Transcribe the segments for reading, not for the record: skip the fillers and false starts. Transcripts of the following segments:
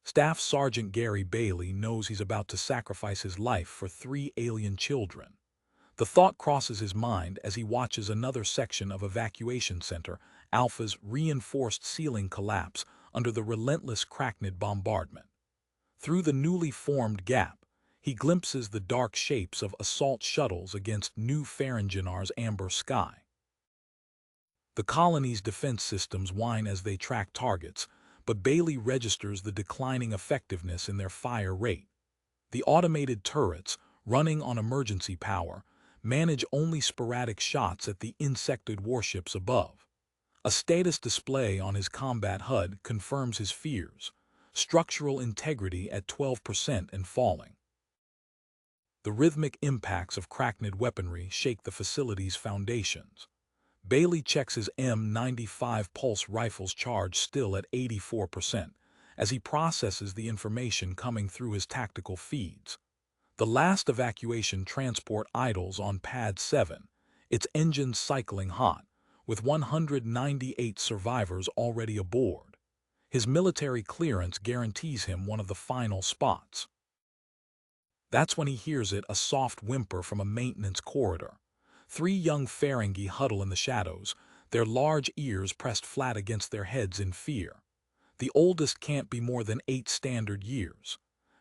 Staff Sergeant Gary Bailey knows he's about to sacrifice his life for 3 alien children. The thought crosses his mind as he watches another section of Evacuation Center, Alpha's reinforced ceiling collapse under the relentless Cracknid bombardment. Through the newly formed gap, he glimpses the dark shapes of assault shuttles against New Faringenar's amber sky. The colony's defense systems whine as they track targets, but Bailey registers the declining effectiveness in their fire rate. The automated turrets, running on emergency power, manage only sporadic shots at the insected warships above. A status display on his combat HUD confirms his fears: structural integrity at 12% and falling. The rhythmic impacts of Cracknid weaponry shake the facility's foundations. Bailey checks his M95 pulse rifle's charge still at 84% as he processes the information coming through his tactical feeds. The last evacuation transport idles on Pad 7, its engines cycling hot, with 198 survivors already aboard. His military clearance guarantees him one of the final spots. That's when he hears a soft whimper from a maintenance corridor. 3 young Ferengi huddle in the shadows, their large ears pressed flat against their heads in fear. The oldest can't be more than 8 standard years.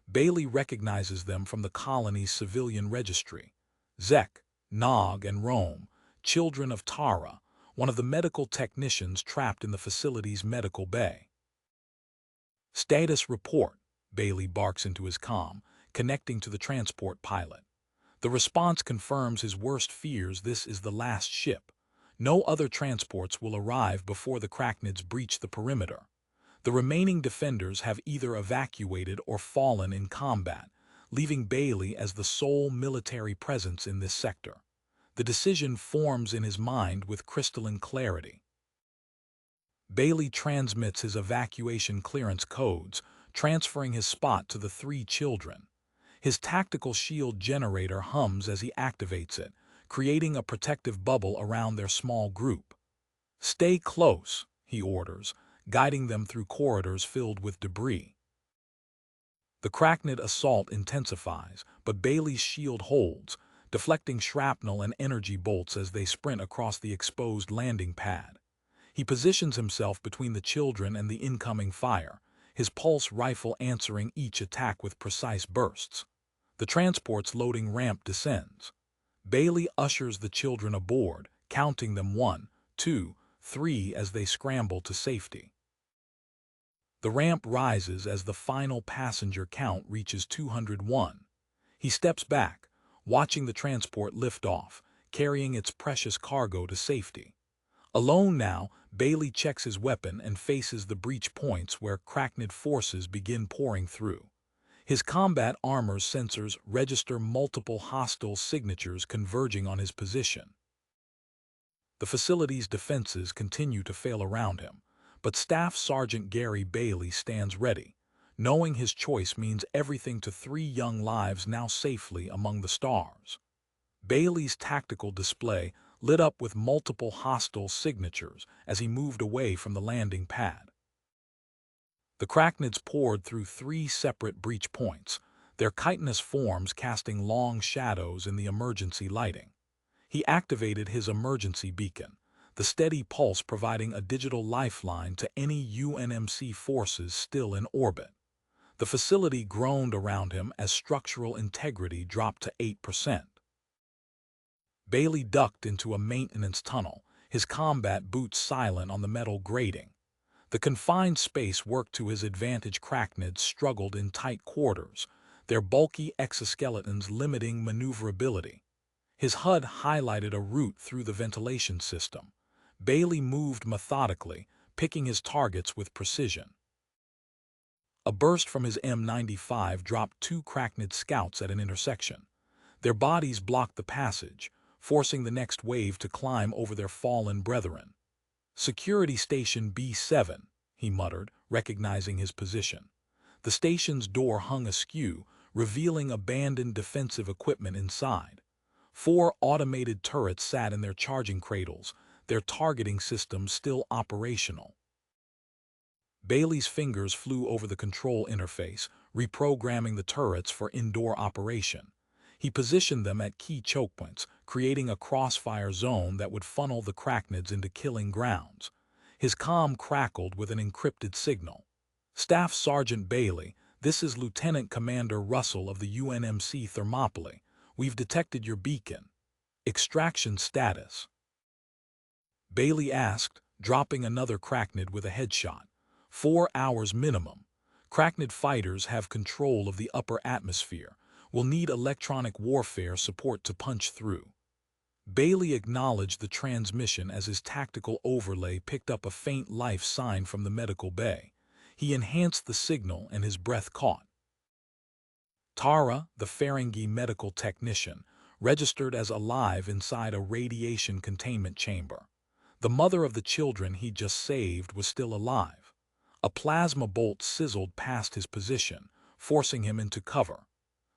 Bailey recognizes them from the colony's civilian registry. Zek, Nog, and Rome, children of Tara, one of the medical technicians trapped in the facility's medical bay. "Status report," Bailey barks into his comm, connecting to the transport pilot. The response confirms his worst fears: this is the last ship. No other transports will arrive before the Cracknids breach the perimeter. The remaining defenders have either evacuated or fallen in combat, leaving Bailey as the sole military presence in this sector. The decision forms in his mind with crystalline clarity. Bailey transmits his evacuation clearance codes, transferring his spot to the 3 children. His tactical shield generator hums as he activates it, creating a protective bubble around their small group. "Stay close," he orders, guiding them through corridors filled with debris. The Cracknid assault intensifies, but Bailey's shield holds, deflecting shrapnel and energy bolts as they sprint across the exposed landing pad. He positions himself between the children and the incoming fire, his pulse rifle answering each attack with precise bursts. The transport's loading ramp descends. Bailey ushers the children aboard, counting them 1, 2, 3 as they scramble to safety. The ramp rises as the final passenger count reaches 201. He steps back, watching the transport lift off, carrying its precious cargo to safety. Alone now, Bailey checks his weapon and faces the breach points where Cracknid forces begin pouring through. His combat armor's sensors register multiple hostile signatures converging on his position. The facility's defenses continue to fail around him, but Staff Sergeant Gary Bailey stands ready, knowing his choice means everything to 3 young lives now safely among the stars. Bailey's tactical display lit up with multiple hostile signatures as he moved away from the landing pad. The Cracknids poured through 3 separate breach points, their chitinous forms casting long shadows in the emergency lighting. He activated his emergency beacon, the steady pulse providing a digital lifeline to any UNMC forces still in orbit. The facility groaned around him as structural integrity dropped to 8%. Bailey ducked into a maintenance tunnel, his combat boots silent on the metal grating. The confined space worked to his advantage. Cracknids struggled in tight quarters, their bulky exoskeletons limiting maneuverability. His HUD highlighted a route through the ventilation system. Bailey moved methodically, picking his targets with precision. A burst from his M95 dropped 2 Cracknid scouts at an intersection. Their bodies blocked the passage, forcing the next wave to climb over their fallen brethren. "Security Station B7, he muttered, recognizing his position. The station's door hung askew, revealing abandoned defensive equipment inside. 4 automated turrets sat in their charging cradles, their targeting systems still operational. Bailey's fingers flew over the control interface, reprogramming the turrets for indoor operation. He positioned them at key choke points, creating a crossfire zone that would funnel the Cracknids into killing grounds. His comm crackled with an encrypted signal. Staff Sergeant Bailey, this is Lieutenant Commander Russell of the UNMC Thermopylae. We've detected your beacon. Extraction status. Bailey asked, dropping another Cracknid with a headshot. 4 hours minimum. Cracknid fighters have control of the upper atmosphere. Will need electronic warfare support to punch through. Bailey acknowledged the transmission as his tactical overlay picked up a faint life sign from the medical bay. He enhanced the signal and his breath caught. Tara, the Ferengi medical technician, registered as alive inside a radiation containment chamber. The mother of the children he just saved was still alive. A plasma bolt sizzled past his position, forcing him into cover.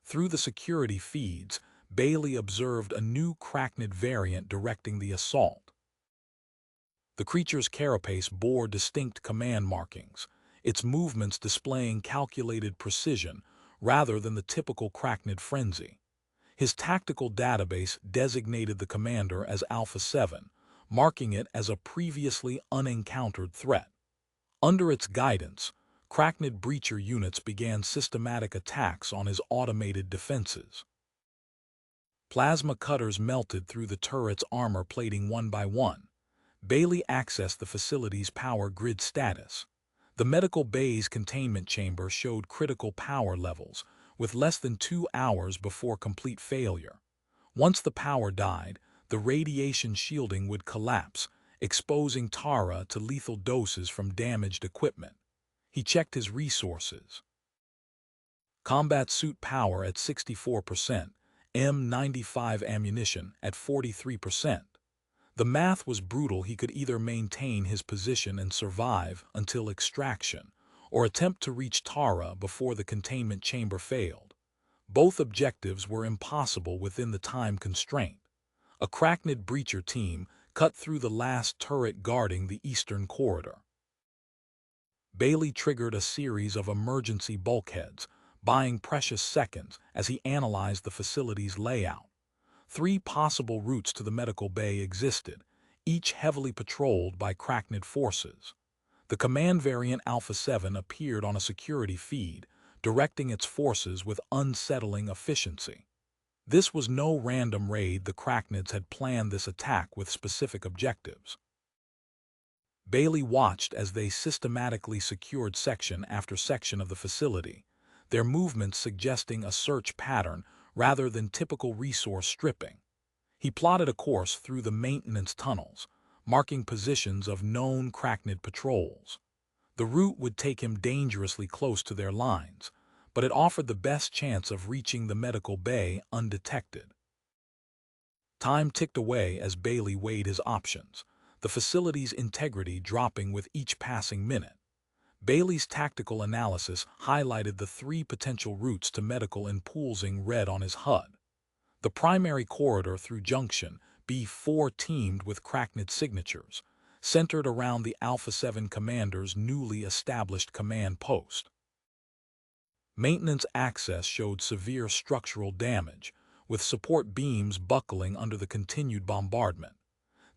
Through the security feeds, Bailey observed a new Cracknid variant directing the assault. The creature's carapace bore distinct command markings, its movements displaying calculated precision rather than the typical Cracknid frenzy. His tactical database designated the commander as Alpha 7, marking it as a previously unencountered threat. Under its guidance, Cracknid breacher units began systematic attacks on his automated defenses. Plasma cutters melted through the turret's armor plating one by one. Bailey accessed the facility's power grid status. The medical bay's containment chamber showed critical power levels, with less than 2 hours before complete failure. Once the power died, the radiation shielding would collapse, exposing Tara to lethal doses from damaged equipment. He checked his resources. Combat suit power at 64%, M95 ammunition at 43%. The math was brutal. He could either maintain his position and survive until extraction, or attempt to reach Tara before the containment chamber failed. Both objectives were impossible within the time constraint. A Cracknid breacher team cut through the last turret guarding the eastern corridor. Bailey triggered a series of emergency bulkheads, buying precious seconds as he analyzed the facility's layout. 3 possible routes to the medical bay existed, each heavily patrolled by Cracknid forces. The command variant Alpha 7 appeared on a security feed, directing its forces with unsettling efficiency. This was no random raid. The Cracknids had planned this attack with specific objectives. Bailey watched as they systematically secured section after section of the facility, their movements suggesting a search pattern rather than typical resource stripping. He plotted a course through the maintenance tunnels, marking positions of known Cracknid patrols. The route would take him dangerously close to their lines, but it offered the best chance of reaching the medical bay undetected. Time ticked away as Bailey weighed his options, the facility's integrity dropping with each passing minute. Bailey's tactical analysis highlighted the 3 potential routes to medical in pools in red on his HUD. The primary corridor through Junction B4 teamed with Cracknid signatures, centered around the Alpha 7 commander's newly established command post. Maintenance access showed severe structural damage, with support beams buckling under the continued bombardment.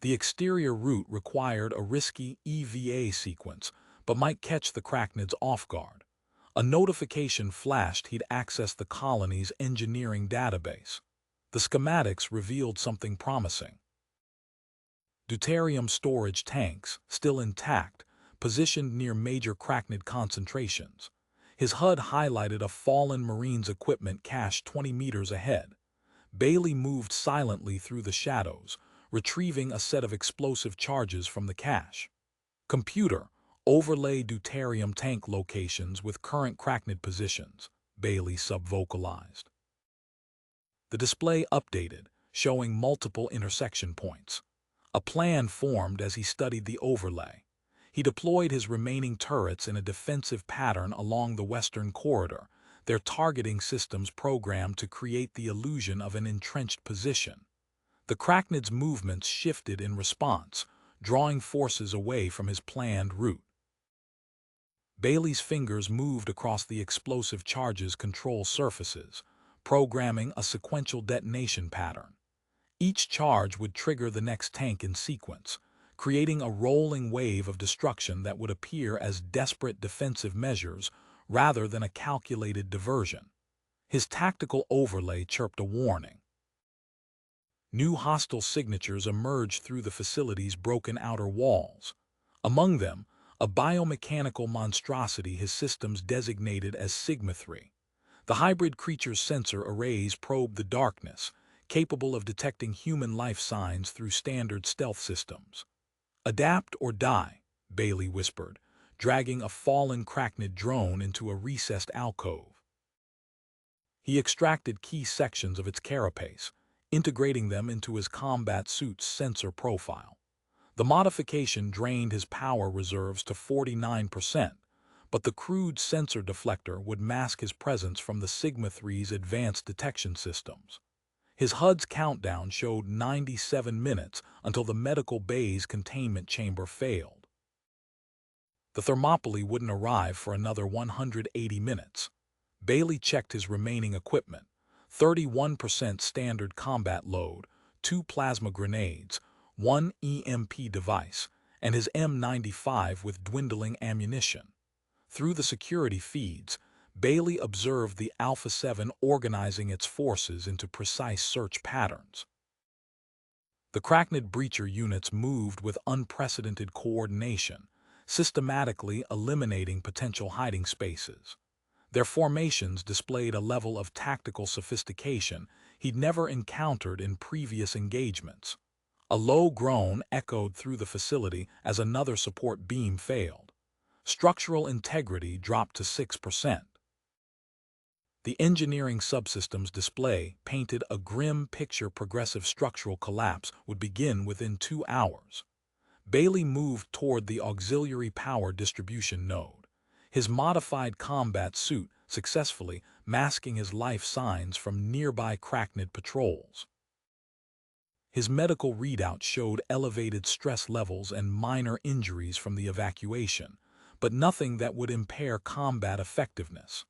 The exterior route required a risky EVA sequence, but might catch the Cracknids off guard. A notification flashed he'd accessed the colony's engineering database. The schematics revealed something promising. Deuterium storage tanks, still intact, positioned near major Cracknid concentrations. His HUD highlighted a fallen Marines equipment cache 20 meters ahead. Bailey moved silently through the shadows, retrieving a set of explosive charges from the cache. Computer, overlay deuterium tank locations with current Cracknid positions, Bailey subvocalized. The display updated, showing multiple intersection points. A plan formed as he studied the overlay. He deployed his remaining turrets in a defensive pattern along the western corridor, their targeting systems programmed to create the illusion of an entrenched position. The Cracknid's movements shifted in response, drawing forces away from his planned route. Bailey's fingers moved across the explosive charge's control surfaces, programming a sequential detonation pattern. Each charge would trigger the next tank in sequence, creating a rolling wave of destruction that would appear as desperate defensive measures rather than a calculated diversion. His tactical overlay chirped a warning. New hostile signatures emerged through the facility's broken outer walls. Among them, a biomechanical monstrosity his systems designated as Sigma-3. The hybrid creature's sensor arrays probed the darkness, capable of detecting human life signs through standard stealth systems. "Adapt or die," Bailey whispered, dragging a fallen Crachnid drone into a recessed alcove. He extracted key sections of its carapace, integrating them into his combat suit's sensor profile. The modification drained his power reserves to 49%, but the crude sensor deflector would mask his presence from the Sigma-3's advanced detection systems. His HUD's countdown showed 97 minutes until the medical bay's containment chamber failed. The Thermopylae wouldn't arrive for another 180 minutes. Bailey checked his remaining equipment: 31% standard combat load, 2 plasma grenades, 1 EMP device, and his M95 with dwindling ammunition. Through the security feeds, Bailey observed the Alpha 7 organizing its forces into precise search patterns. The Crachnid breacher units moved with unprecedented coordination, systematically eliminating potential hiding spaces. Their formations displayed a level of tactical sophistication he'd never encountered in previous engagements. A low groan echoed through the facility as another support beam failed. Structural integrity dropped to 6%. The engineering subsystems display painted a grim picture: progressive structural collapse would begin within 2 hours. Bailey moved toward the auxiliary power distribution node, his modified combat suit successfully masking his life signs from nearby Crachnid patrols. His medical readout showed elevated stress levels and minor injuries from the evacuation, but nothing that would impair combat effectiveness.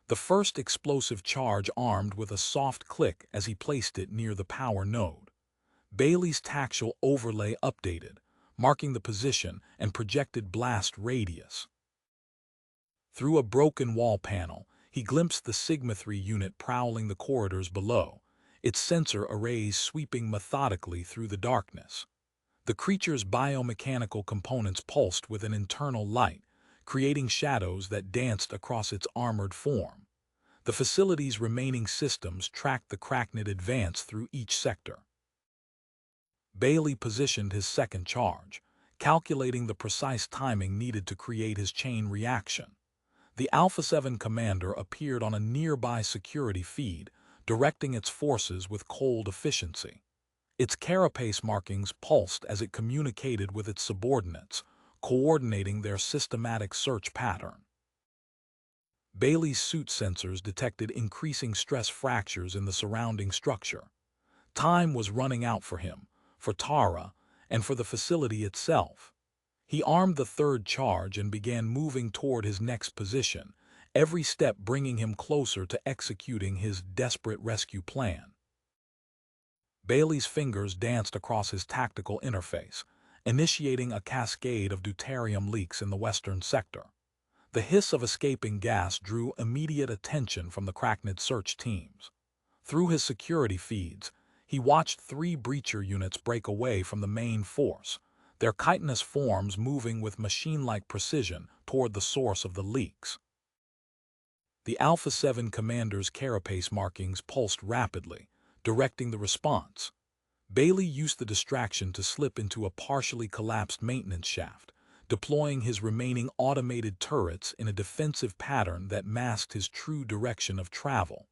The first explosive charge armed with a soft click as he placed it near the power node. Bailey's tactical overlay updated, marking the position and projected blast radius. Through a broken wall panel, he glimpsed the Sigma-3 unit prowling the corridors below, its sensor arrays sweeping methodically through the darkness. The creature's biomechanical components pulsed with an internal light, creating shadows that danced across its armored form. The facility's remaining systems tracked the Crachnid advance through each sector. Bailey positioned his second charge, calculating the precise timing needed to create his chain reaction. The Alpha 7 commander appeared on a nearby security feed, directing its forces with cold efficiency. Its carapace markings pulsed as it communicated with its subordinates, coordinating their systematic search pattern. Bailey's suit sensors detected increasing stress fractures in the surrounding structure. Time was running out for him, for Tara, and for the facility itself. He armed the third charge and began moving toward his next position, every step bringing him closer to executing his desperate rescue plan. Bailey's fingers danced across his tactical interface, initiating a cascade of deuterium leaks in the western sector. The hiss of escaping gas drew immediate attention from the Crachnid search teams. Through his security feeds, he watched 3 breacher units break away from the main force, their chitinous forms moving with machine-like precision toward the source of the leaks. The Alpha 7 commander's carapace markings pulsed rapidly, directing the response. Bailey used the distraction to slip into a partially collapsed maintenance shaft, deploying his remaining automated turrets in a defensive pattern that masked his true direction of travel.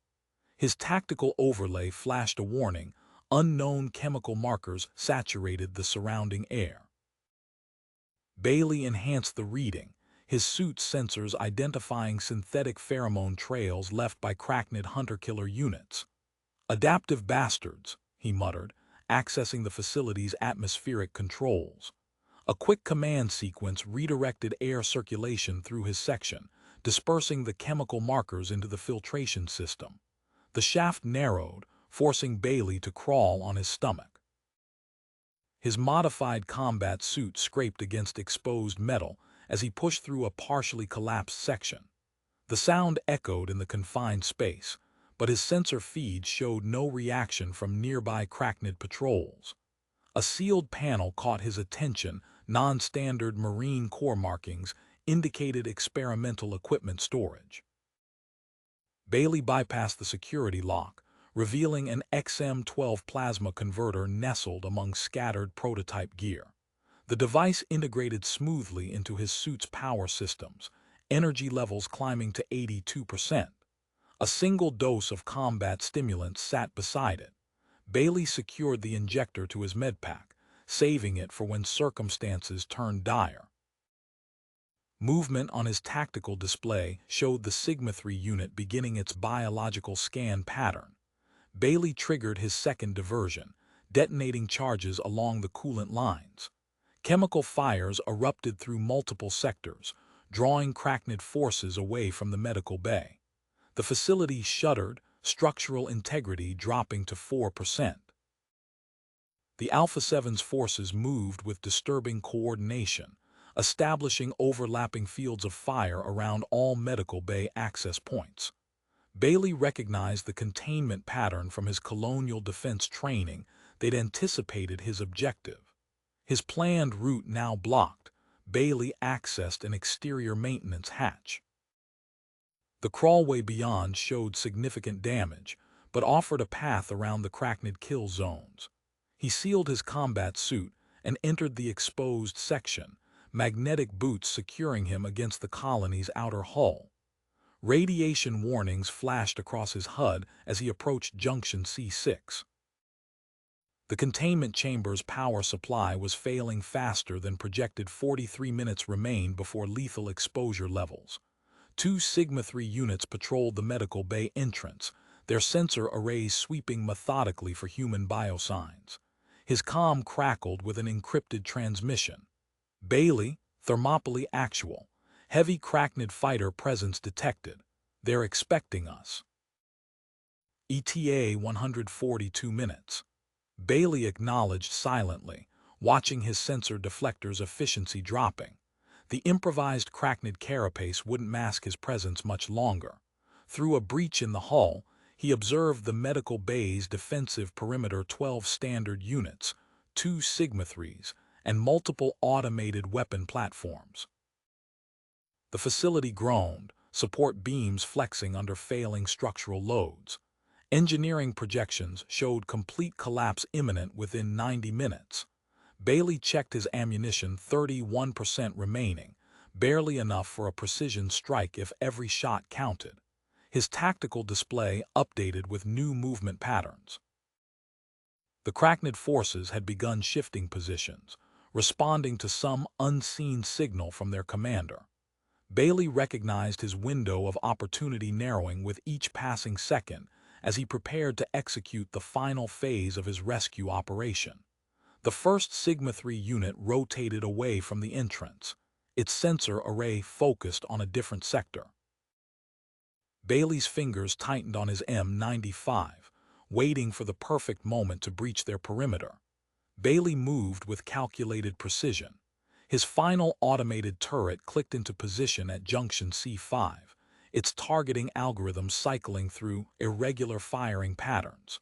His tactical overlay flashed a warning: unknown chemical markers saturated the surrounding air. Bailey enhanced the reading, his suit's sensors identifying synthetic pheromone trails left by Crachnid hunter-killer units. "Adaptive bastards," he muttered, accessing the facility's atmospheric controls. A quick command sequence redirected air circulation through his section, dispersing the chemical markers into the filtration system. The shaft narrowed, forcing Bailey to crawl on his stomach. His modified combat suit scraped against exposed metal as he pushed through a partially collapsed section. The sound echoed in the confined space, but his sensor feeds showed no reaction from nearby Cracknid patrols. A sealed panel caught his attention. Non-standard Marine Corps markings indicated experimental equipment storage. Bailey bypassed the security lock, revealing an XM-12 plasma converter nestled among scattered prototype gear. The device integrated smoothly into his suit's power systems, energy levels climbing to 82%. A single dose of combat stimulants sat beside it. Bailey secured the injector to his medpack, saving it for when circumstances turned dire. Movement on his tactical display showed the Sigma-3 unit beginning its biological scan pattern. Bailey triggered his second diversion, detonating charges along the coolant lines. Chemical fires erupted through multiple sectors, drawing Cracknid forces away from the medical bay. The facility shuddered, structural integrity dropping to 4%. The Alpha 7's forces moved with disturbing coordination, establishing overlapping fields of fire around all medical bay access points. Bailey recognized the containment pattern from his colonial defense training. They'd anticipated his objective. His planned route now blocked, Bailey accessed an exterior maintenance hatch. The crawlway beyond showed significant damage, but offered a path around the Cracknid kill zones. He sealed his combat suit and entered the exposed section, magnetic boots securing him against the colony's outer hull. Radiation warnings flashed across his HUD as he approached Junction C6. The containment chamber's power supply was failing faster than projected. 43 minutes remained before lethal exposure levels. 2 Sigma-3 units patrolled the medical bay entrance, their sensor arrays sweeping methodically for human biosigns. His comm crackled with an encrypted transmission. Bailey, Thermopylae actual. Heavy Cracknid fighter presence detected. They're expecting us. ETA 142 minutes. Bailey acknowledged silently, watching his sensor deflector's efficiency dropping. The improvised Cracknid carapace wouldn't mask his presence much longer. Through a breach in the hull, he observed the medical bay's defensive perimeter. 12 standard units, 2 Sigma-3s, and multiple automated weapon platforms. The facility groaned, support beams flexing under failing structural loads. Engineering projections showed complete collapse imminent within 90 minutes. Bailey checked his ammunition, 31% remaining, barely enough for a precision strike if every shot counted. His tactical display updated with new movement patterns. The Cracknid forces had begun shifting positions, responding to some unseen signal from their commander. Bailey recognized his window of opportunity narrowing with each passing second as he prepared to execute the final phase of his rescue operation. The first Sigma-3 unit rotated away from the entrance, its sensor array focused on a different sector. Bailey's fingers tightened on his M95, waiting for the perfect moment to breach their perimeter. Bailey moved with calculated precision. His final automated turret clicked into position at Junction C5, its targeting algorithm cycling through irregular firing patterns.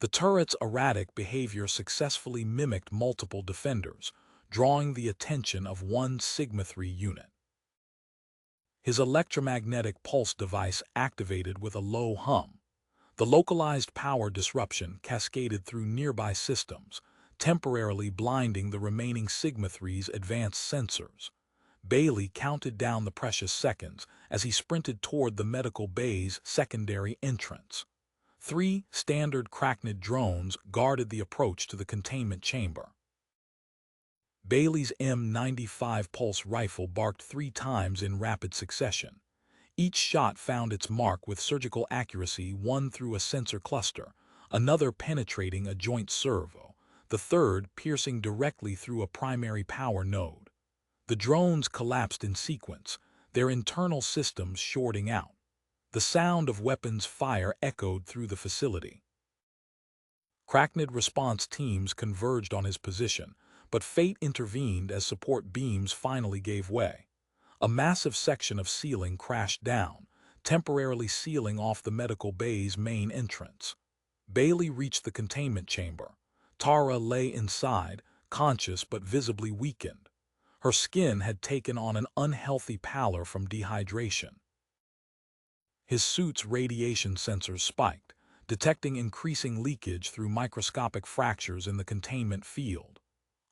The turret's erratic behavior successfully mimicked multiple defenders, drawing the attention of one Sigma-3 unit. His electromagnetic pulse device activated with a low hum. The localized power disruption cascaded through nearby systems, temporarily blinding the remaining Sigma-3's advanced sensors. Bailey counted down the precious seconds as he sprinted toward the medical bay's secondary entrance. 3 standard Cracknid drones guarded the approach to the containment chamber. Bailey's M95 pulse rifle barked 3 times in rapid succession. Each shot found its mark with surgical accuracy, one through a sensor cluster, another penetrating a joint servo. the third piercing directly through a primary power node. The drones collapsed in sequence, their internal systems shorting out. The sound of weapons fire echoed through the facility. Cracknid response teams converged on his position, but fate intervened as support beams finally gave way. A massive section of ceiling crashed down, temporarily sealing off the medical bay's main entrance. Bailey reached the containment chamber. Tara lay inside, conscious but visibly weakened. Her skin had taken on an unhealthy pallor from dehydration. His suit's radiation sensors spiked, detecting increasing leakage through microscopic fractures in the containment field.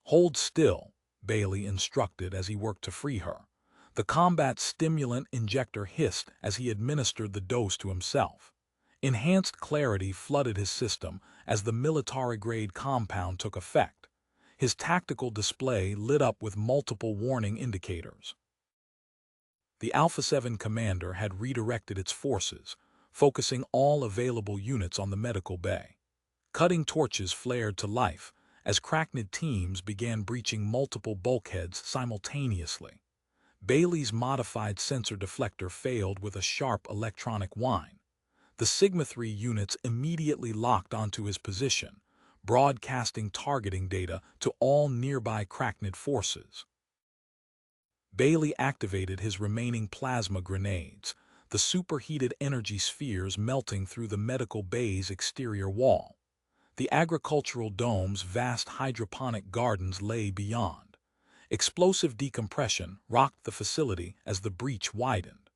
"Hold still," Bailey instructed as he worked to free her. The combat stimulant injector hissed as he administered the dose to himself. Enhanced clarity flooded his system as the military-grade compound took effect. His tactical display lit up with multiple warning indicators. The Alpha 7 commander had redirected its forces, focusing all available units on the medical bay. Cutting torches flared to life as Cracknid teams began breaching multiple bulkheads simultaneously. Bailey's modified sensor deflector failed with a sharp electronic whine. The Sigma 3 units immediately locked onto his position, broadcasting targeting data to all nearby Cracknid forces. Bailey activated his remaining plasma grenades, the superheated energy spheres melting through the medical bay's exterior wall. The agricultural dome's vast hydroponic gardens lay beyond. Explosive decompression rocked the facility as the breach widened.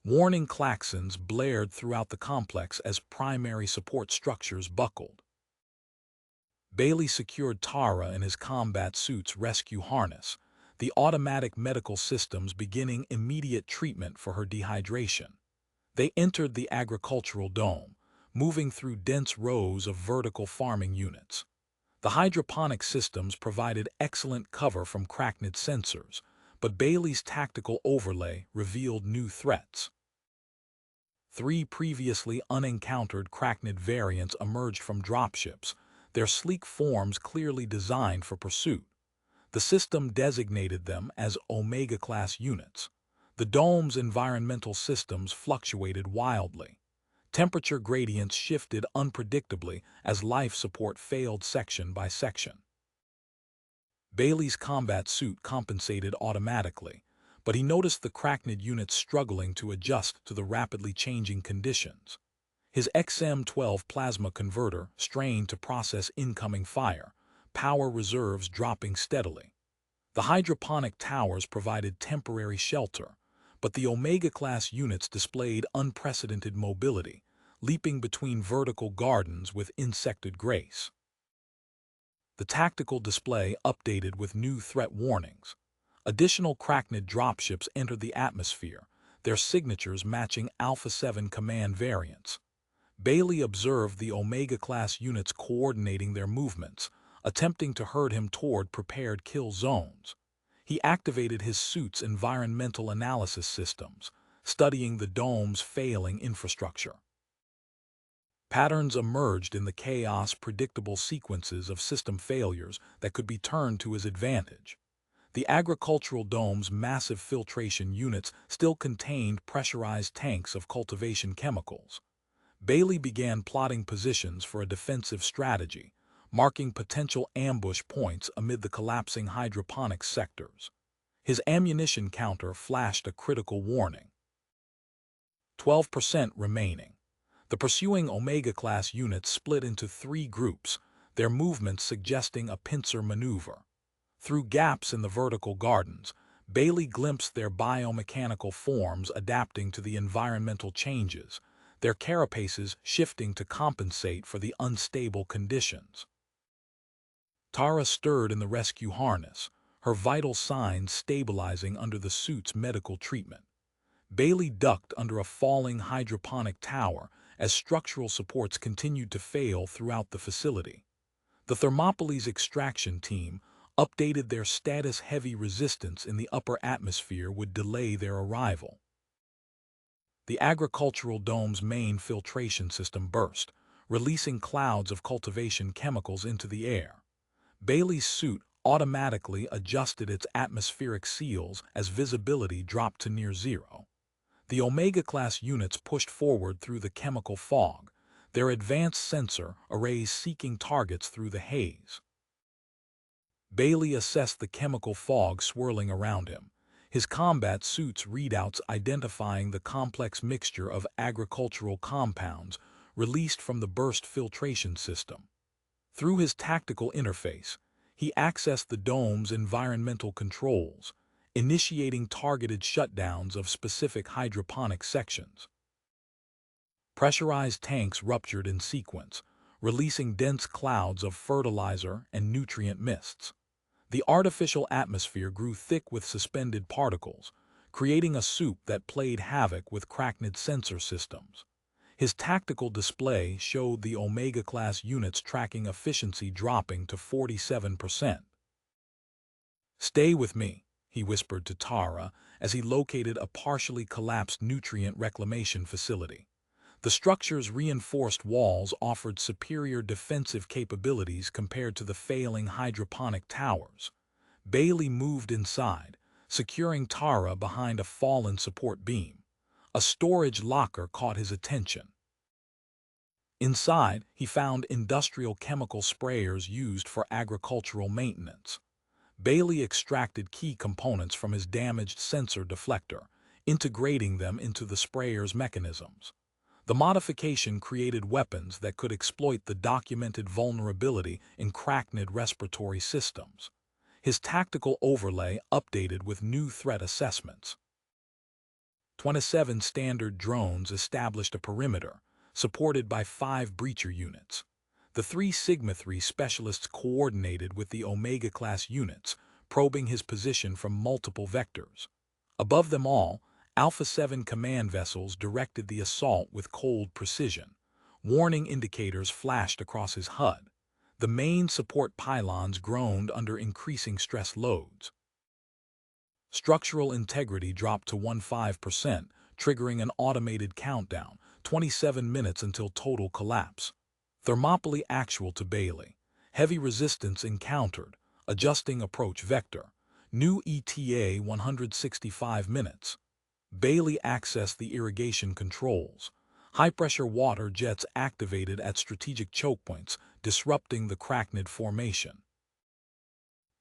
Warning klaxons blared throughout the complex as primary support structures buckled. Bailey secured Tara in his combat suit's rescue harness, the automatic medical systems beginning immediate treatment for her dehydration. They entered the agricultural dome, moving through dense rows of vertical farming units. The hydroponic systems provided excellent cover from Cracknid sensors, but Bailey's tactical overlay revealed new threats. 3 previously unencountered Cracknid variants emerged from dropships, their sleek forms clearly designed for pursuit. The system designated them as Omega-class units. The dome's environmental systems fluctuated wildly. Temperature gradients shifted unpredictably as life support failed section by section. Bailey's combat suit compensated automatically, but he noticed the Cracknid units struggling to adjust to the rapidly changing conditions. His XM-12 plasma converter strained to process incoming fire, power reserves dropping steadily. The hydroponic towers provided temporary shelter, but the Omega-class units displayed unprecedented mobility, leaping between vertical gardens with insected grace. The tactical display updated with new threat warnings. Additional Cracknid dropships entered the atmosphere, their signatures matching Alpha 7 command variants. Bailey observed the Omega-class units coordinating their movements, attempting to herd him toward prepared kill zones. He activated his suit's environmental analysis systems, studying the dome's failing infrastructure. Patterns emerged in the chaos, predictable sequences of system failures that could be turned to his advantage. The agricultural dome's massive filtration units still contained pressurized tanks of cultivation chemicals. Bailey began plotting positions for a defensive strategy, marking potential ambush points amid the collapsing hydroponics sectors. His ammunition counter flashed a critical warning. 12% remaining. The pursuing Omega-class units split into 3 groups, their movements suggesting a pincer maneuver. Through gaps in the vertical gardens, Bailey glimpsed their biomechanical forms adapting to the environmental changes, their carapaces shifting to compensate for the unstable conditions. Tara stirred in the rescue harness, her vital signs stabilizing under the suit's medical treatment. Bailey ducked under a falling hydroponic tower as structural supports continued to fail throughout the facility. The Thermopolis extraction team updated their status. Heavy resistance in the upper atmosphere would delay their arrival. The agricultural dome's main filtration system burst, releasing clouds of cultivation chemicals into the air. Bailey's suit automatically adjusted its atmospheric seals as visibility dropped to near zero. The Omega-class units pushed forward through the chemical fog, their advanced sensor arrays seeking targets through the haze. Bailey assessed the chemical fog swirling around him, his combat suit's readouts identifying the complex mixture of agricultural compounds released from the burst filtration system. Through his tactical interface, he accessed the dome's environmental controls, initiating targeted shutdowns of specific hydroponic sections. Pressurized tanks ruptured in sequence, releasing dense clouds of fertilizer and nutrient mists. The artificial atmosphere grew thick with suspended particles, creating a soup that played havoc with Cracknid's sensor systems. His tactical display showed the Omega-class units tracking efficiency dropping to 47%. "Stay with me," he whispered to Tara as he located a partially collapsed nutrient reclamation facility. The structure's reinforced walls offered superior defensive capabilities compared to the failing hydroponic towers. Bailey moved inside, securing Tara behind a fallen support beam. A storage locker caught his attention. Inside, he found industrial chemical sprayers used for agricultural maintenance. Bailey extracted key components from his damaged sensor deflector, integrating them into the sprayer's mechanisms. The modification created weapons that could exploit the documented vulnerability in Cracknid respiratory systems. His tactical overlay updated with new threat assessments. 27 standard drones established a perimeter, supported by 5 breacher units. The 3 Sigma-3 specialists coordinated with the Omega-class units, probing his position from multiple vectors. Above them all, Alpha 7 command vessels directed the assault with cold precision. Warning indicators flashed across his HUD. The main support pylons groaned under increasing stress loads. Structural integrity dropped to 15%, triggering an automated countdown, 27 minutes until total collapse. Thermopylae actual to Bailey. Heavy resistance encountered. Adjusting approach vector. New ETA 165 minutes. Bailey accessed the irrigation controls. High-pressure water jets activated at strategic choke points, disrupting the Cracknid formation.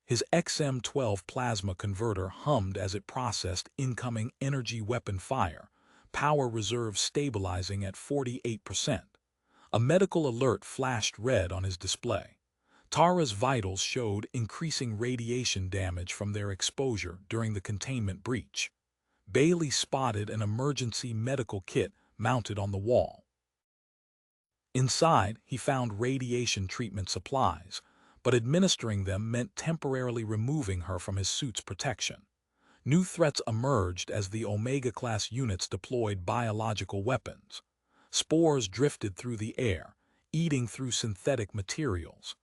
His XM-12 plasma converter hummed as it processed incoming energy weapon fire, power reserve stabilizing at 48%. A medical alert flashed red on his display. Tara's vitals showed increasing radiation damage from their exposure during the containment breach. Bailey spotted an emergency medical kit mounted on the wall. Inside, he found radiation treatment supplies, but administering them meant temporarily removing her from his suit's protection. New threats emerged as the Omega-class units deployed biological weapons. Spores drifted through the air, eating through synthetic materials.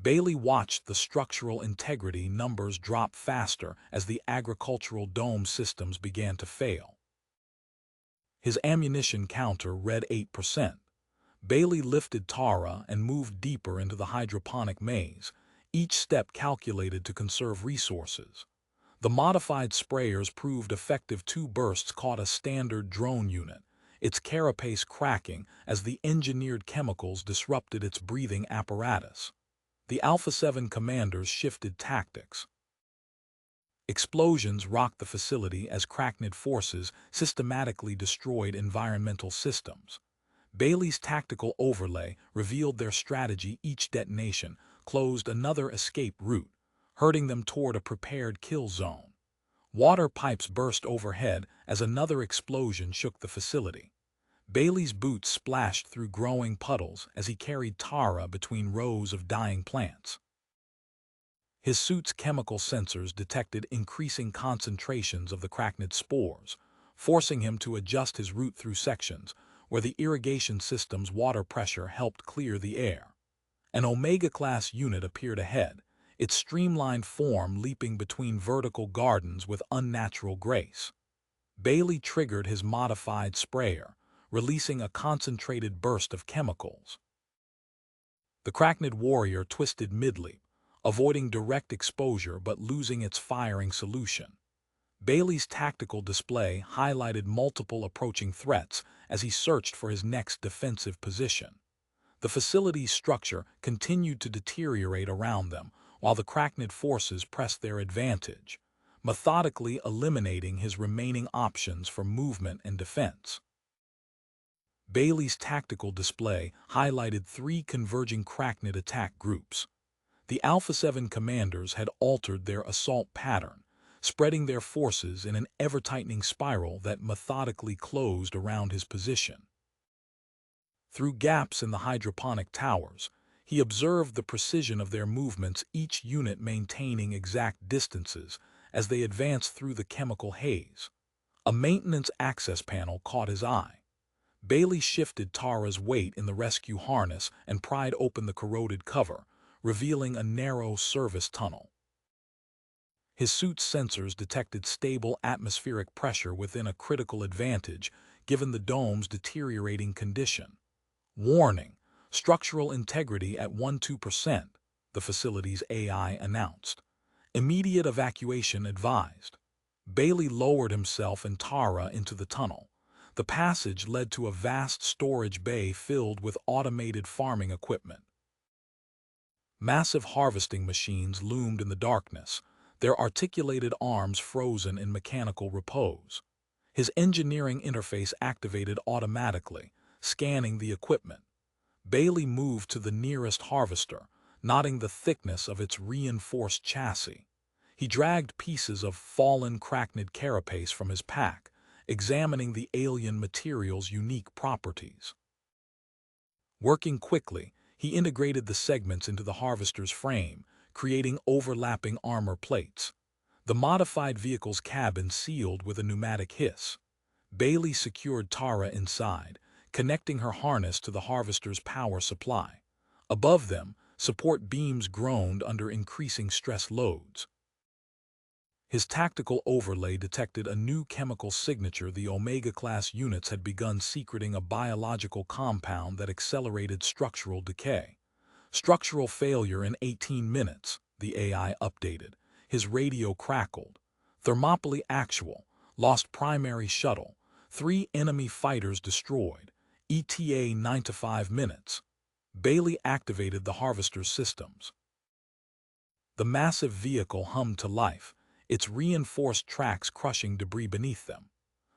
Bailey watched the structural integrity numbers drop faster as the agricultural dome systems began to fail. His ammunition counter read 8%. Bailey lifted Tara and moved deeper into the hydroponic maze, each step calculated to conserve resources. The modified sprayers proved effective. 2 bursts caught a standard drone unit, its carapace cracking as the engineered chemicals disrupted its breathing apparatus. The Alpha 7 commanders shifted tactics. Explosions rocked the facility as Cracknid forces systematically destroyed environmental systems. Bailey's tactical overlay revealed their strategy. Each detonation closed another escape route, herding them toward a prepared kill zone. Water pipes burst overhead as another explosion shook the facility. Bailey's boots splashed through growing puddles as he carried Tara between rows of dying plants. His suit's chemical sensors detected increasing concentrations of the Cracknid spores, forcing him to adjust his route through sections where the irrigation system's water pressure helped clear the air. An Omega-class unit appeared ahead, its streamlined form leaping between vertical gardens with unnatural grace. Bailey triggered his modified sprayer, releasing a concentrated burst of chemicals. The Cracknid warrior twisted mid-leap, avoiding direct exposure but losing its firing solution. Bailey's tactical display highlighted multiple approaching threats as he searched for his next defensive position. The facility's structure continued to deteriorate around them, while the Cracknid forces pressed their advantage, methodically eliminating his remaining options for movement and defense. Bailey's tactical display highlighted three converging Cracknid attack groups. The Alpha 7 commanders had altered their assault pattern, spreading their forces in an ever-tightening spiral that methodically closed around his position. Through gaps in the hydroponic towers, he observed the precision of their movements, each unit maintaining exact distances as they advanced through the chemical haze. A maintenance access panel caught his eye. Bailey shifted Tara's weight in the rescue harness and pried open the corroded cover, revealing a narrow service tunnel. His suit's sensors detected stable atmospheric pressure within a critical advantage, given the dome's deteriorating condition. Warning: structural integrity at 12%, the facility's AI announced. Immediate evacuation advised. Bailey lowered himself and Tara into the tunnel. The passage led to a vast storage bay filled with automated farming equipment. Massive harvesting machines loomed in the darkness, their articulated arms frozen in mechanical repose. His engineering interface activated automatically, scanning the equipment. Bailey moved to the nearest harvester, noting the thickness of its reinforced chassis. He dragged pieces of fallen Cracknid carapace from his pack, examining the alien material's unique properties. Working quickly, he integrated the segments into the harvester's frame, creating overlapping armor plates. The modified vehicle's cabin sealed with a pneumatic hiss. Bailey secured Tara inside, connecting her harness to the harvester's power supply. Above them, support beams groaned under increasing stress loads. His tactical overlay detected a new chemical signature. The Omega-class units had begun secreting a biological compound that accelerated structural decay. Structural failure in 18 minutes, the AI updated. His radio crackled. Thermopylae actual, lost primary shuttle, 3 enemy fighters destroyed, ETA 9 to 5 minutes. Bailey activated the harvester's systems. The massive vehicle hummed to life, its reinforced tracks crushing debris beneath them.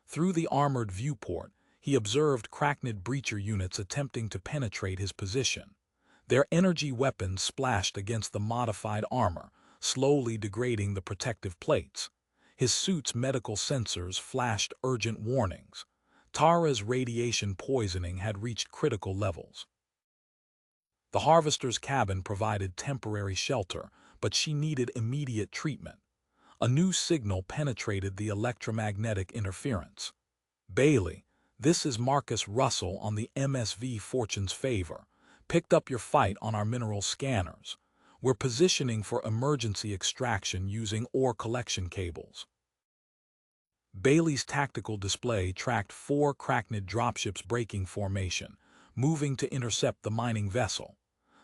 Through the armored viewport, he observed Cracknid breacher units attempting to penetrate his position. Their energy weapons splashed against the modified armor, slowly degrading the protective plates. His suit's medical sensors flashed urgent warnings. Tara's radiation poisoning had reached critical levels. The harvester's cabin provided temporary shelter, but she needed immediate treatment. A new signal penetrated the electromagnetic interference. Bailey, this is Marcus Russell on the MSV Fortune's Favor. Picked up your fight on our mineral scanners. We're positioning for emergency extraction using ore collection cables. Bailey's tactical display tracked 4 Cracknid dropships breaking formation, moving to intercept the mining vessel.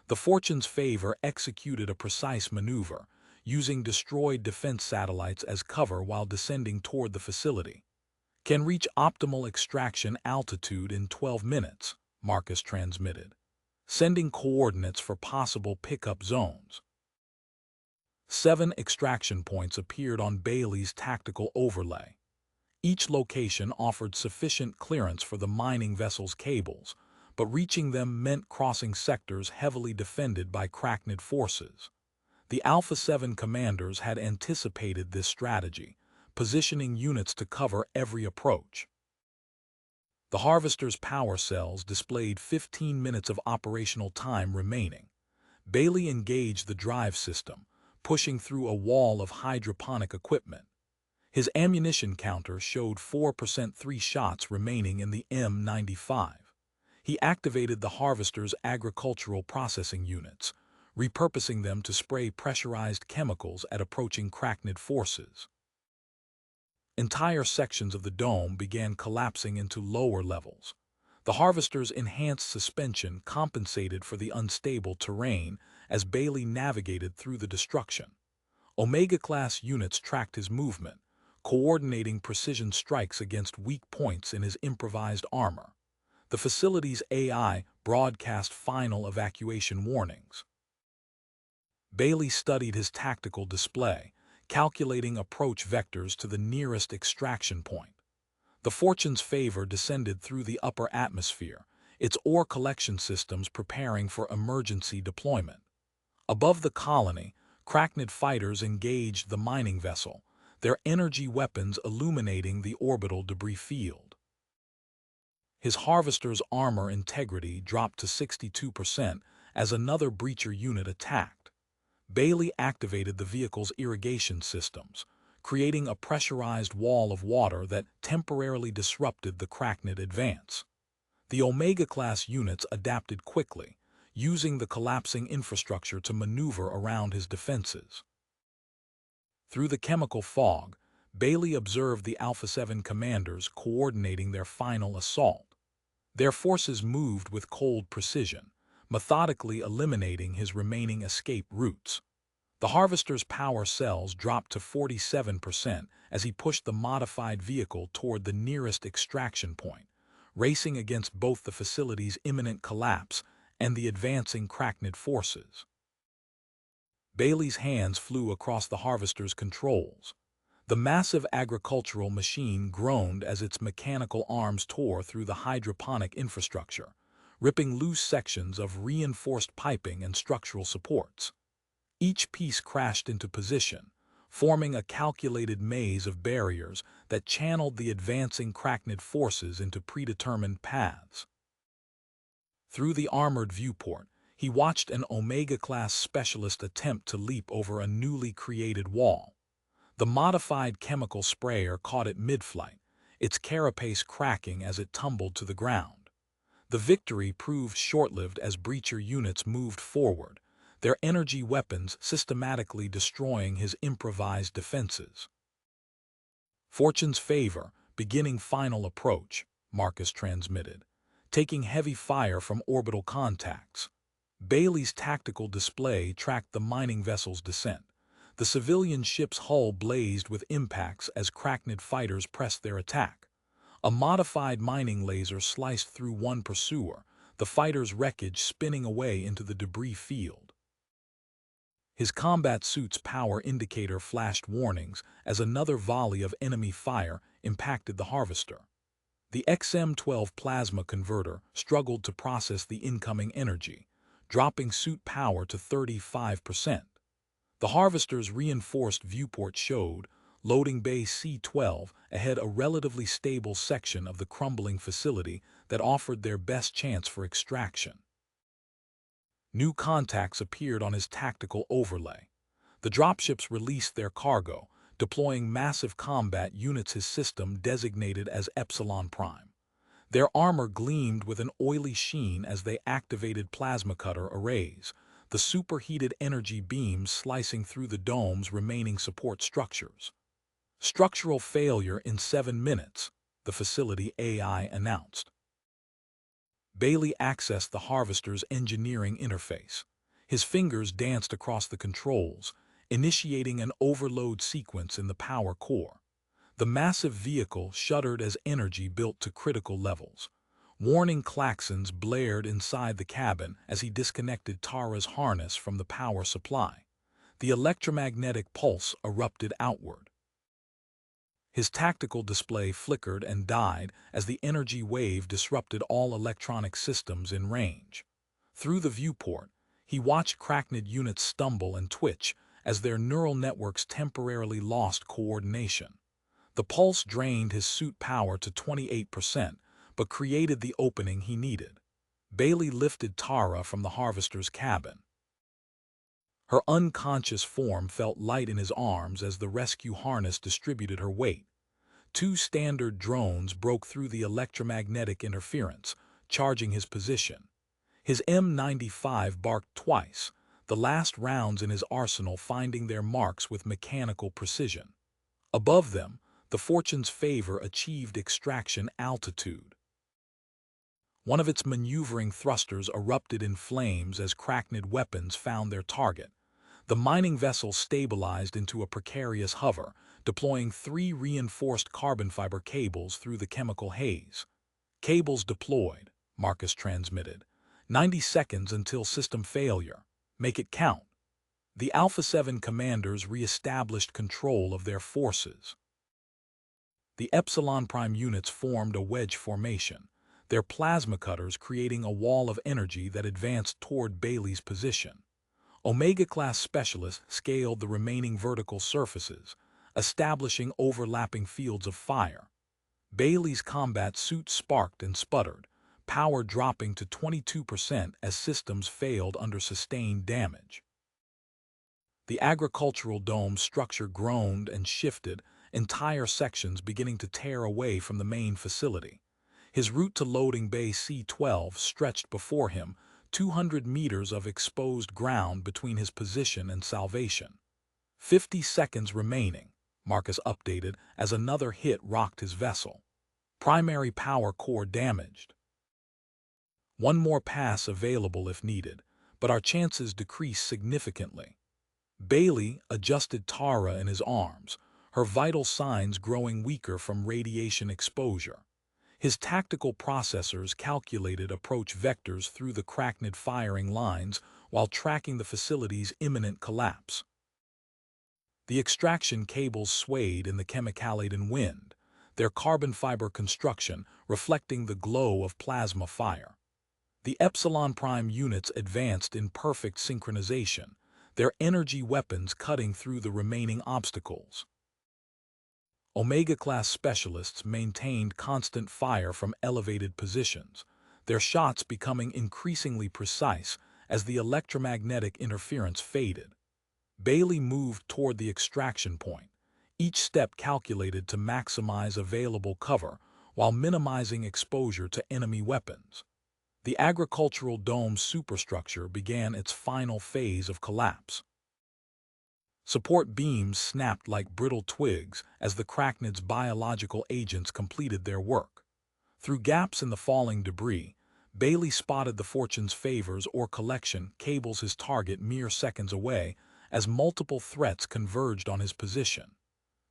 The Fortune's Favor executed a precise maneuver, using destroyed defense satellites as cover while descending toward the facility. Can reach optimal extraction altitude in 12 minutes, Marcus transmitted, sending coordinates for possible pickup zones. 7 extraction points appeared on Bailey's tactical overlay. Each location offered sufficient clearance for the mining vessel's cables, but reaching them meant crossing sectors heavily defended by Cracknid forces. The Alpha 7 commanders had anticipated this strategy, positioning units to cover every approach. The harvester's power cells displayed 15 minutes of operational time remaining. Bailey engaged the drive system, pushing through a wall of hydroponic equipment. His ammunition counter showed 4% 3 shots remaining in the M95. He activated the harvester's agricultural processing units, repurposing them to spray pressurized chemicals at approaching Cracknid forces. Entire sections of the dome began collapsing into lower levels. The harvester's enhanced suspension compensated for the unstable terrain as Bailey navigated through the destruction. Omega-class units tracked his movement, coordinating precision strikes against weak points in his improvised armor. The facility's AI broadcast final evacuation warnings. Bailey studied his tactical display, calculating approach vectors to the nearest extraction point. The Fortune's favor descended through the upper atmosphere, its ore collection systems preparing for emergency deployment. Above the colony, Cracknid fighters engaged the mining vessel, their energy weapons illuminating the orbital debris field. His harvester's armor integrity dropped to 62% as another breacher unit attacked. Bailey activated the vehicle's irrigation systems, creating a pressurized wall of water that temporarily disrupted the Cracknid advance. The Omega-class units adapted quickly, using the collapsing infrastructure to maneuver around his defenses. Through the chemical fog, Bailey observed the Alpha 7 commanders coordinating their final assault. Their forces moved with cold precision, methodically eliminating his remaining escape routes. The harvester's power cells dropped to 47% as he pushed the modified vehicle toward the nearest extraction point, racing against both the facility's imminent collapse and the advancing Cracknid forces. Bailey's hands flew across the harvester's controls. The massive agricultural machine groaned as its mechanical arms tore through the hydroponic infrastructure, ripping loose sections of reinforced piping and structural supports. Each piece crashed into position, forming a calculated maze of barriers that channeled the advancing Cracknid forces into predetermined paths. Through the armored viewport, he watched an Omega-class specialist attempt to leap over a newly created wall. The modified chemical sprayer caught it mid-flight, its carapace cracking as it tumbled to the ground. The victory proved short-lived as breacher units moved forward, their energy weapons systematically destroying his improvised defenses. Fortune's favor, beginning final approach, Marcus transmitted, taking heavy fire from orbital contacts. Bailey's tactical display tracked the mining vessel's descent. The civilian ship's hull blazed with impacts as Cracknid fighters pressed their attack. A modified mining laser sliced through one pursuer, the fighter's wreckage spinning away into the debris field. His combat suit's power indicator flashed warnings as another volley of enemy fire impacted the harvester. The XM-12 plasma converter struggled to process the incoming energy, dropping suit power to 35%. The harvester's reinforced viewport showed, loading bay C-12 ahead a relatively stable section of the crumbling facility that offered their best chance for extraction. New contacts appeared on his tactical overlay. The dropships released their cargo, deploying massive combat units his system designated as Epsilon Prime. Their armor gleamed with an oily sheen as they activated plasma cutter arrays, the superheated energy beams slicing through the dome's remaining support structures. Structural failure in 7 minutes, the facility AI announced. Bailey accessed the harvester's engineering interface. His fingers danced across the controls, initiating an overload sequence in the power core. The massive vehicle shuddered as energy built to critical levels. Warning klaxons blared inside the cabin as he disconnected Tara's harness from the power supply. The electromagnetic pulse erupted outward. His tactical display flickered and died as the energy wave disrupted all electronic systems in range. Through the viewport, he watched Cracknid units stumble and twitch as their neural networks temporarily lost coordination. The pulse drained his suit power to 28%, but created the opening he needed. Bailey lifted Tara from the harvester's cabin. Her unconscious form felt light in his arms as the rescue harness distributed her weight. 2 standard drones broke through the electromagnetic interference, charging his position. His M95 barked twice, the last rounds in his arsenal finding their marks with mechanical precision. Above them, the Fortune's favor achieved extraction altitude. One of its maneuvering thrusters erupted in flames as Cracknid weapons found their target. The mining vessel stabilized into a precarious hover, deploying 3 reinforced carbon fiber cables through the chemical haze. "Cables deployed," Marcus transmitted. "90 seconds until system failure. Make it count." The Alpha 7 commanders re-established control of their forces. The Epsilon Prime units formed a wedge formation, their plasma cutters creating a wall of energy that advanced toward Bailey's position. Omega-class specialists scaled the remaining vertical surfaces, establishing overlapping fields of fire. Bailey's combat suit sparked and sputtered, power dropping to 22% as systems failed under sustained damage. The agricultural dome structure groaned and shifted, entire sections beginning to tear away from the main facility. His route to loading bay C-12 stretched before him, 200 meters of exposed ground between his position and salvation. 50 seconds remaining, Marcus updated as another hit rocked his vessel. Primary power core damaged. One more pass available if needed, but our chances decrease significantly. Bailey adjusted Tara in his arms, her vital signs growing weaker from radiation exposure. His tactical processors calculated approach vectors through the Cracknid firing lines while tracking the facility's imminent collapse. The extraction cables swayed in the chemical-laden wind, their carbon fiber construction reflecting the glow of plasma fire. The Epsilon Prime units advanced in perfect synchronization, their energy weapons cutting through the remaining obstacles. Omega-class specialists maintained constant fire from elevated positions, their shots becoming increasingly precise as the electromagnetic interference faded. Bailey moved toward the extraction point, each step calculated to maximize available cover while minimizing exposure to enemy weapons. The agricultural dome superstructure began its final phase of collapse. Support beams snapped like brittle twigs as the Cracknid's biological agents completed their work. Through gaps in the falling debris, Bailey spotted the Fortune's favors or collection cables his target mere seconds away as multiple threats converged on his position.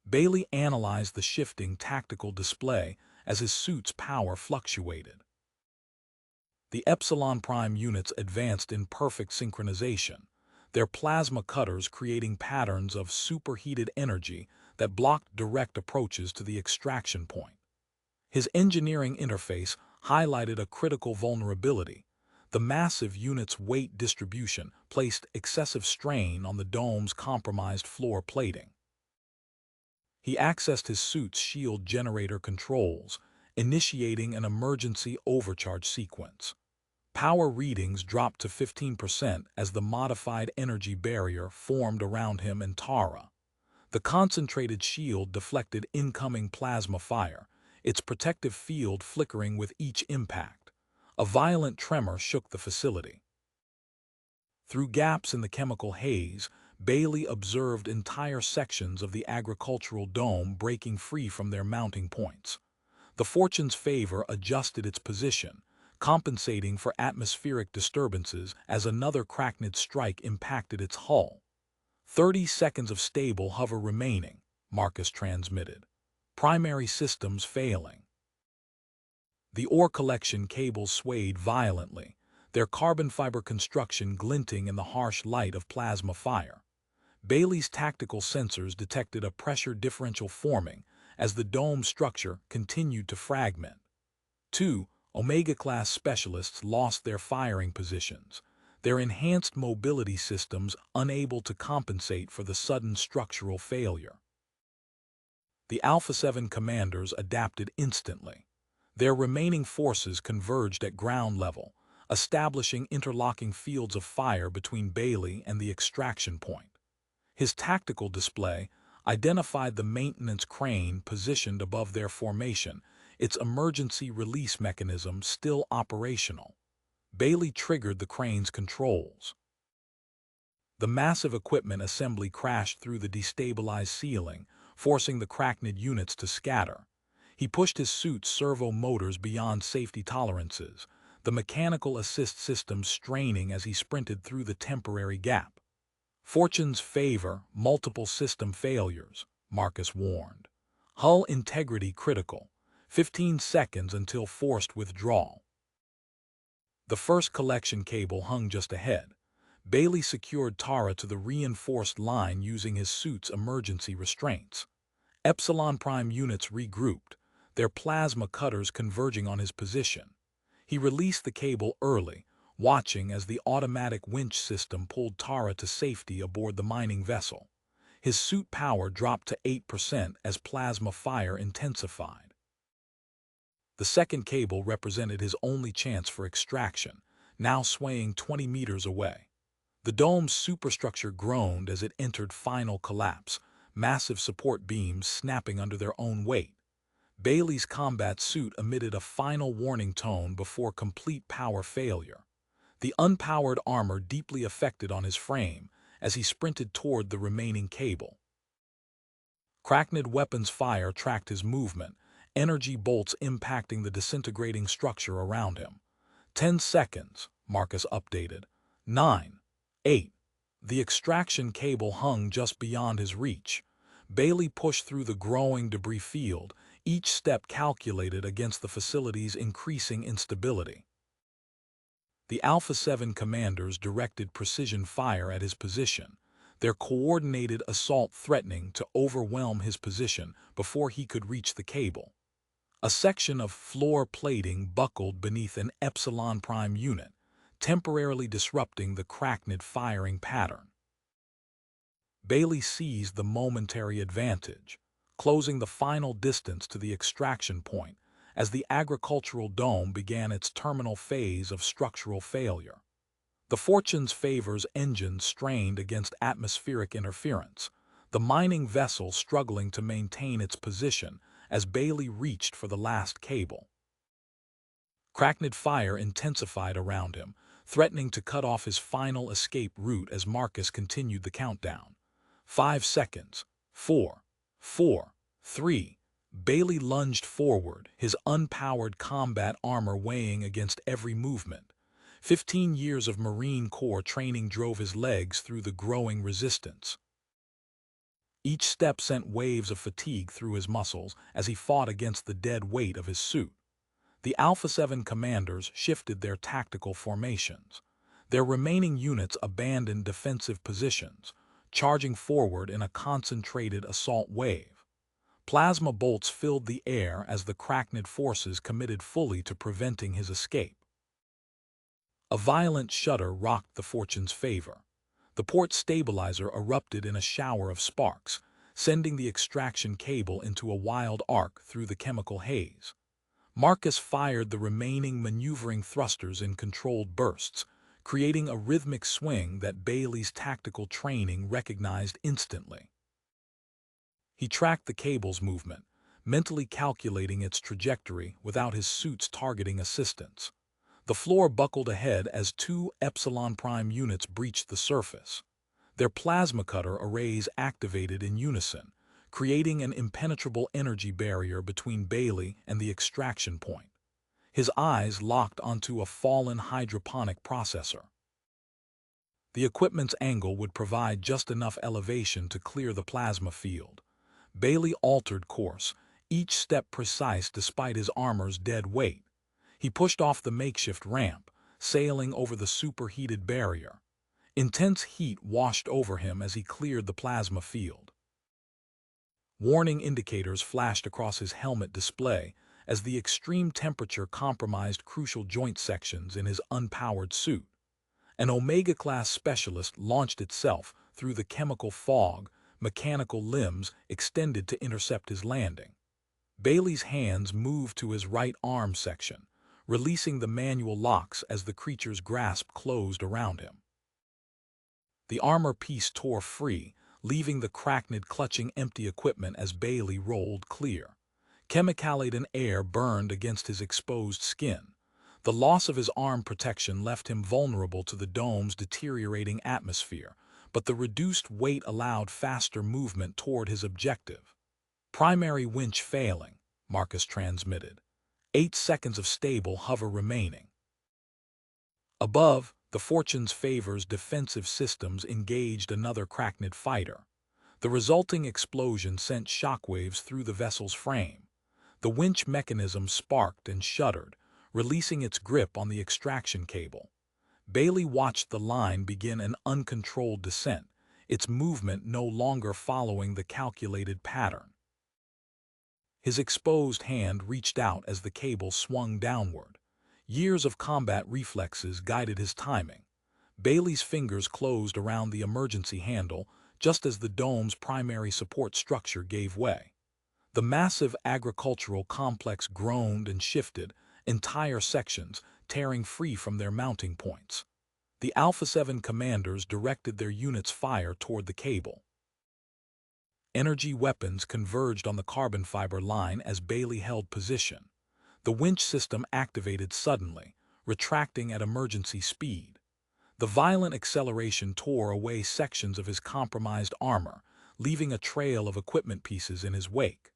Bailey analyzed the shifting tactical display as his suit's power fluctuated. The Epsilon Prime units advanced in perfect synchronization, their plasma cutters creating patterns of superheated energy that blocked direct approaches to the extraction point. His engineering interface highlighted a critical vulnerability. The massive unit's weight distribution placed excessive strain on the dome's compromised floor plating. He accessed his suit's shield generator controls, initiating an emergency overcharge sequence. Power readings dropped to 15% as the modified energy barrier formed around him and Tara. The concentrated shield deflected incoming plasma fire, its protective field flickering with each impact. A violent tremor shook the facility. Through gaps in the chemical haze, Bailey observed entire sections of the agricultural dome breaking free from their mounting points. The Fortune's favor adjusted its position, compensating for atmospheric disturbances as another Cracknid strike impacted its hull. 30 seconds of stable hover remaining, Marcus transmitted. Primary systems failing. The ore collection cables swayed violently, their carbon fiber construction glinting in the harsh light of plasma fire. Bailey's tactical sensors detected a pressure differential forming as the dome structure continued to fragment. 2 Omega-class specialists lost their firing positions, their enhanced mobility systems unable to compensate for the sudden structural failure. The Alpha 7 commanders adapted instantly. Their remaining forces converged at ground level, establishing interlocking fields of fire between Bailey and the extraction point. His tactical display identified the maintenance crane positioned above their formation, its emergency release mechanism still operational. Bailey triggered the crane's controls. The massive equipment assembly crashed through the destabilized ceiling, forcing the Cracknid units to scatter. He pushed his suit's servo motors beyond safety tolerances, the mechanical assist system straining as he sprinted through the temporary gap. Fortune's favor, multiple system failures, Marcus warned. Hull integrity critical, 15 seconds until forced withdrawal. The first collection cable hung just ahead. Bailey secured Tara to the reinforced line using his suit's emergency restraints. Epsilon Prime units regrouped, their plasma cutters converging on his position. He released the cable early, watching as the automatic winch system pulled Tara to safety aboard the mining vessel. His suit power dropped to 8% as plasma fire intensified. The second cable represented his only chance for extraction, now swaying 20 meters away. The dome's superstructure groaned as it entered final collapse, massive support beams snapping under their own weight. Bailey's combat suit emitted a final warning tone before complete power failure. The unpowered armor deeply affected on his frame as he sprinted toward the remaining cable. Crackned weapons fire tracked his movement, energy bolts impacting the disintegrating structure around him. 10 seconds, Marcus updated. 9, 8. The extraction cable hung just beyond his reach. Bailey pushed through the growing debris field, each step calculated against the facility's increasing instability. The Alpha 7 commanders directed precision fire at his position, their coordinated assault threatening to overwhelm his position before he could reach the cable. A section of floor plating buckled beneath an Epsilon Prime unit, temporarily disrupting the Crackned firing pattern. Bailey seized the momentary advantage, closing the final distance to the extraction point as the agricultural dome began its terminal phase of structural failure. The Fortune's favor's engine strained against atmospheric interference, the mining vessel struggling to maintain its position as Bailey reached for the last cable. Crackned fire intensified around him, threatening to cut off his final escape route as Marcus continued the countdown. 5 seconds. 4, 4, 3. Bailey lunged forward, his unpowered combat armor weighing against every movement. 15 years of Marine Corps training drove his legs through the growing resistance. Each step sent waves of fatigue through his muscles as he fought against the dead weight of his suit. The Alpha 7 commanders shifted their tactical formations. Their remaining units abandoned defensive positions, charging forward in a concentrated assault wave. Plasma bolts filled the air as the Crackned forces committed fully to preventing his escape. A violent shudder rocked the Fortune's favor. The port stabilizer erupted in a shower of sparks, sending the extraction cable into a wild arc through the chemical haze. Marcus fired the remaining maneuvering thrusters in controlled bursts, creating a rhythmic swing that Bailey's tactical training recognized instantly. He tracked the cable's movement, mentally calculating its trajectory without his suit's targeting assistance. The floor buckled ahead as 2 Epsilon Prime units breached the surface. Their plasma cutter arrays activated in unison, creating an impenetrable energy barrier between Bailey and the extraction point. His eyes locked onto a fallen hydroponic processor. The equipment's angle would provide just enough elevation to clear the plasma field. Bailey altered course, each step precise despite his armor's dead weight. He pushed off the makeshift ramp, sailing over the superheated barrier. Intense heat washed over him as he cleared the plasma field. Warning indicators flashed across his helmet display as the extreme temperature compromised crucial joint sections in his unpowered suit. An Omega-class specialist launched itself through the chemical fog, mechanical limbs extended to intercept his landing. Bailey's hands moved to his right arm section, releasing the manual locks as the creature's grasp closed around him. The armor piece tore free, leaving the Crackned clutching empty equipment as Bailey rolled clear. Chemical-laden air burned against his exposed skin. The loss of his arm protection left him vulnerable to the dome's deteriorating atmosphere, but the reduced weight allowed faster movement toward his objective. Primary winch failing, Marcus transmitted. 8 seconds of stable hover remaining. Above, the Fortune's Favor's defensive systems engaged another Cracknid fighter. The resulting explosion sent shockwaves through the vessel's frame. The winch mechanism sparked and shuddered, releasing its grip on the extraction cable. Bailey watched the line begin an uncontrolled descent, its movement no longer following the calculated pattern. His exposed hand reached out as the cable swung downward. Years of combat reflexes guided his timing. Bailey's fingers closed around the emergency handle just as the dome's primary support structure gave way. The massive agricultural complex groaned and shifted, entire sections tearing free from their mounting points. The Alpha 7 commanders directed their units' fire toward the cable. Energy weapons converged on the carbon fiber line as Bailey held position. The winch system activated suddenly, retracting at emergency speed. The violent acceleration tore away sections of his compromised armor, leaving a trail of equipment pieces in his wake.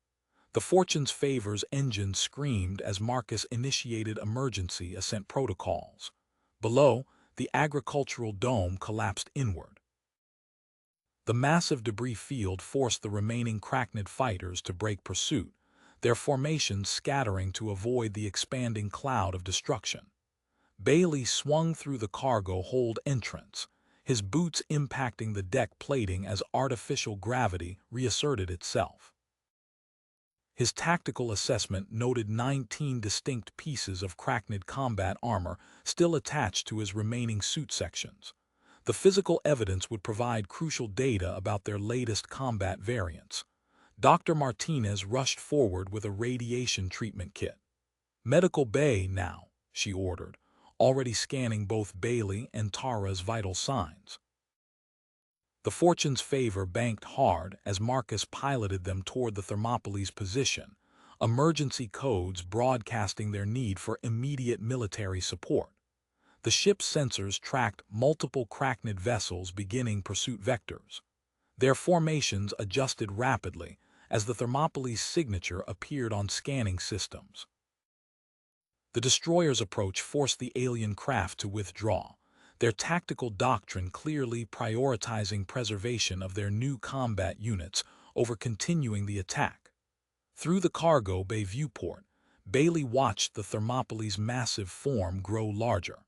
The Fortune's Favor's engine screamed as Marcus initiated emergency ascent protocols. Below, the agricultural dome collapsed inward. The massive debris field forced the remaining Cracknid fighters to break pursuit, their formations scattering to avoid the expanding cloud of destruction. Bailey swung through the cargo hold entrance, his boots impacting the deck plating as artificial gravity reasserted itself. His tactical assessment noted 19 distinct pieces of Cracknid combat armor still attached to his remaining suit sections. The physical evidence would provide crucial data about their latest combat variants. Dr. Martinez rushed forward with a radiation treatment kit. "Medical bay now," she ordered, already scanning both Bailey and Tara's vital signs. The Fortune's Favor banked hard as Marcus piloted them toward the Thermopyla's position, emergency codes broadcasting their need for immediate military support. The ship's sensors tracked multiple Cracknid vessels beginning pursuit vectors. Their formations adjusted rapidly as the Thermopyla's signature appeared on scanning systems. The destroyer's approach forced the alien craft to withdraw, their tactical doctrine clearly prioritizing preservation of their new combat units over continuing the attack. Through the cargo bay viewport, Bailey watched the Thermopyla's massive form grow larger.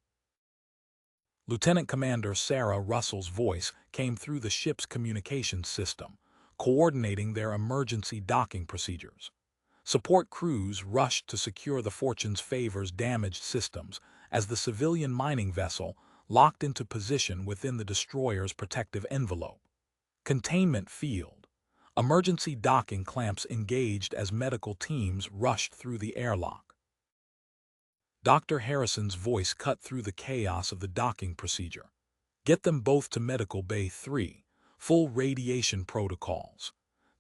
Lieutenant Commander Sarah Russell's voice came through the ship's communications system, coordinating their emergency docking procedures. Support crews rushed to secure the Fortune's Favor's damaged systems as the civilian mining vessel locked into position within the destroyer's protective envelope. Containment field. Emergency docking clamps engaged as medical teams rushed through the airlock. Dr. Harrison's voice cut through the chaos of the docking procedure. "Get them both to Medical Bay 3, full radiation protocols."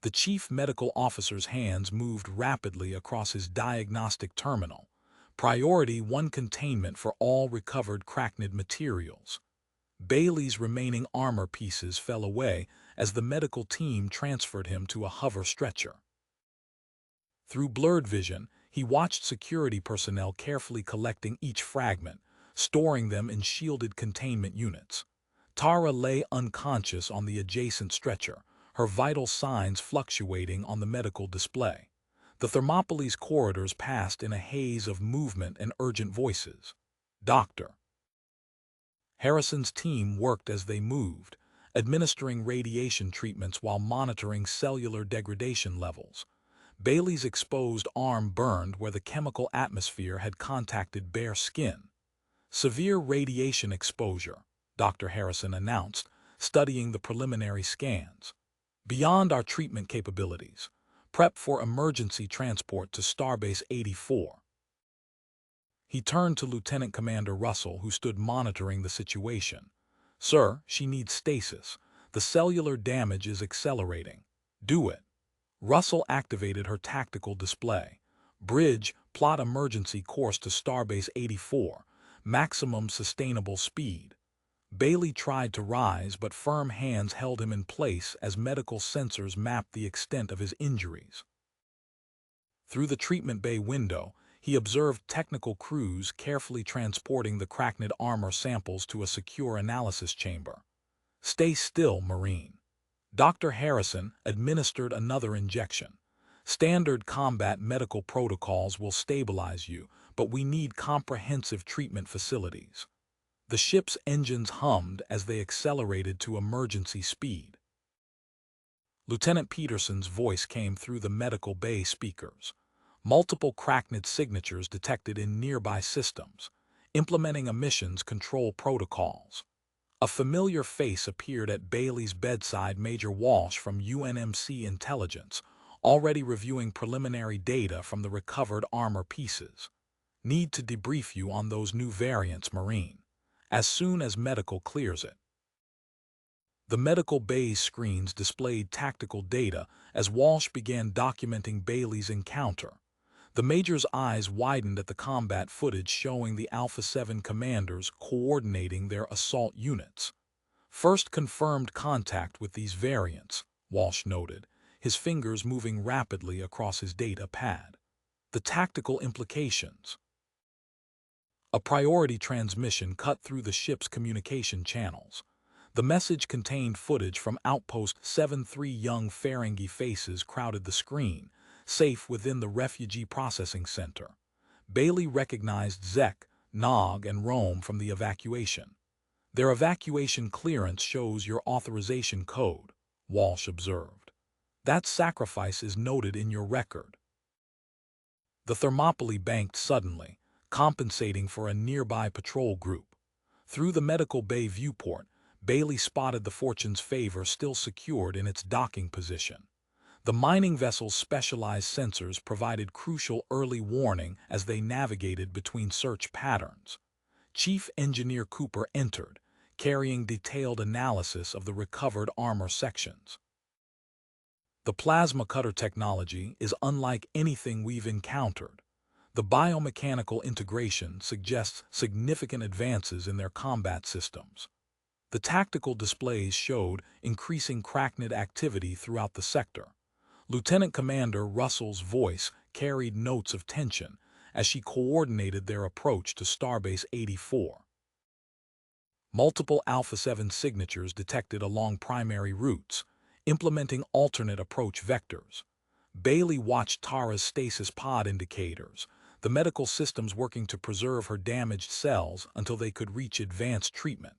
The chief medical officer's hands moved rapidly across his diagnostic terminal. Priority 1 containment for all recovered Cracknid materials. Bailey's remaining armor pieces fell away as the medical team transferred him to a hover stretcher. Through blurred vision, he watched security personnel carefully collecting each fragment, storing them in shielded containment units. Tara lay unconscious on the adjacent stretcher, her vital signs fluctuating on the medical display. The Thermopyla's corridors passed in a haze of movement and urgent voices. "Doctor." Harrison's team worked as they moved, administering radiation treatments while monitoring cellular degradation levels. Bailey's exposed arm burned where the chemical atmosphere had contacted bare skin. "Severe radiation exposure," Dr. Harrison announced, studying the preliminary scans. "Beyond our treatment capabilities. Prep for emergency transport to Starbase 84. He turned to Lieutenant Commander Russell, who stood monitoring the situation. "Sir, she needs stasis. The cellular damage is accelerating. Do it." Russell activated her tactical display. "Bridge, plot emergency course to Starbase 84, maximum sustainable speed." Bailey tried to rise, but firm hands held him in place as medical sensors mapped the extent of his injuries. Through the treatment bay window, He observed technical crews carefully transporting the cracked armor samples to a secure analysis chamber. "Stay still, Marine." Dr. Harrison administered another injection. "Standard combat medical protocols will stabilize you, but we need comprehensive treatment facilities." The ship's engines hummed as they accelerated to emergency speed. Lieutenant Peterson's voice came through the medical bay speakers. Multiple cracked signatures detected in nearby systems, implementing emissions control protocols. A familiar face appeared at Bailey's bedside, Major Walsh from UNMC Intelligence, already reviewing preliminary data from the recovered armor pieces. "Need to debrief you on those new variants, Marine, as soon as medical clears it." The medical bay's screens displayed tactical data as Walsh began documenting Bailey's encounter. The Major's eyes widened at the combat footage showing the Alpha 7 commanders coordinating their assault units. "First confirmed contact with these variants," Walsh noted, his fingers moving rapidly across his data pad. "The tactical implications." A priority transmission cut through the ship's communication channels. The message contained footage from Outpost 7. Three young Ferengi faces crowded the screen, safe within the refugee processing center. Bailey recognized Zek, Nog, and Rome from the evacuation. "Their evacuation clearance shows your authorization code," Walsh observed. "That sacrifice is noted in your record." The Thermopylae banked suddenly, compensating for a nearby patrol group. Through the medical bay viewport, Bailey spotted the Fortune's Favor still secured in its docking position. The mining vessel's specialized sensors provided crucial early warning as they navigated between search patterns. Chief Engineer Cooper entered, carrying detailed analysis of the recovered armor sections. "The plasma cutter technology is unlike anything we've encountered. The biomechanical integration suggests significant advances in their combat systems." The tactical displays showed increasing cracked activity throughout the sector. Lieutenant Commander Russell's voice carried notes of tension as she coordinated their approach to Starbase 84. Multiple Alpha 7 signatures detected along primary routes, implementing alternate approach vectors. Bailey watched Tara's stasis pod indicators, the medical systems working to preserve her damaged cells until they could reach advanced treatment.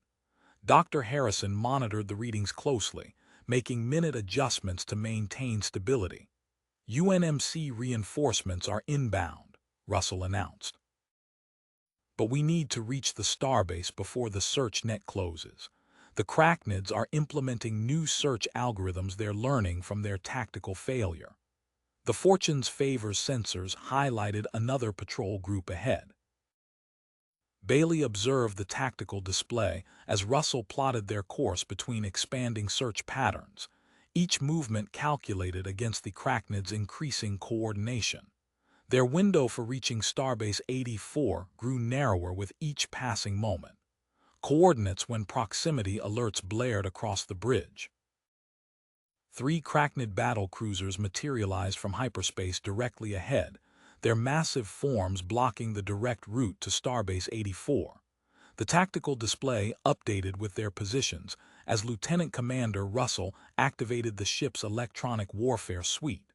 Dr. Harrison monitored the readings closely, making minute adjustments to maintain stability. "UNMC reinforcements are inbound," Russell announced. "But we need to reach the starbase before the search net closes. The Cracknids are implementing new search algorithms they're learning from their tactical failure." The Fortune's Favor sensors highlighted another patrol group ahead. Bailey observed the tactical display as Russell plotted their course between expanding search patterns, each movement calculated against the Cracknids' increasing coordination. Their window for reaching Starbase 84 grew narrower with each passing moment. Coordinates when proximity alerts blared across the bridge. 3 Cracknid battle cruisers materialized from hyperspace directly ahead, their massive forms blocking the direct route to Starbase 84. The tactical display updated with their positions as Lieutenant Commander Russell activated the ship's electronic warfare suite.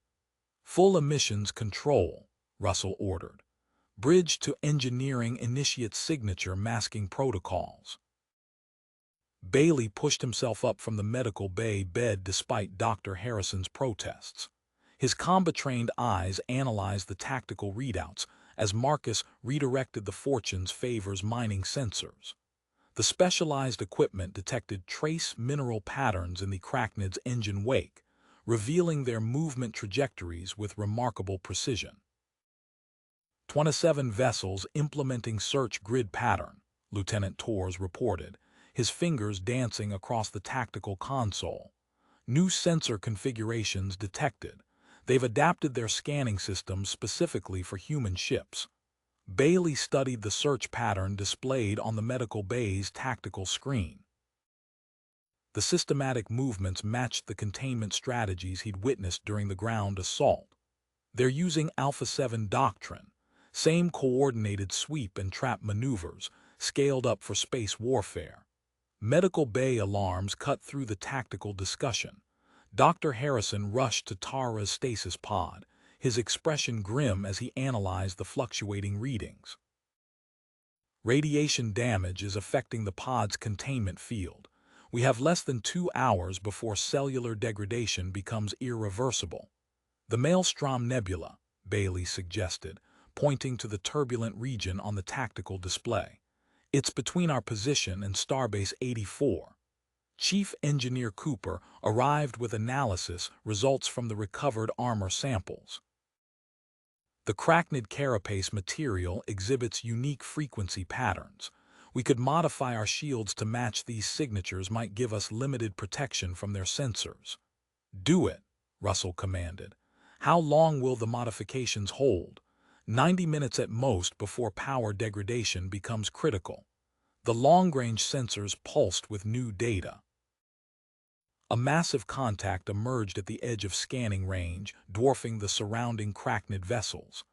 "Full emissions control," Russell ordered. "Bridge to engineering initiate signature masking protocols." Bailey pushed himself up from the medical bay bed despite Dr. Harrison's protests. His combat-trained eyes analyzed the tactical readouts as Marcus redirected the Fortune's Favor's mining sensors. The specialized equipment detected trace mineral patterns in the Cracknid's engine wake, revealing their movement trajectories with remarkable precision. 27 vessels implementing search grid pattern, Lieutenant Torres reported, his fingers dancing across the tactical console. "New sensor configurations detected. They've adapted their scanning systems specifically for human ships." Bailey studied the search pattern displayed on the medical bay's tactical screen. The systematic movements matched the containment strategies he'd witnessed during the ground assault. "They're using Alpha 7 doctrine, Same coordinated sweep and trap maneuvers, scaled up for space warfare. Medical bay alarms cut through the tactical discussion. Dr. Harrison rushed to Tara's stasis pod, his expression grim as he analyzed the fluctuating readings. Radiation damage is affecting the pod's containment field. We have less than 2 hours before cellular degradation becomes irreversible. The Maelstrom Nebula, Bailey suggested, pointing to the turbulent region on the tactical display. It's between our position and Starbase 84. Chief Engineer Cooper arrived with analysis results from the recovered armor samples. The crachnid carapace material exhibits unique frequency patterns. We could modify our shields to match these signatures, might give us limited protection from their sensors. Do it, Russell commanded. How long will the modifications hold? 90 minutes at most before power degradation becomes critical. The long-range sensors pulsed with new data. A massive contact emerged at the edge of scanning range, dwarfing the surrounding crachnid vessels.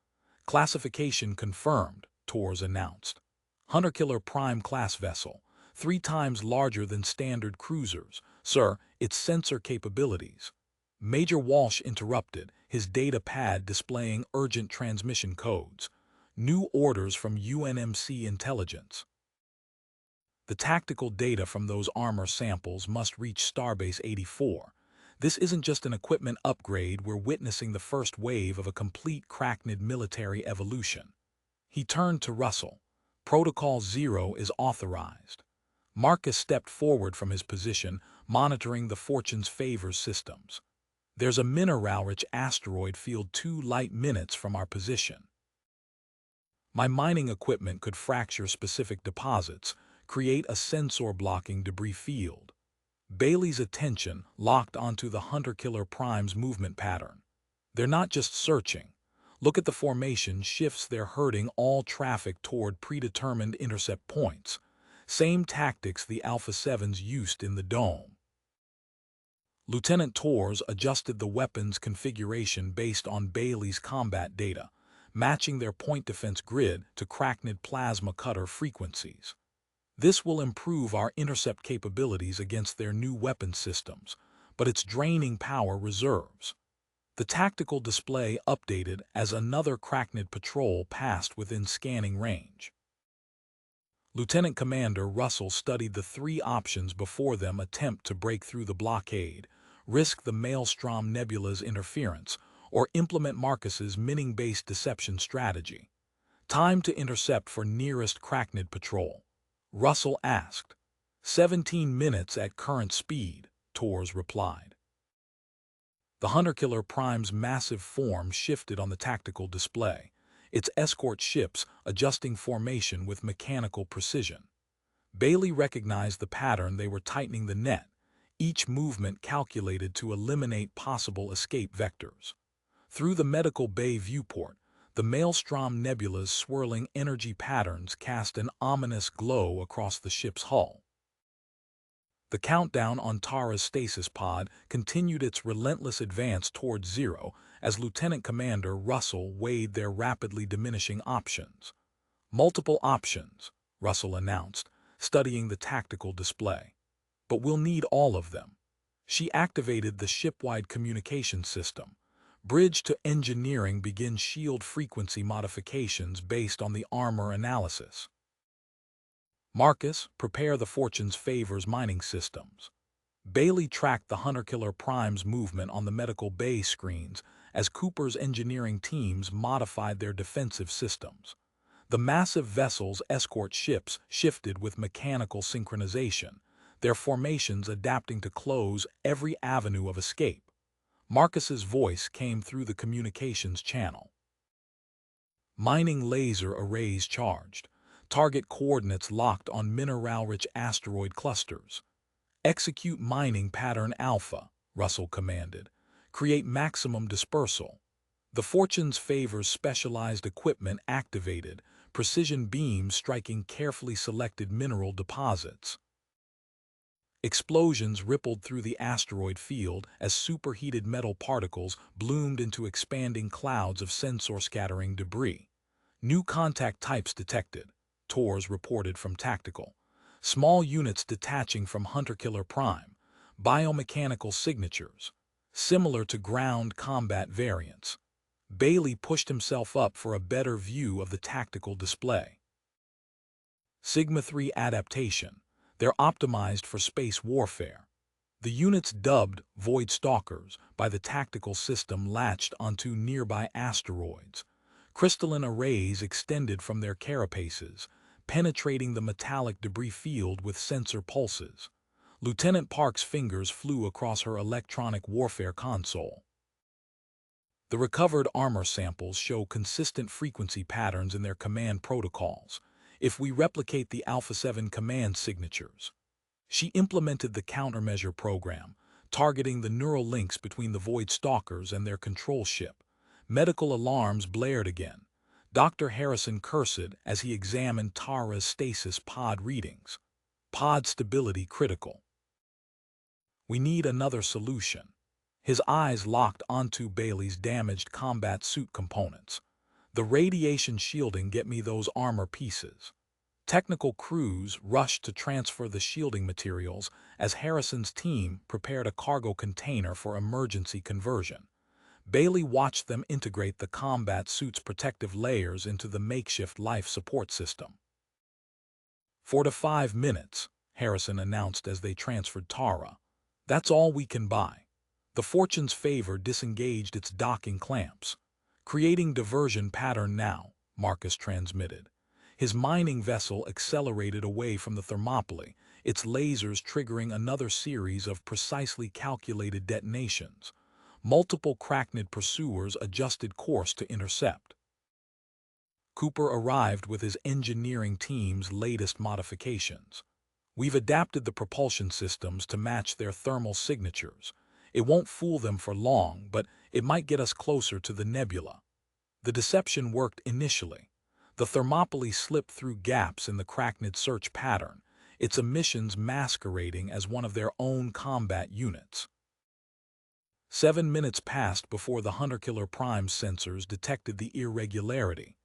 Classification confirmed, Tors announced. Hunter-killer prime-class vessel, 3 times larger than standard cruisers. Sir, its sensor capabilities. Major Walsh interrupted, his data pad displaying urgent transmission codes. New orders from UNMC intelligence. The tactical data from those armor samples must reach Starbase 84. This isn't just an equipment upgrade, we're witnessing the first wave of a complete crachnid military evolution. He turned to Russell. Protocol 0 is authorized. Marcus stepped forward from his position, monitoring the Fortune's favors systems. There's a mineral-rich asteroid field 2 light minutes from our position. My mining equipment could fracture specific deposits, create a sensor-blocking debris field. Bailey's attention locked onto the Hunter-Killer Prime's movement pattern. They're not just searching. Look at the formation shifts, they're herding all traffic toward predetermined intercept points. Same tactics the Alpha 7s used in the dome. Lieutenant Tors adjusted the weapon's configuration based on Bailey's combat data, matching their point defense grid to crachnid plasma cutter frequencies. This will improve our intercept capabilities against their new weapon systems, but it's draining power reserves. The tactical display updated as another crachnid patrol passed within scanning range. Lieutenant Commander Russell studied the 3 options before them: attempt to break through the blockade, risk the Maelstrom Nebula's interference, or implement Marcus's mining-based deception strategy. Time to intercept for nearest crachnid patrol. Russell asked. 17 minutes at current speed, Tors replied. The Hunter-Killer Prime's massive form shifted on the tactical display, its escort ships adjusting formation with mechanical precision. Bailey recognized the pattern. They were tightening the net, each movement calculated to eliminate possible escape vectors. Through the medical bay viewport, the Maelstrom Nebula's swirling energy patterns cast an ominous glow across the ship's hull. The countdown on Tara's stasis pod continued its relentless advance towards 0 as Lieutenant Commander Russell weighed their rapidly diminishing options. Multiple options, Russell announced, studying the tactical display. But we'll need all of them. She activated the ship-wide communication system. Bridge to engineering begins shield frequency modifications based on the armor analysis. Marcus, prepare the Fortune's favors mining systems. Bailey tracked the Hunter-Killer Prime's movement on the medical bay screens as Cooper's engineering teams modified their defensive systems. The massive vessel's escort ships shifted with mechanical synchronization, their formations adapting to close every avenue of escape. Marcus's voice came through the communications channel. Mining laser arrays charged. Target coordinates locked on mineral-rich asteroid clusters. Execute mining pattern Alpha, Russell commanded. Create maximum dispersal. The Fortune's favors specialized equipment activated, precision beams striking carefully selected mineral deposits. Explosions rippled through the asteroid field as superheated metal particles bloomed into expanding clouds of sensor-scattering debris. New contact types detected, TORs reported from tactical. Small units detaching from Hunter-Killer Prime, biomechanical signatures, similar to ground combat variants. Bailey pushed himself up for a better view of the tactical display. Sigma-3 adaptation. They're optimized for space warfare. The units dubbed Void Stalkers by the tactical system latched onto nearby asteroids. Crystalline arrays extended from their carapaces, penetrating the metallic debris field with sensor pulses. Lieutenant Park's fingers flew across her electronic warfare console. The recovered armor samples show consistent frequency patterns in their command protocols. If we replicate the Alpha 7 command signatures, she implemented the countermeasure program, targeting the neural links between the Void Stalkers and their control ship. Medical alarms blared again. Dr. Harrison cursed as he examined Tara's stasis pod readings. Pod stability critical. We need another solution. His eyes locked onto Bailey's damaged combat suit components. The radiation shielding get me those armor pieces. Technical crews rushed to transfer the shielding materials as Harrison's team prepared a cargo container for emergency conversion. Bailey watched them integrate the combat suit's protective layers into the makeshift life support system. 4 to 5 minutes, Harrison announced as they transferred Tara. That's all we can buy. The Fortune's Favor disengaged its docking clamps. Creating diversion pattern now, Marcus transmitted. His mining vessel accelerated away from the Thermopylae, its lasers triggering another series of precisely calculated detonations. Multiple Cracknid pursuers adjusted course to intercept. Cooper arrived with his engineering team's latest modifications. We've adapted the propulsion systems to match their thermal signatures. It won't fool them for long, but it might get us closer to the nebula. The deception worked initially. The Thermopylae slipped through gaps in the Cracknid search pattern, its emissions masquerading as one of their own combat units. 7 minutes passed before the Hunter-Killer Prime sensors detected the irregularity.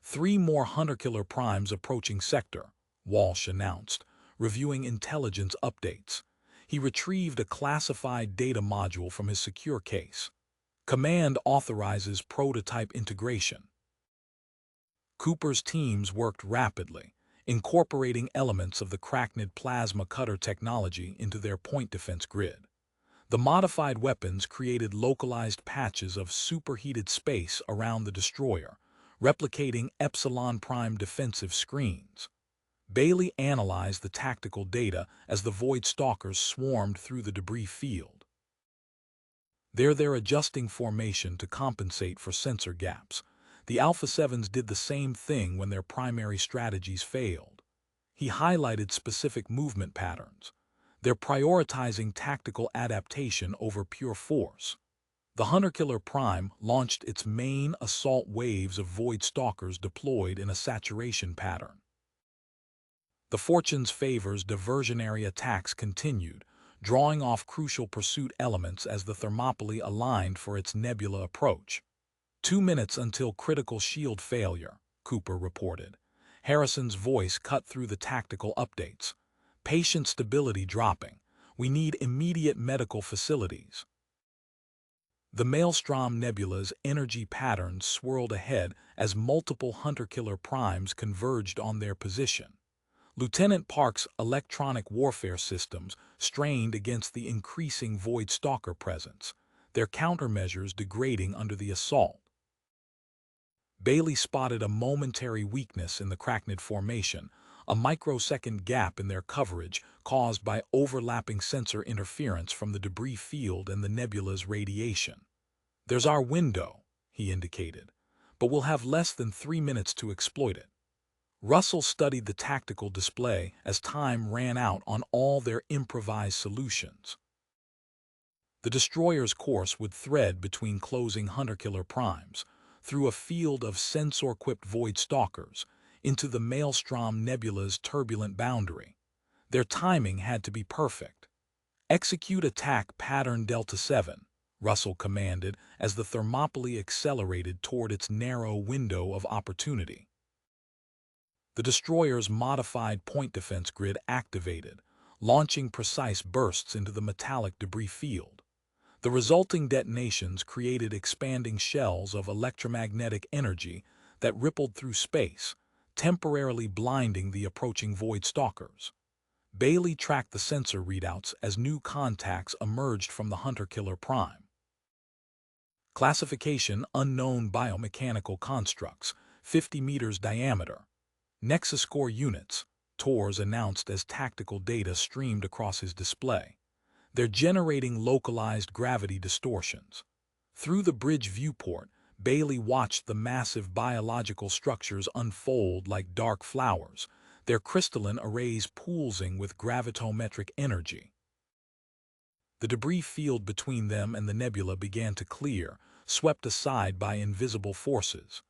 3 more Hunter-Killer Primes approaching sector, Walsh announced, reviewing intelligence updates. He retrieved a classified data module from his secure case. Command authorizes prototype integration. Cooper's teams worked rapidly, incorporating elements of the Cracknid plasma cutter technology into their point defense grid. The modified weapons created localized patches of superheated space around the destroyer, replicating Epsilon Prime defensive screens. Bailey analyzed the tactical data as the Void Stalkers swarmed through the debris field. They're adjusting formation to compensate for sensor gaps. The Alpha 7s did the same thing when their primary strategies failed. He highlighted specific movement patterns. They're prioritizing tactical adaptation over pure force. The Hunter-Killer Prime launched its main assault waves of Void Stalkers deployed in a saturation pattern. The Fortune's Favor's diversionary attacks continued, drawing off crucial pursuit elements as the Thermopylae aligned for its nebula approach. 2 minutes until critical shield failure, Cooper reported. Harrison's voice cut through the tactical updates. Patient stability dropping. We need immediate medical facilities. The Maelstrom Nebula's energy patterns swirled ahead as multiple Hunter-Killer Primes converged on their position. Lieutenant Park's electronic warfare systems strained against the increasing Void Stalker presence, their countermeasures degrading under the assault. Bailey spotted a momentary weakness in the Cracknid formation, a microsecond gap in their coverage caused by overlapping sensor interference from the debris field and the nebula's radiation. There's our window, he indicated, but we'll have less than 3 minutes to exploit it. Russell studied the tactical display as time ran out on all their improvised solutions. The destroyer's course would thread between closing Hunter-Killer Primes, through a field of sensor-equipped Void Stalkers, into the Maelstrom Nebula's turbulent boundary. Their timing had to be perfect. Execute attack pattern Delta 7, Russell commanded as the Thermopylae accelerated toward its narrow window of opportunity. The destroyer's modified point defense grid activated, launching precise bursts into the metallic debris field. The resulting detonations created expanding shells of electromagnetic energy that rippled through space, temporarily blinding the approaching Void Stalkers. Bailey tracked the sensor readouts as new contacts emerged from the Hunter-Killer Prime. Classification: unknown biomechanical constructs, 50 meters diameter. Nexus Core units, TORs announced as tactical data streamed across his display. They're generating localized gravity distortions. Through the bridge viewport, Bailey watched the massive biological structures unfold like dark flowers, their crystalline arrays pulsing with gravitometric energy. The debris field between them and the nebula began to clear, swept aside by invisible forces.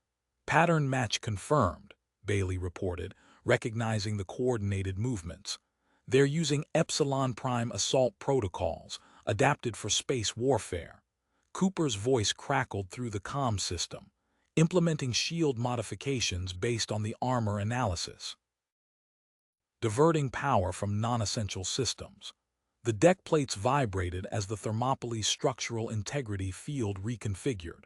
Pattern match confirmed, Bailey reported, recognizing the coordinated movements. They're using Epsilon Prime assault protocols, adapted for space warfare. Cooper's voice crackled through the comm system, implementing shield modifications based on the armor analysis. Diverting power from non-essential systems. The deck plates vibrated as the Thermopylae's structural integrity field reconfigured.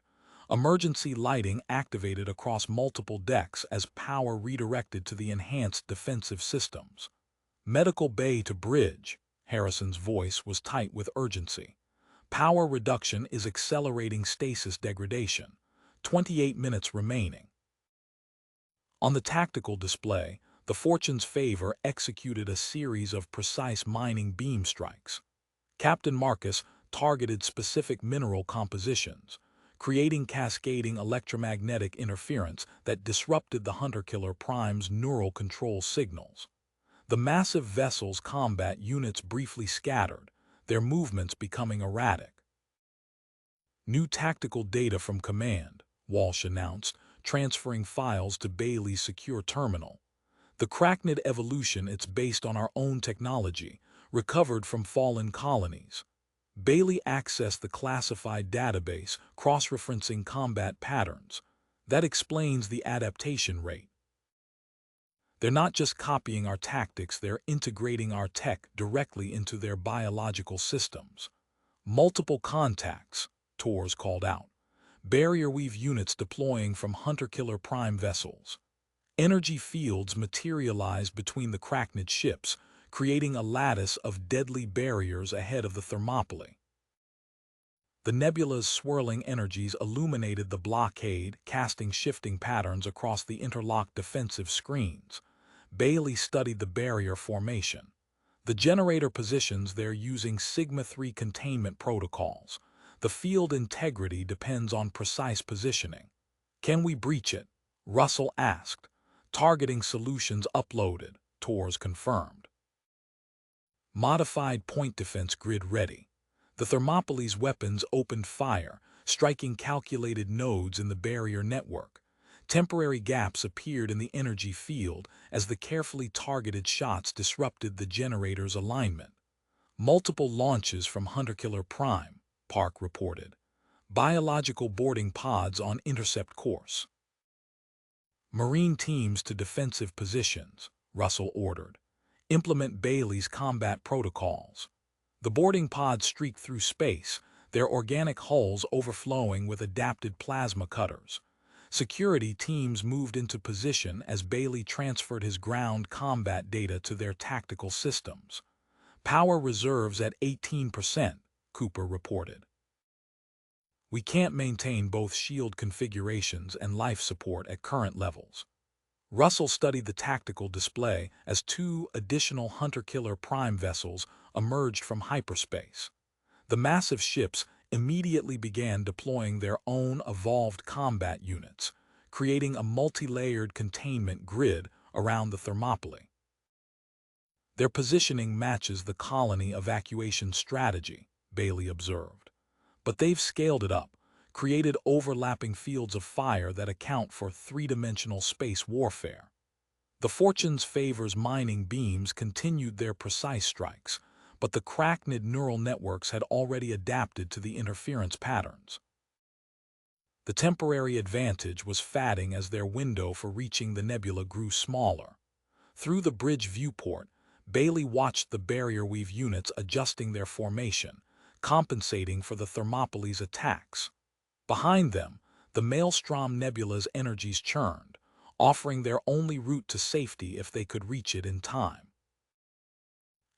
Emergency lighting activated across multiple decks as power redirected to the enhanced defensive systems. Medical bay to bridge, Harrison's voice was tight with urgency. Power reduction is accelerating stasis degradation. 28 minutes remaining. On the tactical display, the Fortune's Favor executed a series of precise mining beam strikes. Captain Marcus targeted specific mineral compositions, creating cascading electromagnetic interference that disrupted the Hunter-Killer Prime's neural control signals. The massive vessel's combat units briefly scattered, their movements becoming erratic. New tactical data from Command, Walsh announced, transferring files to Bailey's secure terminal. The Cracknid evolution is based on our own technology, recovered from fallen colonies. Bailey accessed the classified database, cross-referencing combat patterns. That explains the adaptation rate. They're not just copying our tactics, they're integrating our tech directly into their biological systems. Multiple contacts, TORs called out. Barrier weave units deploying from Hunter-Killer Prime vessels. Energy fields materialized between the Cracknid ships, creating a lattice of deadly barriers ahead of the Thermopylae. The nebula's swirling energies illuminated the blockade, casting shifting patterns across the interlocked defensive screens. Bailey studied the barrier formation. The generator positions they're using Sigma-3 containment protocols. The field integrity depends on precise positioning. Can we breach it? Russell asked. Targeting solutions uploaded, TORs confirmed. Modified point defense grid ready. The Thermopylae's weapons opened fire, striking calculated nodes in the barrier network. Temporary gaps appeared in the energy field as the carefully targeted shots disrupted the generator's alignment. Multiple launches from Hunter-Killer Prime, Park reported. Biological boarding pods on intercept course. Marine teams to defensive positions, Russell ordered. Implement Bailey's combat protocols. The boarding pods streaked through space, their organic hulls overflowing with adapted plasma cutters. Security teams moved into position as Bailey transferred his ground combat data to their tactical systems. Power reserves at 18%, Cooper reported. We can't maintain both shield configurations and life support at current levels. Russell studied the tactical display as two additional Hunter-Killer Prime vessels emerged from hyperspace. The massive ships immediately began deploying their own evolved combat units, creating a multi-layered containment grid around the Thermopylae. Their positioning matches the colony evacuation strategy, Bailey observed. But they've scaled it up, created overlapping fields of fire that account for three-dimensional space warfare. The Fortune's Favor's mining beams continued their precise strikes, but the Cracknid neural networks had already adapted to the interference patterns. The temporary advantage was fading as their window for reaching the nebula grew smaller. Through the bridge viewport, Bailey watched the barrier weave units adjusting their formation, compensating for the Thermopylae's attacks. Behind them, the Maelstrom Nebula's energies churned, offering their only route to safety if they could reach it in time.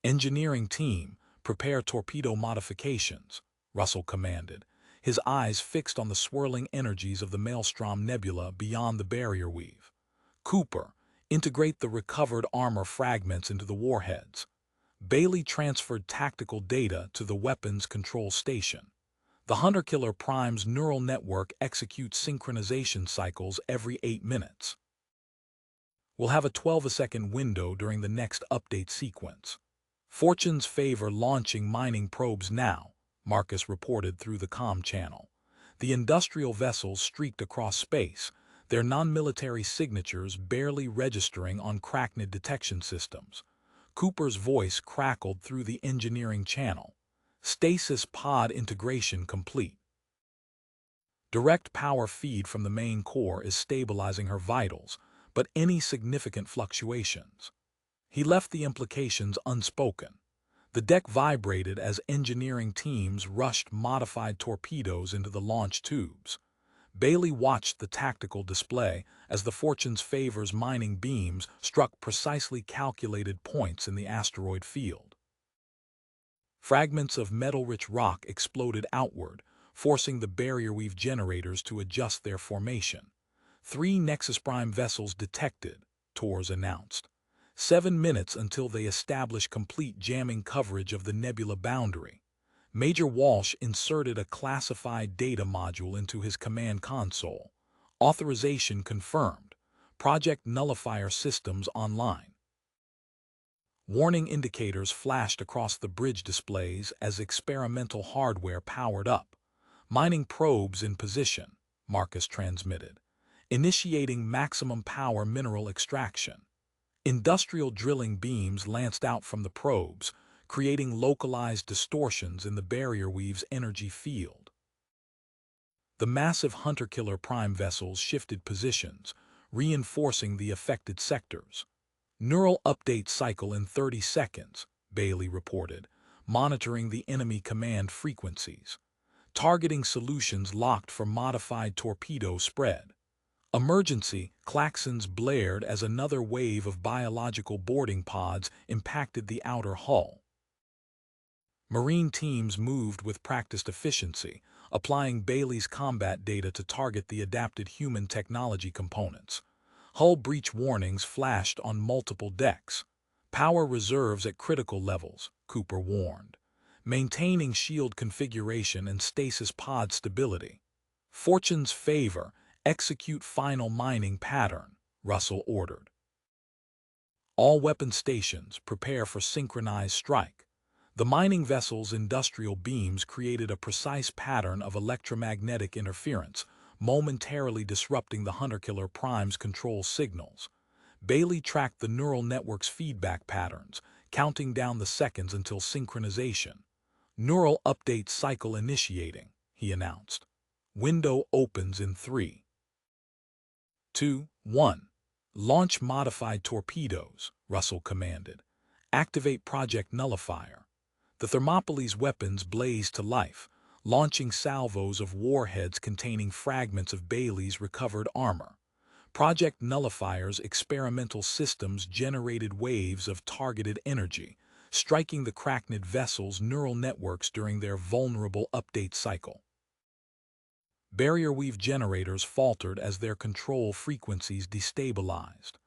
"Engineering team, prepare torpedo modifications," Russell commanded, his eyes fixed on the swirling energies of the Maelstrom Nebula beyond the barrier weave. "Cooper, integrate the recovered armor fragments into the warheads." Bailey transferred tactical data to the weapons control station. The Hunter-Killer Prime's neural network executes synchronization cycles every 8 minutes. "We'll have a 12-second window during the next update sequence. Fortunes favor launching mining probes now," Marcus reported through the comm channel. The industrial vessels streaked across space, their non-military signatures barely registering on Cracknid detection systems. Cooper's voice crackled through the engineering channel. "Stasis pod integration complete. Direct power feed from the main core is stabilizing her vitals, but any significant fluctuations." He left the implications unspoken. The deck vibrated as engineering teams rushed modified torpedoes into the launch tubes. Bailey watched the tactical display as the Fortune's Favor's mining beams struck precisely calculated points in the asteroid field. Fragments of metal-rich rock exploded outward, forcing the barrier weave generators to adjust their formation. 3 Nexus Prime vessels detected, Tors announced. 7 minutes until they establish complete jamming coverage of the nebula boundary. Major Walsh inserted a classified data module into his command console. Authorization confirmed. Project Nullifier systems online. Warning indicators flashed across the bridge displays as experimental hardware powered up. "Mining probes in position," Marcus transmitted. "Initiating maximum power mineral extraction." Industrial drilling beams lanced out from the probes, creating localized distortions in the barrier weave's energy field. The massive Hunter-Killer Prime vessels shifted positions, reinforcing the affected sectors. "Neural update cycle in 30 seconds, Bailey reported, monitoring the enemy command frequencies. Targeting solutions locked for modified torpedo spread. Emergency klaxons blared as another wave of biological boarding pods impacted the outer hull. Marine teams moved with practiced efficiency, applying Bailey's combat data to target the adapted human technology components. Hull breach warnings flashed on multiple decks. "Power reserves at critical levels," Cooper warned. "Maintaining shield configuration and stasis pod stability." "Fortune's Favor, execute final mining pattern," Russell ordered. "All weapon stations, prepare for synchronized strike." The mining vessel's industrial beams created a precise pattern of electromagnetic interference, momentarily disrupting the Hunter-Killer Prime's control signals. Bailey tracked the neural network's feedback patterns, counting down the seconds until synchronization. "Neural update cycle initiating," he announced. "Window opens in 3, 2, 1. Launch modified torpedoes," Russell commanded. "Activate Project Nullifier." The Thermopylae's weapons blazed to life, launching salvos of warheads containing fragments of Bailey's recovered armor. Project Nullifier's experimental systems generated waves of targeted energy, striking the Cracknid vessel's neural networks during their vulnerable update cycle. Barrier weave generators faltered as their control frequencies destabilized.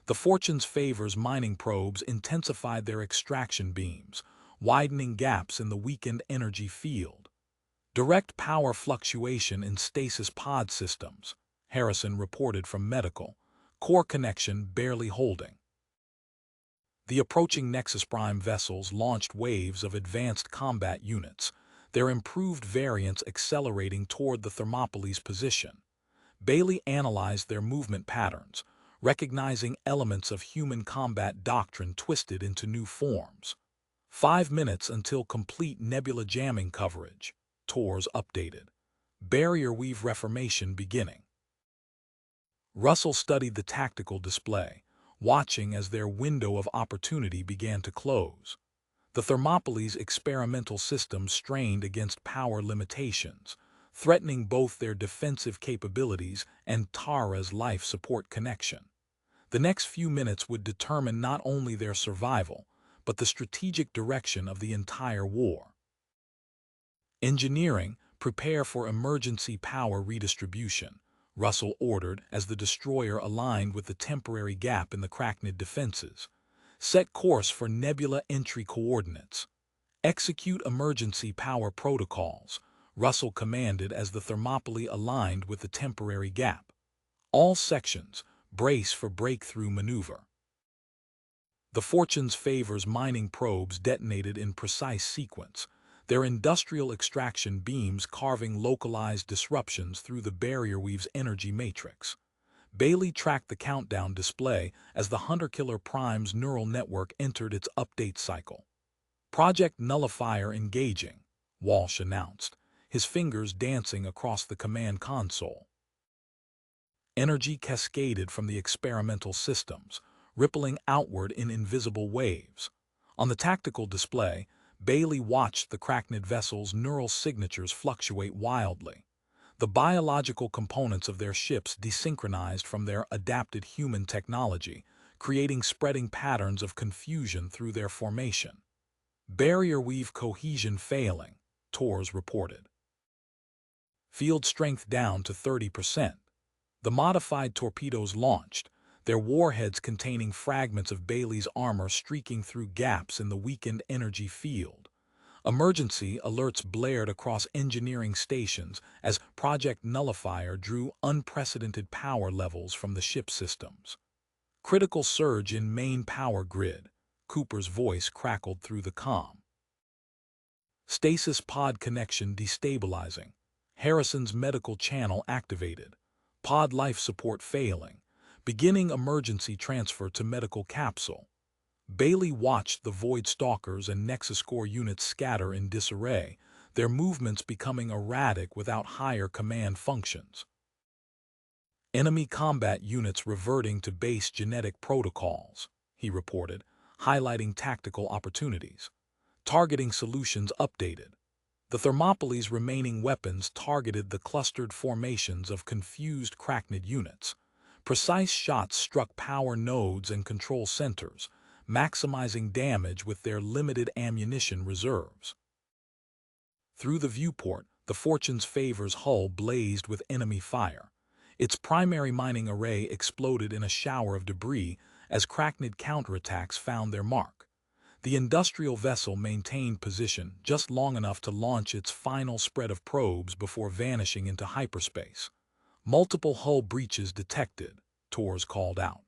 The Fortune's Favor's mining probes intensified their extraction beams, widening gaps in the weakened energy field. "Direct power fluctuation in stasis pod systems," Harrison reported from medical, "core connection barely holding." The approaching Nexus Prime vessels launched waves of advanced combat units, their improved variants accelerating toward the Thermopylae's position. Bailey analyzed their movement patterns, recognizing elements of human combat doctrine twisted into new forms. 5 minutes until complete nebula jamming coverage, Tors updated. Barrier weave reformation beginning. Russell studied the tactical display, watching as their window of opportunity began to close. The Thermopylae's experimental system strained against power limitations, threatening both their defensive capabilities and Tara's life support connection. The next few minutes would determine not only their survival, but the strategic direction of the entire war. Engineering, prepare for emergency power redistribution, Russell ordered as the destroyer aligned with the temporary gap in the Cracknid defenses. Set course for nebula entry coordinates. Execute emergency power protocols, Russell commanded as the Thermopylae aligned with the temporary gap. All sections, brace for breakthrough maneuver. The Fortune's Favor's mining probes detonated in precise sequence, their industrial extraction beams carving localized disruptions through the barrier weave's energy matrix. Bailey tracked the countdown display as the Hunter-Killer Prime's neural network entered its update cycle. Project Nullifier engaging, Walsh announced, his fingers dancing across the command console. Energy cascaded from the experimental systems, rippling outward in invisible waves. On the tactical display, Bailey watched the Cracknid vessel's neural signatures fluctuate wildly. The biological components of their ships desynchronized from their adapted human technology, creating spreading patterns of confusion through their formation. Barrier weave cohesion failing, Tors reported. Field strength down to 30%. The modified torpedoes launched, their warheads containing fragments of Bailey's armor streaking through gaps in the weakened energy field. Emergency alerts blared across engineering stations as Project Nullifier drew unprecedented power levels from the ship systems. Critical surge in main power grid, Cooper's voice crackled through the comm. Stasis pod connection destabilizing, Harrison's medical channel activated, pod life support failing, beginning emergency transfer to medical capsule. Bailey watched the Void Stalkers and Nexus Core units scatter in disarray, their movements becoming erratic without higher command functions. Enemy combat units reverting to base genetic protocols, he reported, highlighting tactical opportunities. Targeting solutions updated. The Thermopylae's remaining weapons targeted the clustered formations of confused Cracknid units. Precise shots struck power nodes and control centers, maximizing damage with their limited ammunition reserves. Through the viewport, the Fortune's Favor's hull blazed with enemy fire. Its primary mining array exploded in a shower of debris as Cracknid counterattacks found their mark. The industrial vessel maintained position just long enough to launch its final spread of probes before vanishing into hyperspace. Multiple hull breaches detected, Tors called out.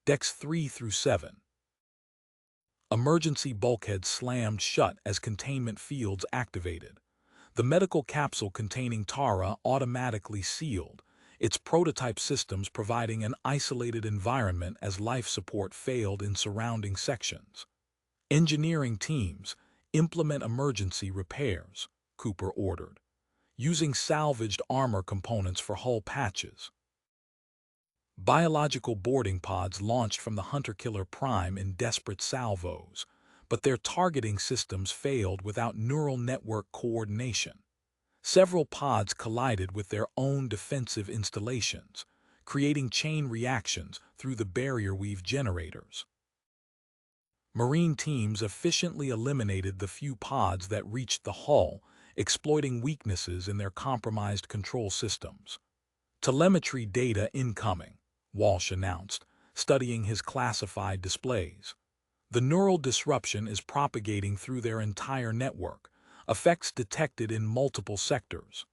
Decks 3 through 7. Emergency bulkheads slammed shut as containment fields activated. The medical capsule containing Tara automatically sealed, its prototype systems providing an isolated environment as life support failed in surrounding sections. Engineering teams, implement emergency repairs, Cooper ordered, using salvaged armor components for hull patches. Biological boarding pods launched from the Hunter-Killer Prime in desperate salvos, but their targeting systems failed without neural network coordination. Several pods collided with their own defensive installations, creating chain reactions through the barrier weave generators. Marine teams efficiently eliminated the few pods that reached the hull, exploiting weaknesses in their compromised control systems. Telemetry data incoming, Walsh announced, studying his classified displays. The neural disruption is propagating through their entire network, effects detected in multiple sectors.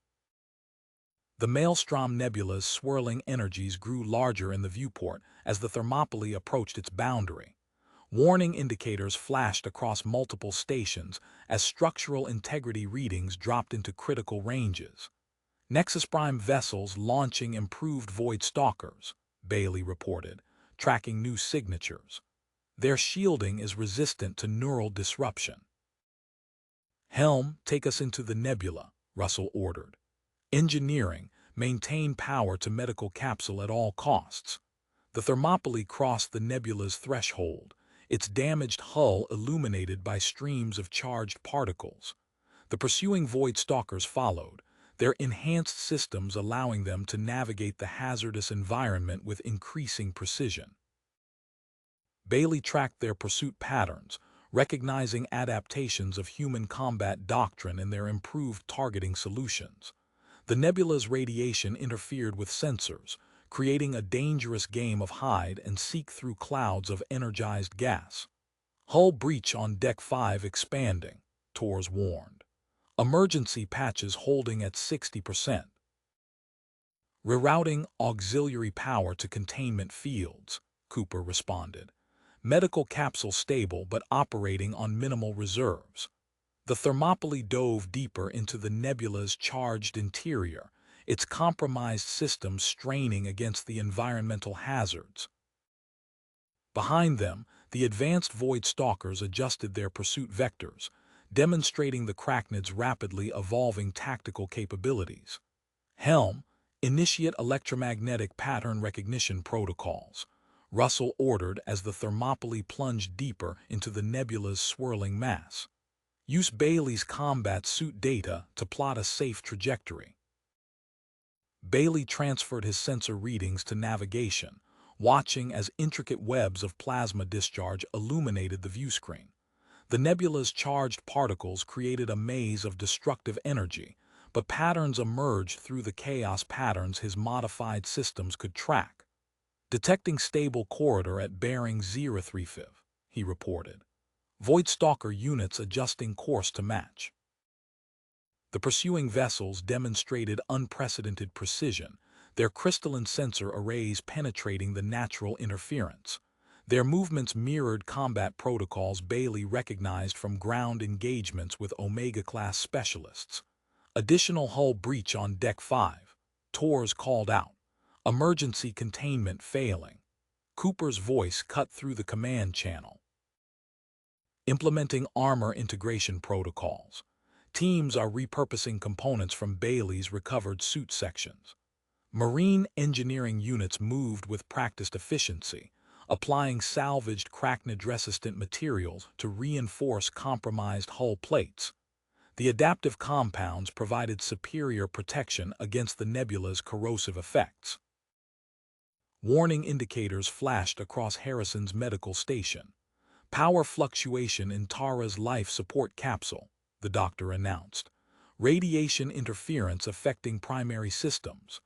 The Maelstrom Nebula's swirling energies grew larger in the viewport as the Thermopylae approached its boundary. Warning indicators flashed across multiple stations as structural integrity readings dropped into critical ranges. Nexus Prime vessels launching improved Void Stalkers, Bailey reported, tracking new signatures. Their shielding is resistant to neural disruption. Helm, take us into the nebula, Russell ordered. Engineering, maintain power to medical capsule at all costs. The Thermopylae crossed the nebula's threshold, its damaged hull illuminated by streams of charged particles. The pursuing Void Stalkers followed, their enhanced systems allowing them to navigate the hazardous environment with increasing precision. Bailey tracked their pursuit patterns, recognizing adaptations of human combat doctrine in their improved targeting solutions. The nebula's radiation interfered with sensors, creating a dangerous game of hide and seek through clouds of energized gas. Hull breach on Deck 5 expanding, Torres warned. Emergency patches holding at 60%. Rerouting auxiliary power to containment fields, Cooper responded. Medical capsule stable but operating on minimal reserves. The Thermopylae dove deeper into the nebula's charged interior, its compromised systems straining against the environmental hazards. Behind them, the advanced Void Stalkers adjusted their pursuit vectors, demonstrating the Crachnid's rapidly evolving tactical capabilities. Helm, initiate electromagnetic pattern recognition protocols, Russell ordered as the Thermopylae plunged deeper into the nebula's swirling mass. Use Bailey's combat suit data to plot a safe trajectory. Bailey transferred his sensor readings to navigation, watching as intricate webs of plasma discharge illuminated the viewscreen. The nebula's charged particles created a maze of destructive energy, but patterns emerged through the chaos patterns his modified systems could track. Detecting stable corridor at bearing 035, he reported. Void Stalker units adjusting course to match. The pursuing vessels demonstrated unprecedented precision, their crystalline sensor arrays penetrating the natural interference. Their movements mirrored combat protocols Bailey recognized from ground engagements with Omega-class specialists. Additional hull breach on Deck 5, Torres called out. Emergency containment failing. Cooper's voice cut through the command channel. Implementing armor integration protocols. Teams are repurposing components from Bailey's recovered suit sections. Marine engineering units moved with practiced efficiency, applying salvaged Crachnid-resistant materials to reinforce compromised hull plates. The adaptive compounds provided superior protection against the nebula's corrosive effects. Warning indicators flashed across Harrison's medical station. Power fluctuation in Tara's life support capsule, the doctor announced. Radiation interference affecting primary systems.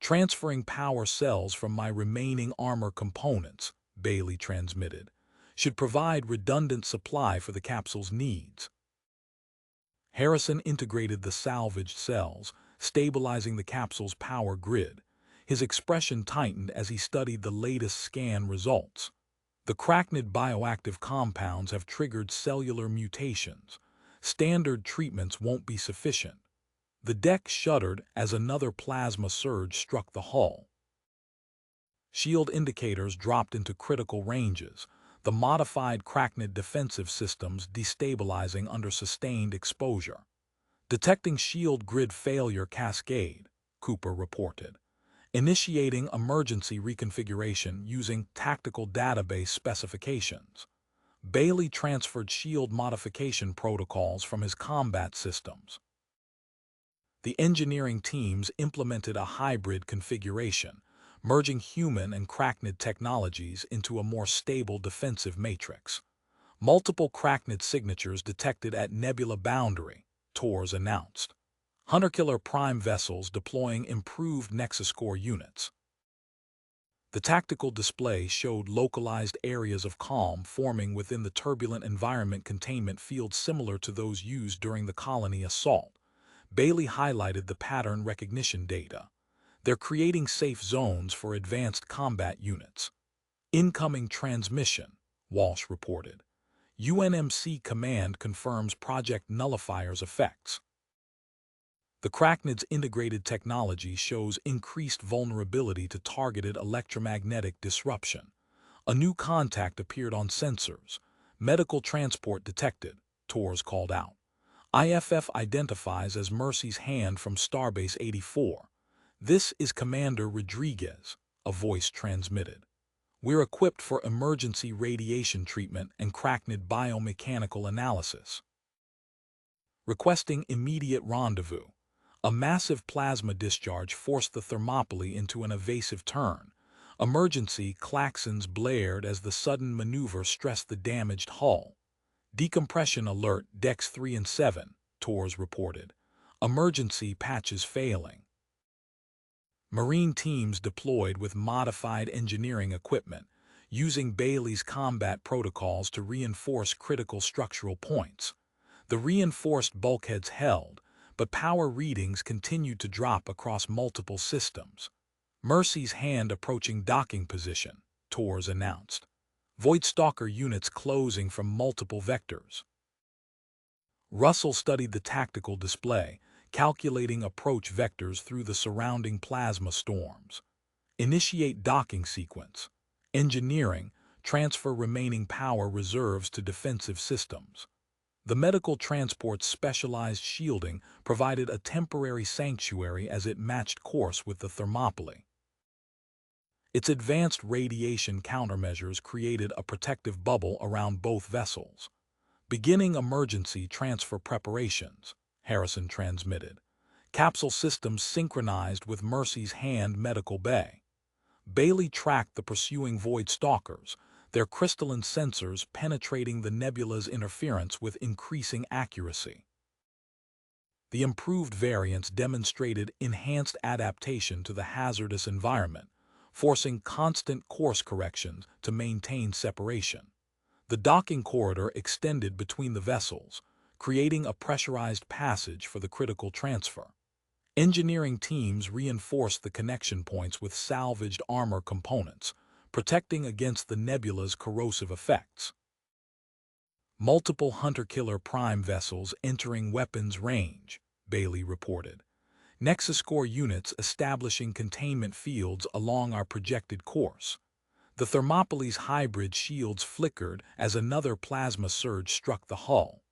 Transferring power cells from my remaining armor components, Bailey transmitted, should provide redundant supply for the capsule's needs. Harrison integrated the salvaged cells, stabilizing the capsule's power grid. His expression tightened as he studied the latest scan results. The Crachnid bioactive compounds have triggered cellular mutations. Standard treatments won't be sufficient. The deck shuddered as another plasma surge struck the hull. Shield indicators dropped into critical ranges, the modified Crachnid defensive systems destabilizing under sustained exposure. Detecting shield grid failure cascade, Cooper reported. Initiating emergency reconfiguration using tactical database specifications. Bailey transferred shield modification protocols from his combat systems. The engineering teams implemented a hybrid configuration, merging human and Crachnid technologies into a more stable defensive matrix. Multiple Crachnid signatures detected at nebula boundary, Torres announced. Hunter-killer prime vessels deploying improved Nexus Core units. The tactical display showed localized areas of calm forming within the turbulent environment containment field similar to those used during the colony assault. Bailey highlighted the pattern recognition data. They're creating safe zones for advanced combat units. Incoming transmission, Walsh reported. UNMC command confirms Project Nullifier's effects. The Crachnid's integrated technology shows increased vulnerability to targeted electromagnetic disruption. A new contact appeared on sensors. Medical transport detected, Torres called out. IFF identifies as Mercy's hand from Starbase 84. "This is Commander Rodriguez," a voice transmitted. "We're equipped for emergency radiation treatment and cracknid biomechanical analysis. Requesting immediate rendezvous." A massive plasma discharge forced the Thermopylae into an evasive turn. Emergency klaxons blared as the sudden maneuver stressed the damaged hull. "Decompression alert, decks 3 and 7, Tors reported. "Emergency patches failing." Marine teams deployed with modified engineering equipment, using Bailey's combat protocols to reinforce critical structural points. The reinforced bulkheads held, but power readings continued to drop across multiple systems. "Mercy's hand approaching docking position," Tors announced. "Voidstalker units closing from multiple vectors." Russell studied the tactical display, calculating approach vectors through the surrounding plasma storms. "Initiate docking sequence. Engineering, transfer remaining power reserves to defensive systems." The medical transport's specialized shielding provided a temporary sanctuary as it matched course with the Thermopylae. Its advanced radiation countermeasures created a protective bubble around both vessels. "Beginning emergency transfer preparations," Harrison transmitted. "Capsule systems synchronized with Mercy's hand medical bay." Bailey tracked the pursuing void stalkers, their crystalline sensors penetrating the nebula's interference with increasing accuracy. The improved variants demonstrated enhanced adaptation to the hazardous environment, forcing constant course corrections to maintain separation. The docking corridor extended between the vessels, creating a pressurized passage for the critical transfer. Engineering teams reinforced the connection points with salvaged armor components, protecting against the nebula's corrosive effects. "Multiple hunter-killer prime vessels entering weapons range," Bailey reported. "Nexus Core units establishing containment fields along our projected course." The Thermopylae's hybrid shields flickered as another plasma surge struck the hull.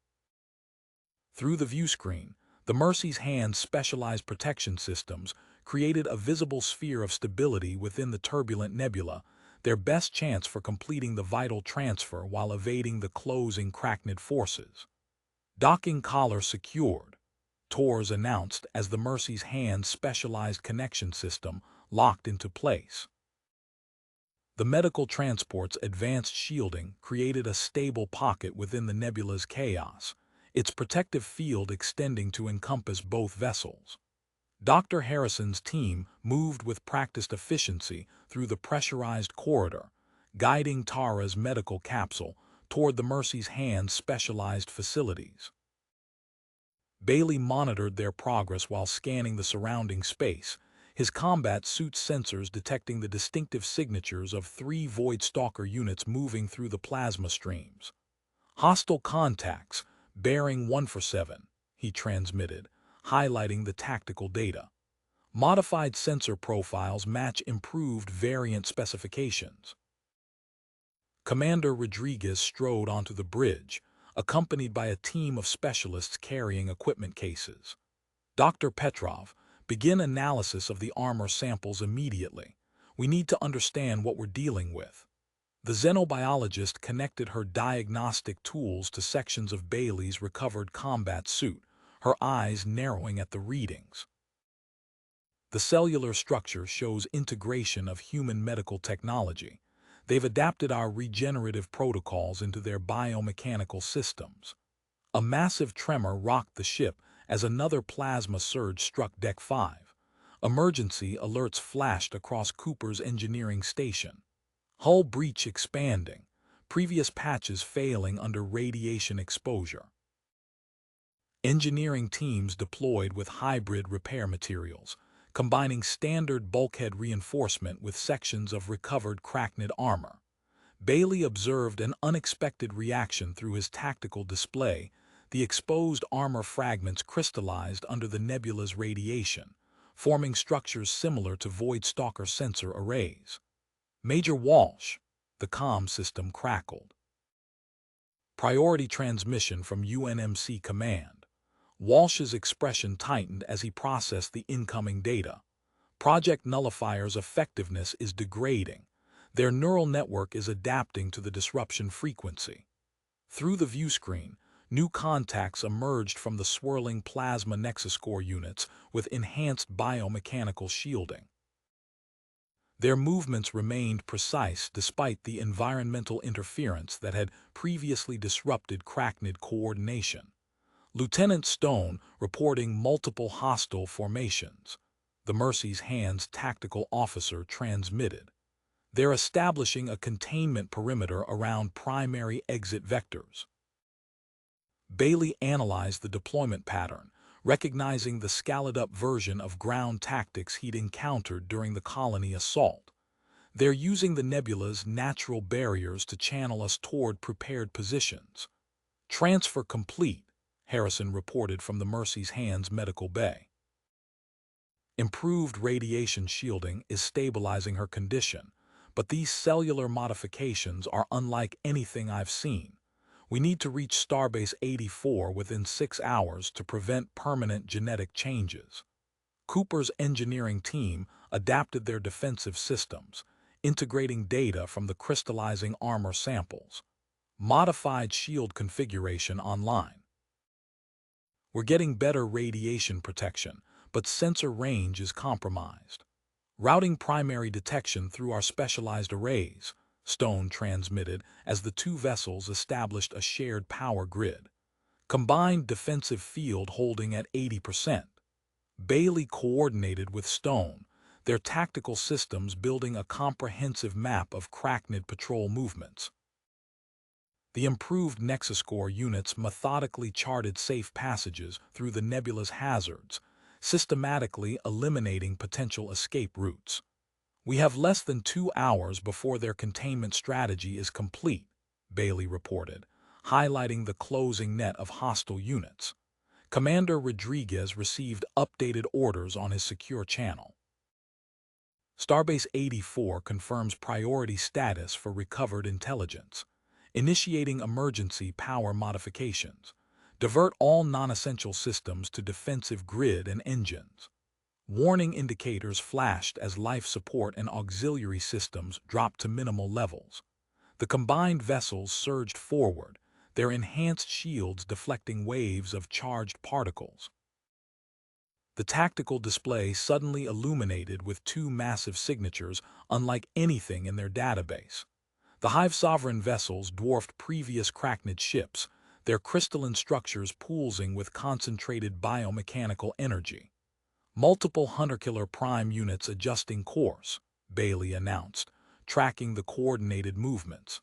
Through the viewscreen, the Mercy's hand's specialized protection systems created a visible sphere of stability within the turbulent nebula, their best chance for completing the vital transfer while evading the closing cracknid forces. "Docking collar secured," Tors announced as the Mercy's hand's specialized connection system locked into place. The medical transport's advanced shielding created a stable pocket within the nebula's chaos, its protective field extending to encompass both vessels. Dr. Harrison's team moved with practiced efficiency through the pressurized corridor, guiding Tara's medical capsule toward the Mercy's hand's specialized facilities. Bailey monitored their progress while scanning the surrounding space, his combat suit's sensors detecting the distinctive signatures of 3 Voidstalker units moving through the plasma streams. "Hostile contacts, bearing 147, he transmitted, highlighting the tactical data. "Modified sensor profiles match improved variant specifications." Commander Rodriguez strode onto the bridge, accompanied by a team of specialists carrying equipment cases. "Dr. Petrov, begin analysis of the armor samples immediately. We need to understand what we're dealing with." The xenobiologist connected her diagnostic tools to sections of Bailey's recovered combat suit, her eyes narrowing at the readings. "The cellular structure shows integration of human medical technology. They've adapted our regenerative protocols into their biomechanical systems." A massive tremor rocked the ship as another plasma surge struck Deck 5. Emergency alerts flashed across Cooper's engineering station. Hull breach expanding, previous patches failing under radiation exposure. Engineering teams deployed with hybrid repair materials, combining standard bulkhead reinforcement with sections of recovered cracknid armor. Bailey observed an unexpected reaction through his tactical display. The exposed armor fragments crystallized under the nebula's radiation, forming structures similar to Voidstalker sensor arrays. "Major Walsh," the comm system crackled. "Priority transmission from UNMC Command. Walsh's expression tightened as he processed the incoming data. Project Nullifier's effectiveness is degrading. Their neural network is adapting to the disruption frequency. Through the view screen, new contacts emerged from the swirling plasma nexus core units with enhanced biomechanical shielding. Their movements remained precise despite the environmental interference that had previously disrupted Cracknid coordination. Lieutenant Stone reporting multiple hostile formations. The Mercy's Hands tactical officer transmitted. They're establishing a containment perimeter around primary exit vectors. Bailey analyzed the deployment pattern, recognizing the scaled-up version of ground tactics he'd encountered during the colony assault. They're using the nebula's natural barriers to channel us toward prepared positions. Transfer complete, Harrison reported from the Mercy's Hands medical bay. Improved radiation shielding is stabilizing her condition, but these cellular modifications are unlike anything I've seen. We need to reach Starbase 84 within 6 hours to prevent permanent genetic changes. Cooper's engineering team adapted their defensive systems, integrating data from the crystallizing armor samples. Modified shield configuration online. We're getting better radiation protection, but sensor range is compromised. Routing primary detection through our specialized arrays, Stone transmitted as the two vessels established a shared power grid. Combined defensive field holding at 80%. Bailey coordinated with Stone, their tactical systems building a comprehensive map of Cracknid patrol movements. The improved Nexus Core units methodically charted safe passages through the nebula's hazards, systematically eliminating potential escape routes. We have less than 2 hours before their containment strategy is complete, Bailey reported, highlighting the closing net of hostile units. Commander Rodriguez received updated orders on his secure channel. Starbase 84 confirms priority status for recovered intelligence. Initiating emergency power modifications. Divert all non-essential systems to defensive grid and engines. Warning indicators flashed as life support and auxiliary systems dropped to minimal levels. The combined vessels surged forward, their enhanced shields deflecting waves of charged particles. The tactical display suddenly illuminated with 2 massive signatures unlike anything in their database. The Hive Sovereign vessels dwarfed previous Cracknid ships, their crystalline structures pulsing with concentrated biomechanical energy. Multiple Hunter-Killer Prime units adjusting course, Bailey announced, tracking the coordinated movements.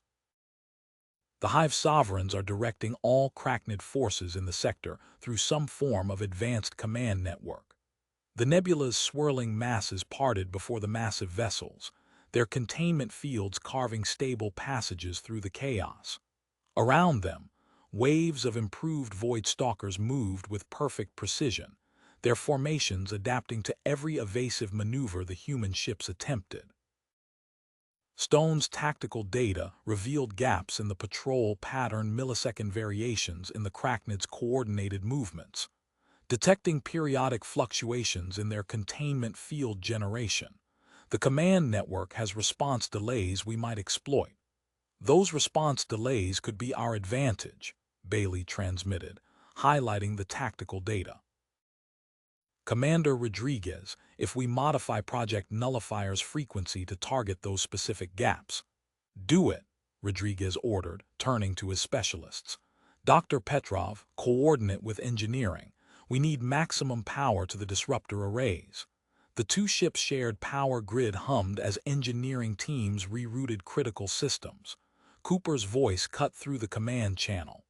The Hive Sovereigns are directing all Cracknid forces in the sector through some form of advanced command network. The nebula's swirling masses parted before the massive vessels, their containment fields carving stable passages through the chaos. Around them, waves of improved Void Stalkers moved with perfect precision, their formations adapting to every evasive maneuver the human ships attempted. Stone's tactical data revealed gaps in the patrol pattern millisecond variations in the Cracknid's coordinated movements, detecting periodic fluctuations in their containment field generation. The command network has response delays we might exploit. Those response delays could be our advantage, Bailey transmitted, highlighting the tactical data. Commander Rodriguez, if we modify Project Nullifier's frequency to target those specific gaps. Do it, Rodriguez ordered, turning to his specialists. Dr. Petrov, coordinate with engineering. We need maximum power to the disruptor arrays. The two ships' shared power grid hummed as engineering teams rerouted critical systems. Cooper's voice cut through the command channel.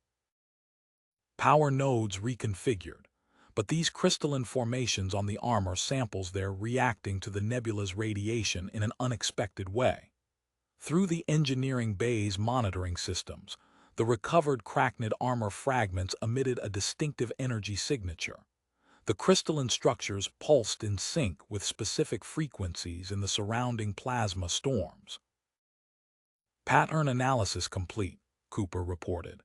Power nodes reconfigured, but these crystalline formations on the armor samples they're reacting to the nebula's radiation in an unexpected way. Through the engineering bay's monitoring systems, the recovered Cracknid armor fragments emitted a distinctive energy signature. The crystalline structures pulsed in sync with specific frequencies in the surrounding plasma storms. Pattern analysis complete, Cooper reported.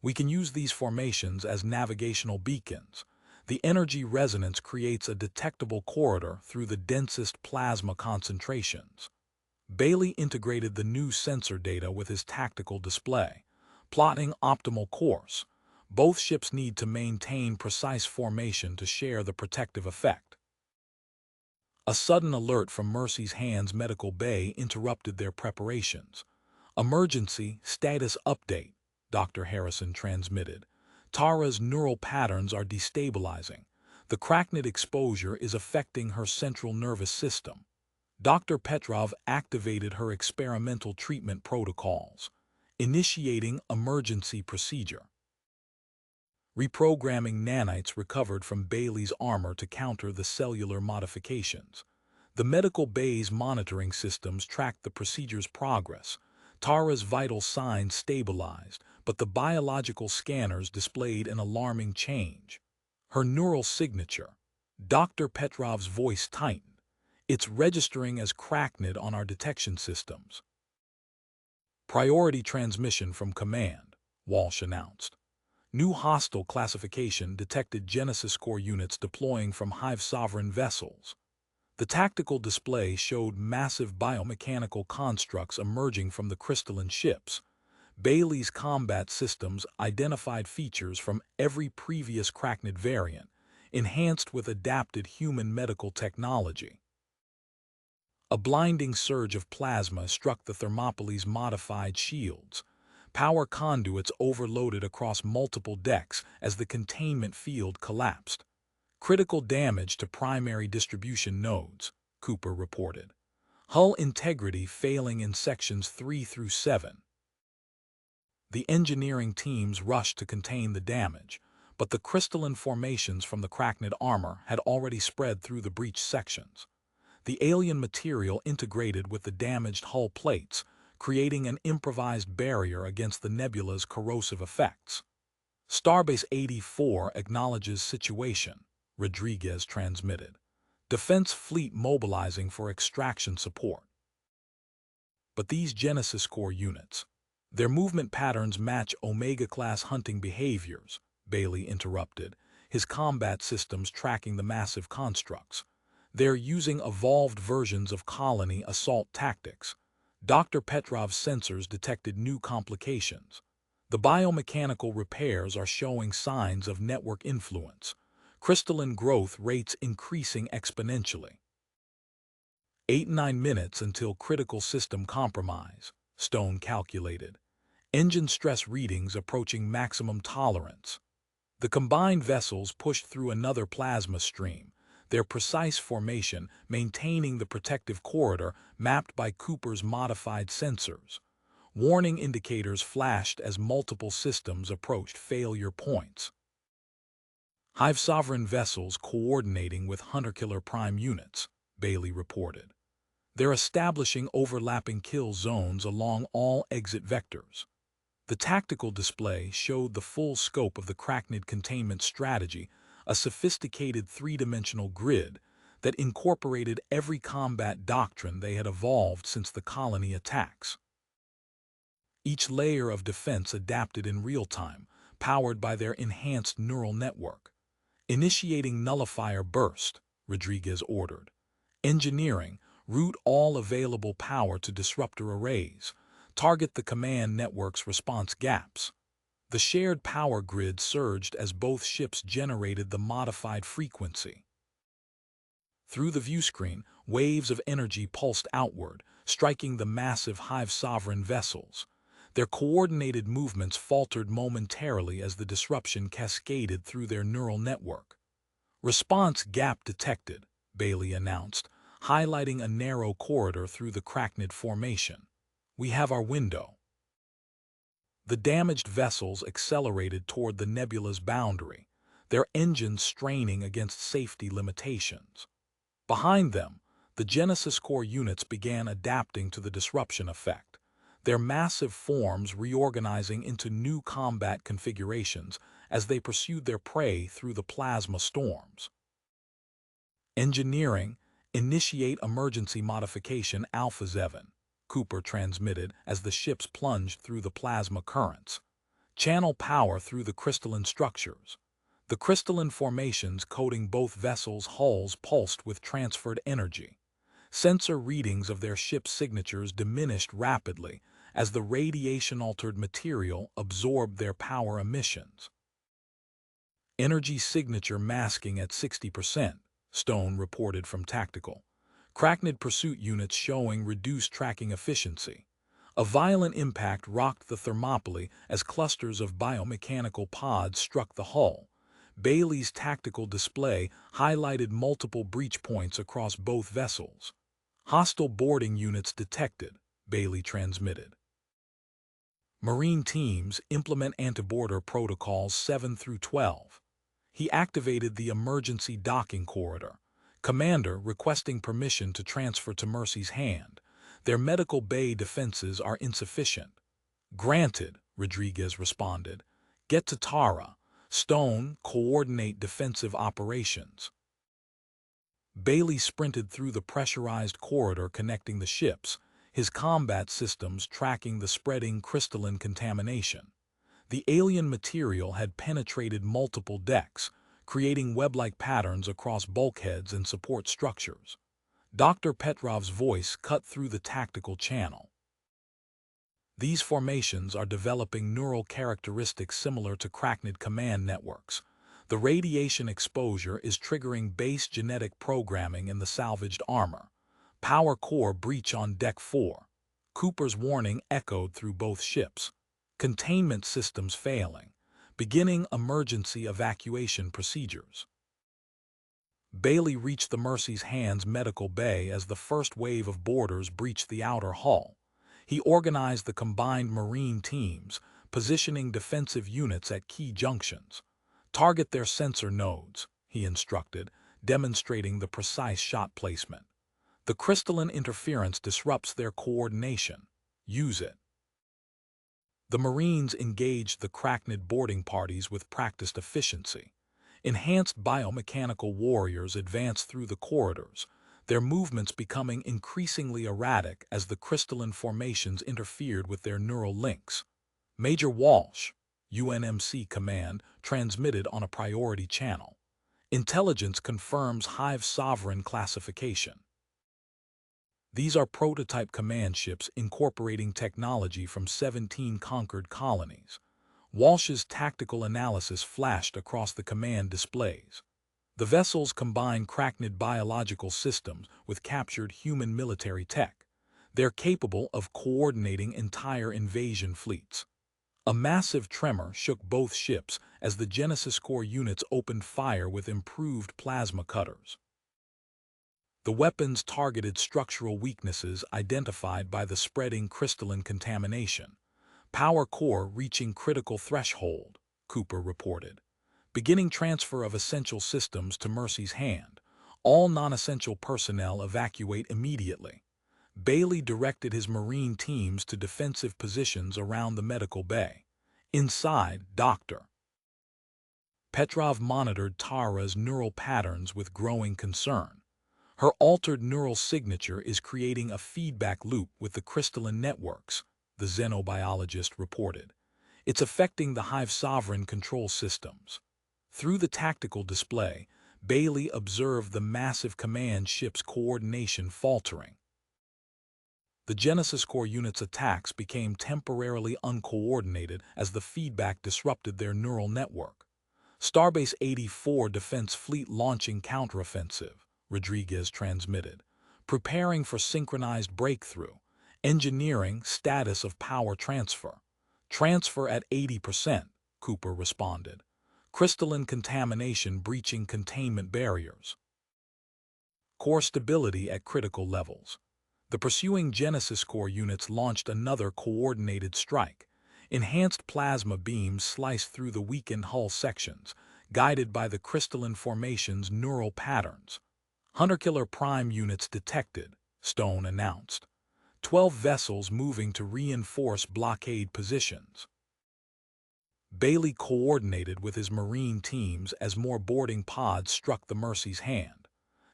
We can use these formations as navigational beacons. The energy resonance creates a detectable corridor through the densest plasma concentrations. Bailey integrated the new sensor data with his tactical display, plotting optimal course. Both ships need to maintain precise formation to share the protective effect. A sudden alert from Mercy's Hands Medical Bay interrupted their preparations. "Emergency status update," Dr. Harrison transmitted. "Tara's neural patterns are destabilizing. The cracknid exposure is affecting her central nervous system." Dr. Petrov activated her experimental treatment protocols, initiating emergency procedure. Reprogramming nanites recovered from Bailey's armor to counter the cellular modifications. The medical bay's monitoring systems tracked the procedure's progress. Tara's vital signs stabilized, but the biological scanners displayed an alarming change. Her neural signature. Dr. Petrov's voice tightened. "It's registering as cracknid on our detection systems." "Priority transmission from command," Walsh announced. New hostile classification detected Genesis Core units deploying from Hive Sovereign vessels. The tactical display showed massive biomechanical constructs emerging from the crystalline ships. Bailey's combat systems identified features from every previous cracknid variant, enhanced with adapted human medical technology. A blinding surge of plasma struck the Thermopylae's modified shields. Power conduits overloaded across multiple decks as the containment field collapsed. "Critical damage to primary distribution nodes," Cooper reported. "Hull integrity failing in sections 3 through 7. The engineering teams rushed to contain the damage, but the crystalline formations from the cracknid armor had already spread through the breached sections. The alien material integrated with the damaged hull plates, creating an improvised barrier against the nebula's corrosive effects. "Starbase 84 acknowledges situation," Rodriguez transmitted. "Defense fleet mobilizing for extraction support." But these Genesis Core units, their movement patterns match Omega-class hunting behaviors, Bailey interrupted, his combat systems tracking the massive constructs. "They're using evolved versions of colony assault tactics." Dr. Petrov's sensors detected new complications. "The biomechanical repairs are showing signs of network influence. Crystalline growth rates increasing exponentially." 8-9 minutes until critical system compromise, Stone calculated. Engine stress readings approaching maximum tolerance. The combined vessels pushed through another plasma stream, their precise formation maintaining the protective corridor mapped by Cooper's modified sensors. Warning indicators flashed as multiple systems approached failure points. Hive Sovereign vessels coordinating with Hunter-Killer Prime units, Bailey reported. "They're establishing overlapping kill zones along all exit vectors." The tactical display showed the full scope of the cracknid containment strategy, a sophisticated three-dimensional grid that incorporated every combat doctrine they had evolved since the colony attacks. Each layer of defense adapted in real time, powered by their enhanced neural network. "Initiating nullifier burst," Rodriguez ordered. "Engineering, route all available power to disruptor arrays. Target the command network's response gaps." The shared power grid surged as both ships generated the modified frequency. Through the viewscreen, waves of energy pulsed outward, striking the massive Hive Sovereign vessels. Their coordinated movements faltered momentarily as the disruption cascaded through their neural network. "Response gap detected," Bailey announced, highlighting a narrow corridor through the cracknid formation. "We have our window." The damaged vessels accelerated toward the nebula's boundary, their engines straining against safety limitations. Behind them, the Genesis Core units began adapting to the disruption effect, their massive forms reorganizing into new combat configurations as they pursued their prey through the plasma storms. "Engineering, initiate emergency modification Alpha 7, Cooper transmitted as the ships plunged through the plasma currents. "Channel power through the crystalline structures." The crystalline formations coating both vessels' hulls pulsed with transferred energy. Sensor readings of their ship's signatures diminished rapidly as the radiation-altered material absorbed their power emissions. Energy signature masking at 60%, Stone reported from Tactical. Cracknid pursuit units showing reduced tracking efficiency. A violent impact rocked the Thermopylae as clusters of biomechanical pods struck the hull. Bailey's tactical display highlighted multiple breach points across both vessels. Hostile boarding units detected, Bailey transmitted. Marine teams implement anti-boarder protocols 7 through 12. He activated the emergency docking corridor. Commander requesting permission to transfer to Mercy's hand. Their medical bay defenses are insufficient. Granted, Rodriguez responded. Get to Tara. Stone, coordinate defensive operations. Bailey sprinted through the pressurized corridor connecting the ships, his combat systems tracking the spreading crystalline contamination. The alien material had penetrated multiple decks, creating web-like patterns across bulkheads and support structures. Dr. Petrov's voice cut through the tactical channel. These formations are developing neural characteristics similar to Cracknid command networks. The radiation exposure is triggering base genetic programming in the salvaged armor. Power core breach on Deck 4. Cooper's warning echoed through both ships. Containment systems failing. Beginning emergency evacuation procedures. Bailey reached the Mercy's Hand's medical bay as the first wave of boarders breached the outer hull. He organized the combined marine teams, positioning defensive units at key junctions. Target their sensor nodes, he instructed, demonstrating the precise shot placement. The crystalline interference disrupts their coordination. Use it. The Marines engaged the Cracknid boarding parties with practiced efficiency. Enhanced biomechanical warriors advanced through the corridors, their movements becoming increasingly erratic as the crystalline formations interfered with their neural links. Major Walsh, UNMC command, transmitted on a priority channel. Intelligence confirms Hive Sovereign classification. These are prototype command ships incorporating technology from 17 conquered colonies. Walsh's tactical analysis flashed across the command displays. The vessels combine Cracknid biological systems with captured human military tech. They're capable of coordinating entire invasion fleets. A massive tremor shook both ships as the Genesis Corps units opened fire with improved plasma cutters. The weapons targeted structural weaknesses identified by the spreading crystalline contamination. Power core reaching critical threshold, Cooper reported. Beginning transfer of essential systems to Mercy's Hand. All non-essential personnel evacuate immediately. Bailey directed his Marine teams to defensive positions around the medical bay. Inside, Dr. Petrov monitored Tara's neural patterns with growing concern. Her altered neural signature is creating a feedback loop with the crystalline networks, the xenobiologist reported. It's affecting the Hive Sovereign control systems. Through the tactical display, Bailey observed the massive command ship's coordination faltering. The Genesis Corps unit's attacks became temporarily uncoordinated as the feedback disrupted their neural network. Starbase 84 Defense Fleet launching counteroffensive, Rodriguez transmitted. Preparing for synchronized breakthrough. Engineering status of power transfer. Transfer at 80%, Cooper responded. Crystalline contamination breaching containment barriers. Core stability at critical levels. The pursuing Genesis Corps units launched another coordinated strike. Enhanced plasma beams sliced through the weakened hull sections, guided by the crystalline formation's neural patterns. Hunter-killer prime units detected, Stone announced. 12 vessels moving to reinforce blockade positions. Bailey coordinated with his Marine teams as more boarding pods struck the Mercy's Hand.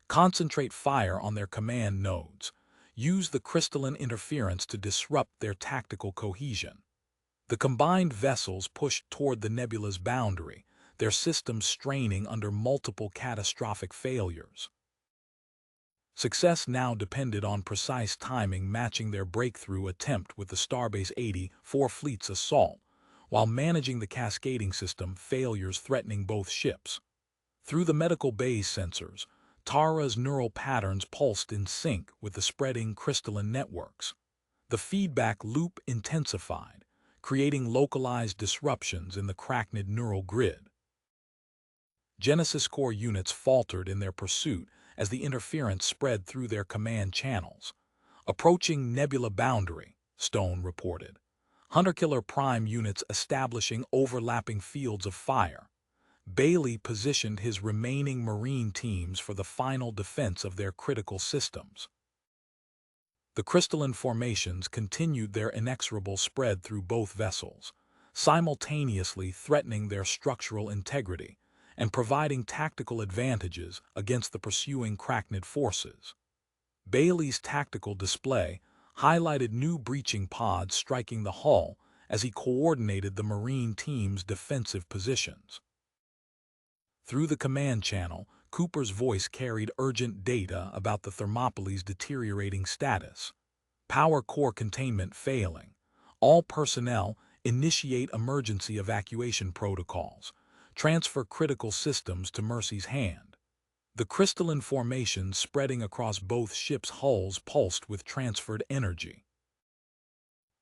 Concentrate fire on their command nodes. Use the crystalline interference to disrupt their tactical cohesion. The combined vessels pushed toward the nebula's boundary, their systems straining under multiple catastrophic failures. Success now depended on precise timing matching their breakthrough attempt with the Starbase 84 fleet's assault, while managing the cascading system failures threatening both ships. Through the medical bay's sensors, Tara's neural patterns pulsed in sync with the spreading crystalline networks. The feedback loop intensified, creating localized disruptions in the crackned neural grid. Genesis Core units faltered in their pursuit as the interference spread through their command channels. Approaching nebula boundary, Stone reported. Hunter-Killer Prime units establishing overlapping fields of fire. Bailey positioned his remaining Marine teams for the final defense of their critical systems. The crystalline formations continued their inexorable spread through both vessels, simultaneously threatening their structural integrity and providing tactical advantages against the pursuing crackned forces. Bailey's tactical display highlighted new breaching pods striking the hull as he coordinated the Marine team's defensive positions. Through the command channel, Cooper's voice carried urgent data about the Thermopylae's deteriorating status. Power core containment failing. All personnel initiate emergency evacuation protocols. Transfer critical systems to Mercy's hand. The crystalline formations spreading across both ships' hulls pulsed with transferred energy.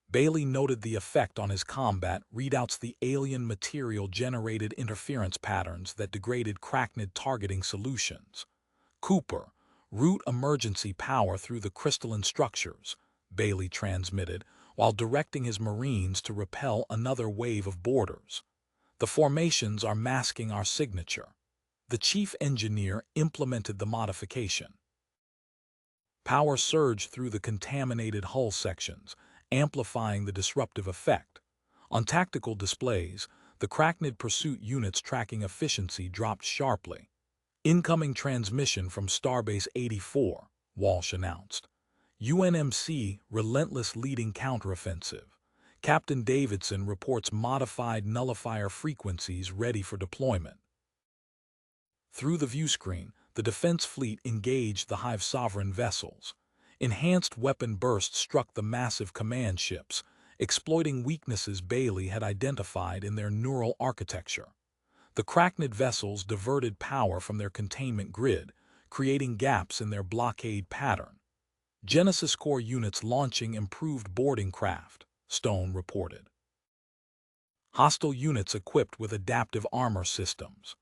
Bailey noted the effect on his combat readouts. The alien material generated interference patterns that degraded crackned targeting solutions. Cooper, route emergency power through the crystalline structures, Bailey transmitted, while directing his Marines to repel another wave of boarders. The formations are masking our signature. The chief engineer implemented the modification. Power surged through the contaminated hull sections, amplifying the disruptive effect. On tactical displays, the crackned pursuit unit's tracking efficiency dropped sharply. Incoming transmission from Starbase 84, Walsh announced. UNMC relentless leading counteroffensive. Captain Davidson reports modified nullifier frequencies ready for deployment. Through the viewscreen, the defense fleet engaged the Hive Sovereign vessels. Enhanced weapon bursts struck the massive command ships, exploiting weaknesses Bailey had identified in their neural architecture. The crackned vessels diverted power from their containment grid, creating gaps in their blockade pattern. Genesis Core units launching improved boarding craft, Stone reported. Hostile units equipped with adaptive armor systems.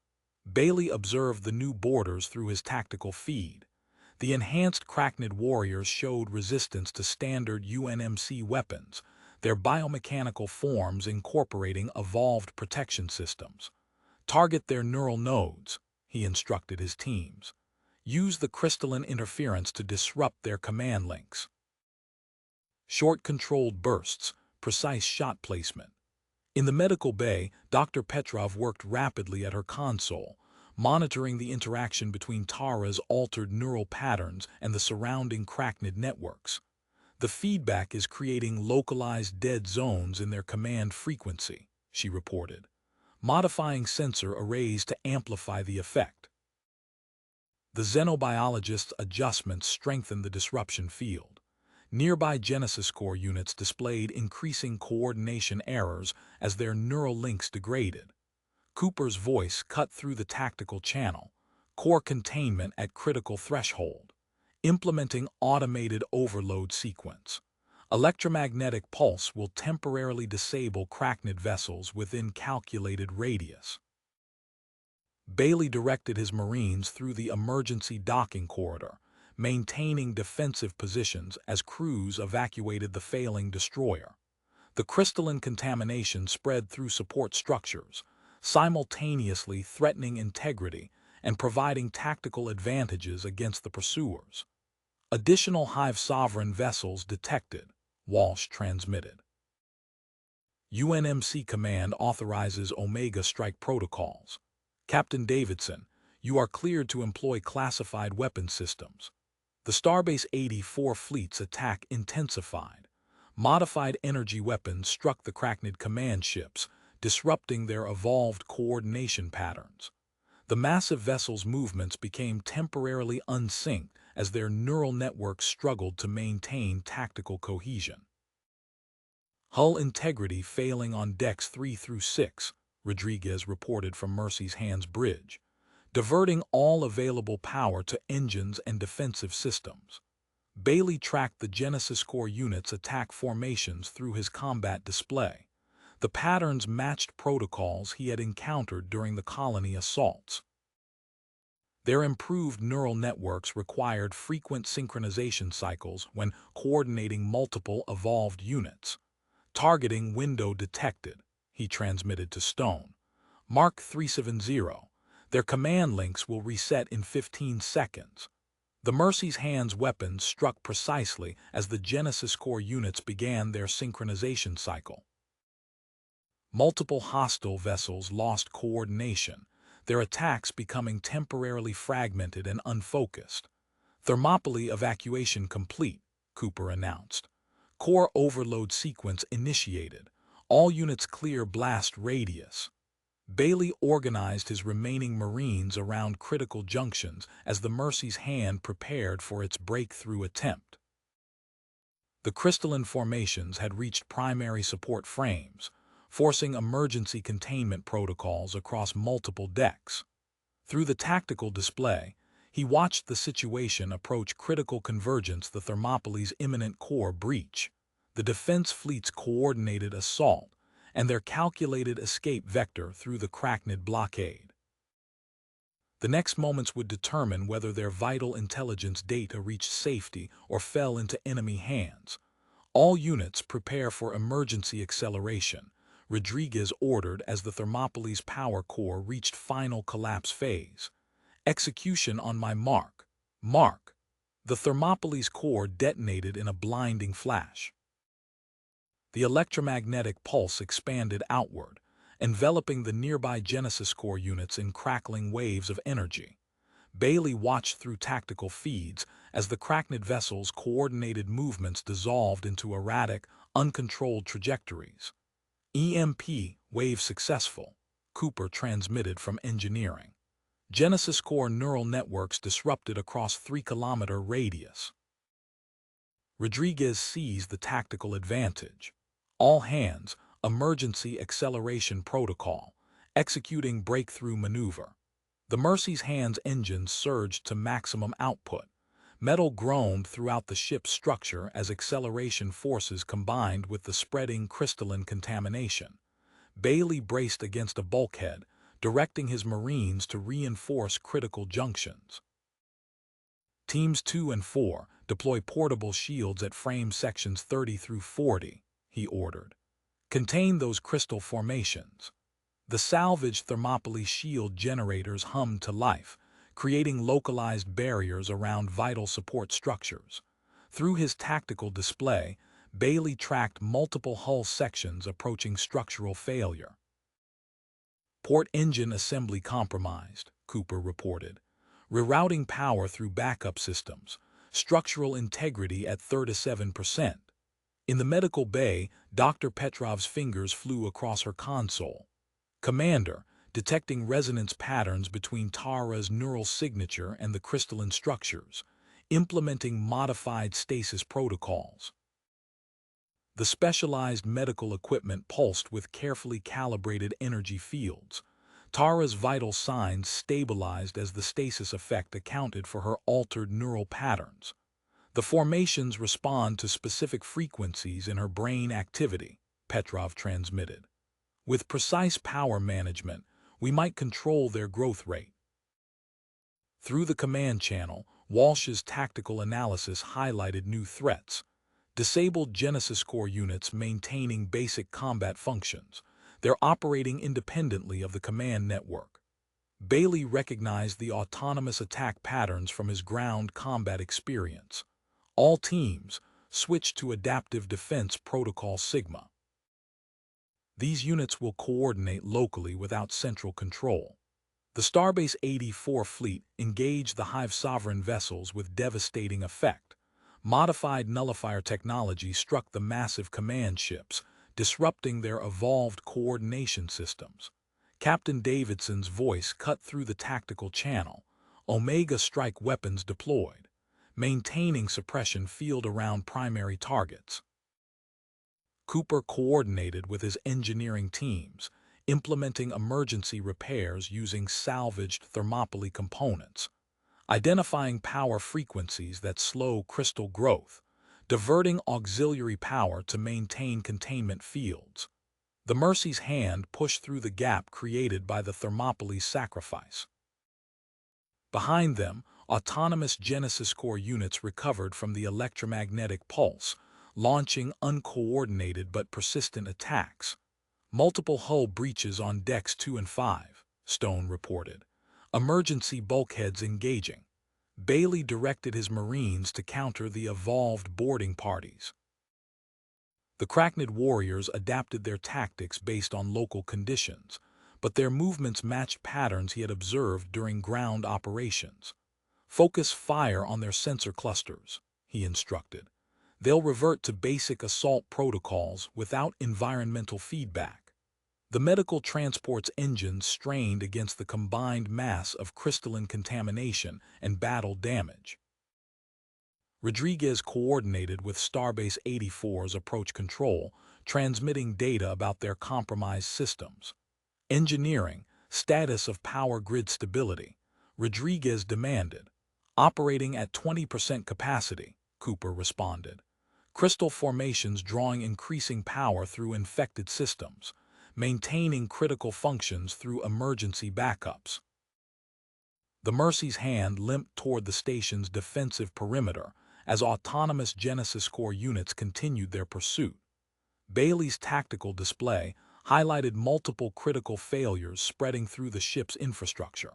Bailey observed the new boarders through his tactical feed. The enhanced crackned warriors showed resistance to standard UNMC weapons, their biomechanical forms incorporating evolved protection systems. Target their neural nodes, he instructed his teams. Use the crystalline interference to disrupt their command links. Short controlled bursts, precise shot placement. In the medical bay, Dr. Petrov worked rapidly at her console, monitoring the interaction between Tara's altered neural patterns and the surrounding crackned networks. The feedback is creating localized dead zones in their command frequency, she reported, modifying sensor arrays to amplify the effect. The xenobiologist's adjustments strengthened the disruption field. Nearby Genesis Core units displayed increasing coordination errors as their neural links degraded. Cooper's voice cut through the tactical channel, core containment at critical threshold, implementing automated overload sequence. Electromagnetic pulse will temporarily disable crackned vessels within calculated radius. Bailey directed his Marines through the emergency docking corridor, maintaining defensive positions as crews evacuated the failing destroyer. The crystalline contamination spread through support structures, simultaneously threatening integrity and providing tactical advantages against the pursuers. Additional Hive Sovereign vessels detected, Walsh transmitted. UNMC Command authorizes Omega Strike protocols. Captain Davidson, you are cleared to employ classified weapon systems. The Starbase 84 fleet's attack intensified. Modified energy weapons struck the crackned command ships, disrupting their evolved coordination patterns. The massive vessel's movements became temporarily unsynced as their neural networks struggled to maintain tactical cohesion. Hull integrity failing on decks 3 through 6, Rodriguez reported from Mercy's Hands Bridge, diverting all available power to engines and defensive systems. Bailey tracked the Genesis Corps unit's attack formations through his combat display. The patterns matched protocols he had encountered during the colony assaults. Their improved neural networks required frequent synchronization cycles when coordinating multiple evolved units. Targeting window detected, he transmitted to Stone. Mark 370. Their command links will reset in 15 seconds. The Mercy's Hands weapons struck precisely as the Genesis Corps units began their synchronization cycle. Multiple hostile vessels lost coordination, their attacks becoming temporarily fragmented and unfocused. Thermopylae evacuation complete, Cooper announced. Core overload sequence initiated. All units clear blast radius. Bailey organized his remaining Marines around critical junctions as the Mercy's Hand prepared for its breakthrough attempt. The crystalline formations had reached primary support frames, forcing emergency containment protocols across multiple decks. Through the tactical display, he watched the situation approach critical convergence, the Thermopylae's imminent core breach, the defense fleet's coordinated assault, and their calculated escape vector through the Cracknid blockade. The next moments would determine whether their vital intelligence data reached safety or fell into enemy hands. All units prepare for emergency acceleration, Rodriguez ordered as the Thermopylae's power core reached final collapse phase. Execution on my mark. Mark. The Thermopylae's core detonated in a blinding flash. The electromagnetic pulse expanded outward, enveloping the nearby Genesis Corps units in crackling waves of energy. Bailey watched through tactical feeds as the Cracknid vessel's coordinated movements dissolved into erratic, uncontrolled trajectories. EMP wave successful, Cooper transmitted from engineering. Genesis Corps neural networks disrupted across 3-kilometer radius. Rodriguez seized the tactical advantage. All hands, emergency acceleration protocol, executing breakthrough maneuver. The Mercy's Hands engines surged to maximum output. Metal groaned throughout the ship's structure as acceleration forces combined with the spreading crystalline contamination. Bailey braced against a bulkhead, directing his Marines to reinforce critical junctions. Teams 2 and 4 deploy portable shields at frame sections 30 through 40, he ordered. Contain those crystal formations. The salvaged Thermopylae shield generators hummed to life, creating localized barriers around vital support structures. Through his tactical display, Bailey tracked multiple hull sections approaching structural failure. Port engine assembly compromised, Cooper reported. Rerouting power through backup systems. Structural integrity at 37%. In the medical bay, Dr. Petrov's fingers flew across her console. Commander, detecting resonance patterns between Tara's neural signature and the crystalline structures, implementing modified stasis protocols. The specialized medical equipment pulsed with carefully calibrated energy fields. Tara's vital signs stabilized as the stasis effect accounted for her altered neural patterns. The formations respond to specific frequencies in her brain activity, Petrov transmitted. With precise power management, we might control their growth rate. Through the command channel, Walsh's tactical analysis highlighted new threats. Disabled Genesis Corps units maintaining basic combat functions. They're operating independently of the command network. Bailey recognized the autonomous attack patterns from his ground combat experience. All teams switched to Adaptive Defense Protocol Sigma. These units will coordinate locally without central control. The Starbase 84 fleet engaged the Hive Sovereign vessels with devastating effect. Modified nullifier technology struck the massive command ships, disrupting their evolved coordination systems. Captain Davidson's voice cut through the tactical channel, Omega strike weapons deployed, maintaining suppression field around primary targets. Cooper coordinated with his engineering teams, implementing emergency repairs using salvaged thermopylae components, identifying power frequencies that slow crystal growth, diverting auxiliary power to maintain containment fields. The Mercy's hand pushed through the gap created by the thermopylae sacrifice. Behind them, autonomous Genesis Core units recovered from the electromagnetic pulse, launching uncoordinated but persistent attacks. Multiple hull breaches on decks 2 and 5, Stone reported. Emergency bulkheads engaging. Bailey directed his Marines to counter the evolved boarding parties. The Cracknid warriors adapted their tactics based on local conditions, but their movements matched patterns he had observed during ground operations. Focus fire on their sensor clusters, he instructed. They'll revert to basic assault protocols without environmental feedback. The medical transport's engines strained against the combined mass of crystalline contamination and battle damage. Rodriguez coordinated with Starbase 84's approach control, transmitting data about their compromised systems. Engineering, status of power grid stability, Rodriguez demanded. Operating at 20% capacity, Cooper responded. Crystal formations drawing increasing power through infected systems, maintaining critical functions through emergency backups. The Mercy's hand limped toward the station's defensive perimeter as autonomous Genesis Core units continued their pursuit. Bailey's tactical display highlighted multiple critical failures spreading through the ship's infrastructure.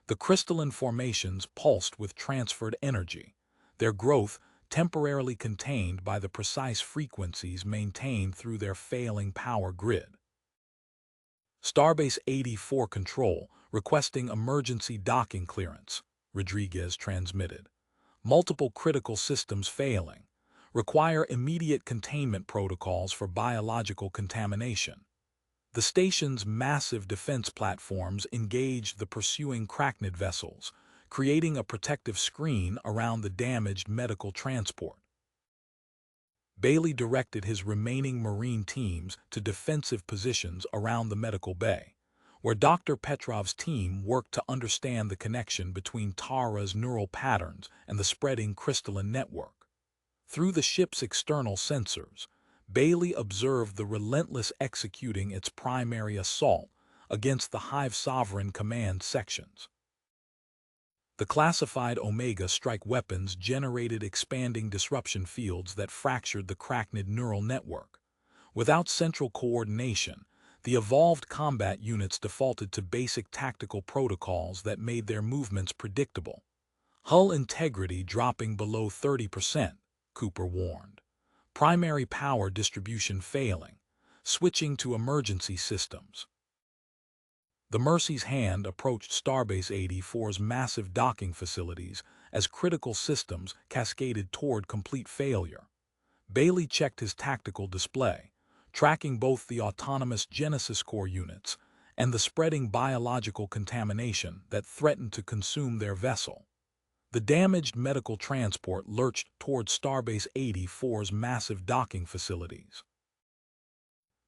The crystalline formations pulsed with transferred energy, their growth temporarily contained by the precise frequencies maintained through their failing power grid. Starbase 84 control requesting emergency docking clearance, Rodriguez transmitted. Multiple critical systems failing. Require immediate containment protocols for biological contamination. The station's massive defense platforms engaged the pursuing Cracknid vessels, creating a protective screen around the damaged medical transport. Bailey directed his remaining Marine teams to defensive positions around the medical bay, where Dr. Petrov's team worked to understand the connection between Tara's neural patterns and the spreading crystalline network. Through the ship's external sensors, Bailey observed the relentless executing its primary assault against the Hive Sovereign command sections. The classified Omega strike weapons generated expanding disruption fields that fractured the Cracknid neural network. Without central coordination, the evolved combat units defaulted to basic tactical protocols that made their movements predictable. Hull integrity dropping below 30%, Cooper warned. Primary power distribution failing, switching to emergency systems. The Mercy's hand approached Starbase 84's massive docking facilities as critical systems cascaded toward complete failure. Bailey checked his tactical display, tracking both the autonomous Genesis Core units and the spreading biological contamination that threatened to consume their vessel. The damaged medical transport lurched toward Starbase 84's massive docking facilities.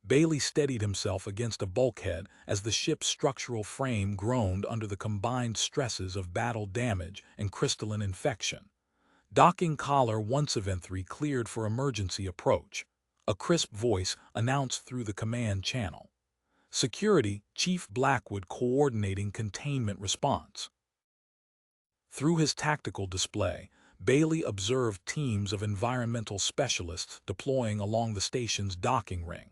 Bailey steadied himself against a bulkhead as the ship's structural frame groaned under the combined stresses of battle damage and crystalline infection. Docking collar 173 cleared for emergency approach. A crisp voice announced through the command channel. Security, Chief Blackwood coordinating containment response. Through his tactical display, Bailey observed teams of environmental specialists deploying along the station's docking ring.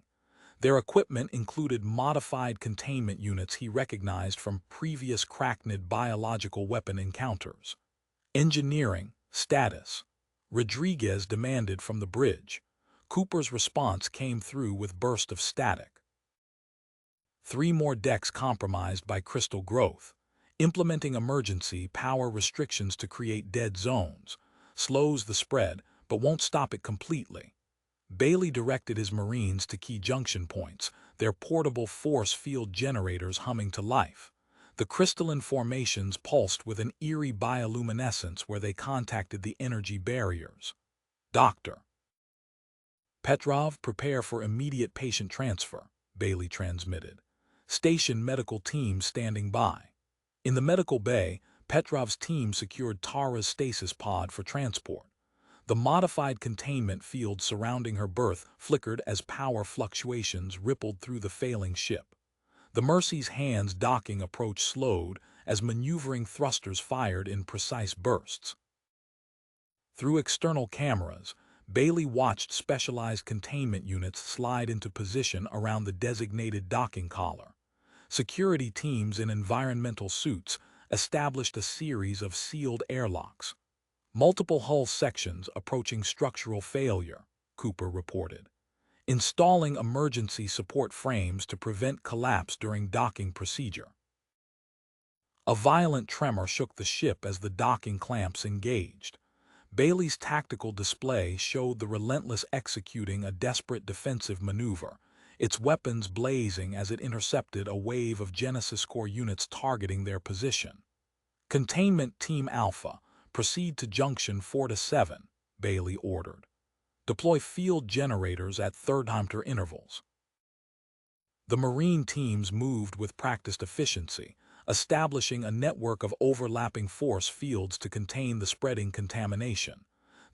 Their equipment included modified containment units he recognized from previous Cracknid biological weapon encounters. Engineering, status. Rodriguez demanded from the bridge. Cooper's response came through with burst of static. 3 more decks compromised by crystal growth. Implementing emergency power restrictions to create dead zones. Slows the spread, but won't stop it completely. Bailey directed his Marines to key junction points, their portable force field generators humming to life. The crystalline formations pulsed with an eerie bioluminescence where they contacted the energy barriers. Doctor Petrov, prepare for immediate patient transfer, Bailey transmitted. Station medical team standing by. In the medical bay, Petrov's team secured Tara's stasis pod for transport. The modified containment field surrounding her berth flickered as power fluctuations rippled through the failing ship. The Mercy's hands docking approach slowed as maneuvering thrusters fired in precise bursts. Through external cameras, Bailey watched specialized containment units slide into position around the designated docking collar. Security teams in environmental suits established a series of sealed airlocks. Multiple hull sections approaching structural failure, Cooper reported. Installing emergency support frames to prevent collapse during docking procedure. A violent tremor shook the ship as the docking clamps engaged. Bailey's tactical display showed the Relentless executing a desperate defensive maneuver, its weapons blazing as it intercepted a wave of Genesis Corps units targeting their position. Containment Team Alpha, proceed to Junction 4 to 7, Bailey ordered. Deploy field generators at third-hunter intervals. The Marine teams moved with practiced efficiency, establishing a network of overlapping force fields to contain the spreading contamination.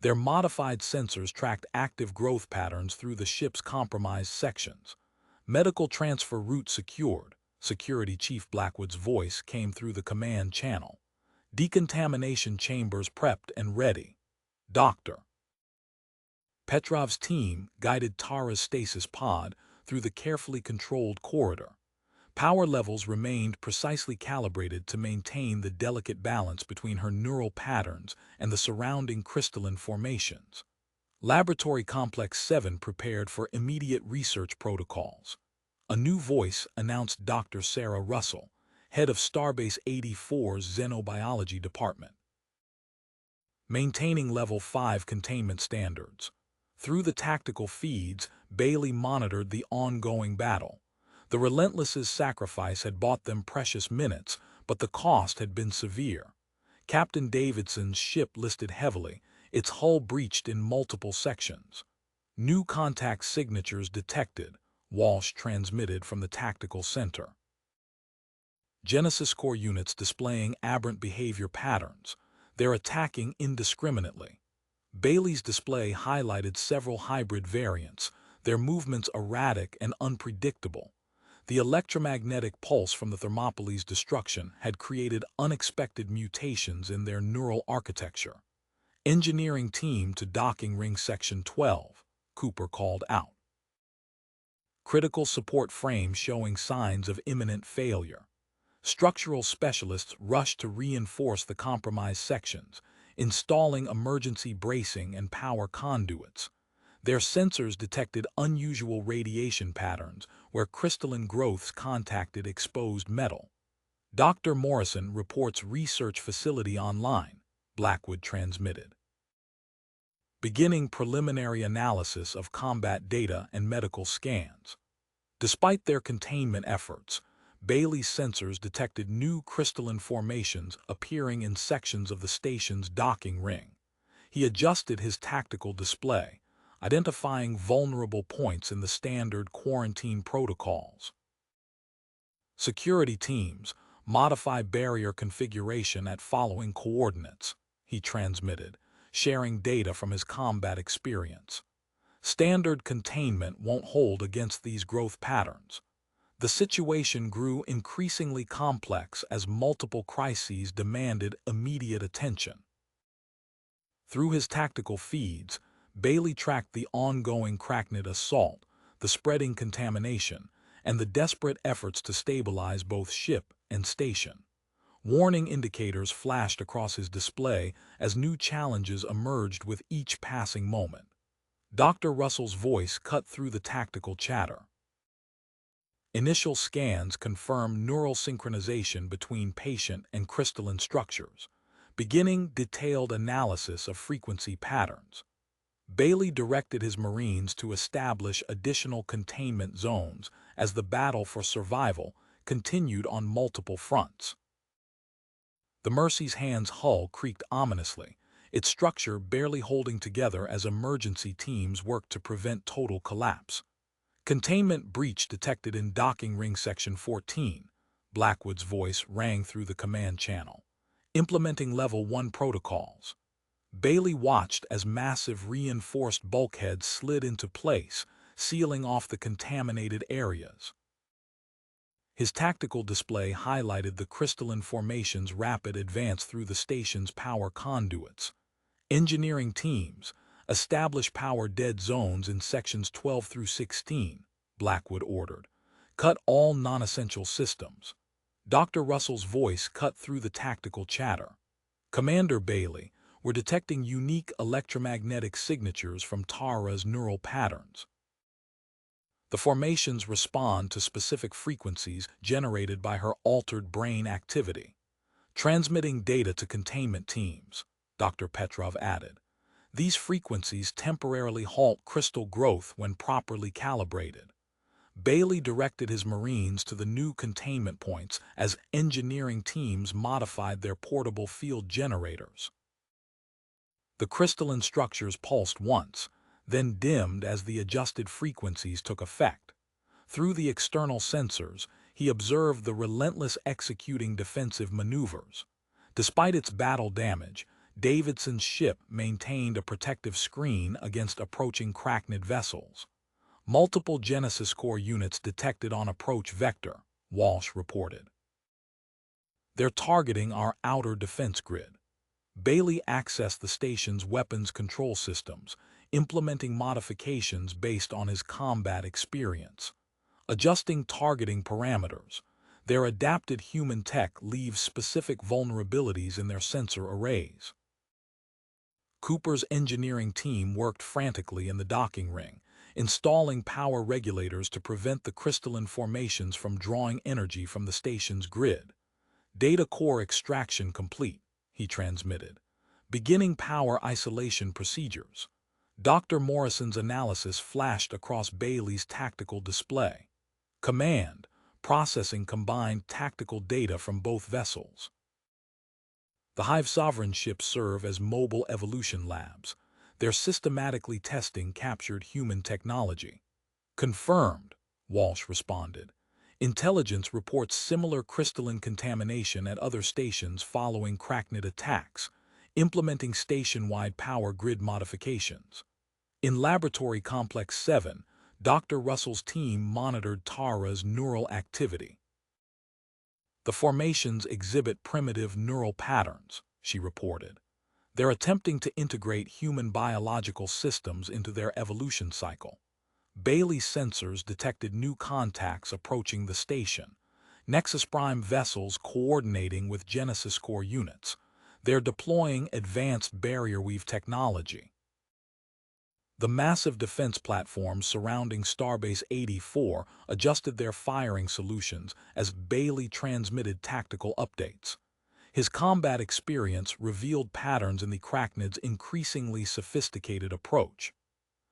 Their modified sensors tracked active growth patterns through the ship's compromised sections. Medical transfer route secured, Security Chief Blackwood's voice came through the command channel. Decontamination chambers prepped and ready. Doctor Petrov's team guided Tara's stasis pod through the carefully controlled corridor. Power levels remained precisely calibrated to maintain the delicate balance between her neural patterns and the surrounding crystalline formations. Laboratory Complex 7 prepared for immediate research protocols. A new voice announced Dr. Sarah Russell, head of Starbase 84's Xenobiology Department. Maintaining Level 5 containment standards. Through the tactical feeds, Bailey monitored the ongoing battle. The Relentless's sacrifice had bought them precious minutes, but the cost had been severe. Captain Davidson's ship listed heavily, its hull breached in multiple sections. New contact signatures detected, Walsh transmitted from the tactical center. Genesis Corps units displaying aberrant behavior patterns. They're attacking indiscriminately. Bailey's display highlighted several hybrid variants, their movements erratic and unpredictable. The electromagnetic pulse from the Thermopylae's destruction had created unexpected mutations in their neural architecture. Engineering team to docking ring section 12, Cooper called out. Critical support frame showing signs of imminent failure. Structural specialists rushed to reinforce the compromised sections, installing emergency bracing and power conduits. Their sensors detected unusual radiation patterns where crystalline growths contacted exposed metal. Dr. Morrison reports research facility online, Blackwood transmitted. Beginning preliminary analysis of combat data and medical scans. Despite their containment efforts, Bailey's sensors detected new crystalline formations appearing in sections of the station's docking ring. He adjusted his tactical display, identifying vulnerable points in the standard quarantine protocols. Security teams modify barrier configuration at following coordinates, he transmitted, sharing data from his combat experience. Standard containment won't hold against these growth patterns. The situation grew increasingly complex as multiple crises demanded immediate attention. Through his tactical feeds, Bailey tracked the ongoing Cracknet assault, the spreading contamination, and the desperate efforts to stabilize both ship and station. Warning indicators flashed across his display as new challenges emerged with each passing moment. Dr. Russell's voice cut through the tactical chatter. Initial scans confirm neural synchronization between patient and crystalline structures, beginning detailed analysis of frequency patterns. Bailey directed his Marines to establish additional containment zones as the battle for survival continued on multiple fronts. The Mercy's hand's hull creaked ominously, its structure barely holding together as emergency teams worked to prevent total collapse. Containment breach detected in docking ring section 14. Blackwood's voice rang through the command channel. Implementing Level 1 protocols. Bailey watched as massive reinforced bulkheads slid into place, sealing off the contaminated areas. His tactical display highlighted the crystalline formation's rapid advance through the station's power conduits. Engineering teams, establish power dead zones in sections 12 through 16, Blackwood ordered. Cut all non-essential systems. Dr. Russell's voice cut through the tactical chatter. Commander Bailey, we're detecting unique electromagnetic signatures from Tara's neural patterns. The formations respond to specific frequencies generated by her altered brain activity. Transmitting data to containment teams, Dr. Petrov added. These frequencies temporarily halt crystal growth when properly calibrated. Bailey directed his Marines to the new containment points as engineering teams modified their portable field generators. The crystalline structures pulsed once, then dimmed as the adjusted frequencies took effect. Through the external sensors, he observed the relentless executing defensive maneuvers. Despite its battle damage, Davidson's ship maintained a protective screen against approaching Cracknid vessels. Multiple Genesis Core units detected on approach vector, Walsh reported. They're targeting our outer defense grid. Bailey accessed the station's weapons control systems, implementing modifications based on his combat experience. Adjusting targeting parameters, their adapted human tech leaves specific vulnerabilities in their sensor arrays. Cooper's engineering team worked frantically in the docking ring, installing power regulators to prevent the crystalline formations from drawing energy from the station's grid. Data core extraction complete, he transmitted. Beginning power isolation procedures. Dr. Morrison's analysis flashed across Bailey's tactical display. Command, processing combined tactical data from both vessels. The Hive Sovereign ships serve as mobile evolution labs. Their systematically testing captured human technology. Confirmed, Walsh responded. Intelligence reports similar crystalline contamination at other stations following Cracknid attacks, implementing station-wide power grid modifications. In Laboratory Complex 7, Dr. Russell's team monitored Tara's neural activity. The formations exhibit primitive neural patterns, she reported. They're attempting to integrate human biological systems into their evolution cycle. Bailey's sensors detected new contacts approaching the station. Nexus Prime vessels coordinating with Genesis Core units. They're deploying advanced barrier weave technology. The massive defense platforms surrounding Starbase 84 adjusted their firing solutions as Bailey transmitted tactical updates. His combat experience revealed patterns in the Cracknid's increasingly sophisticated approach.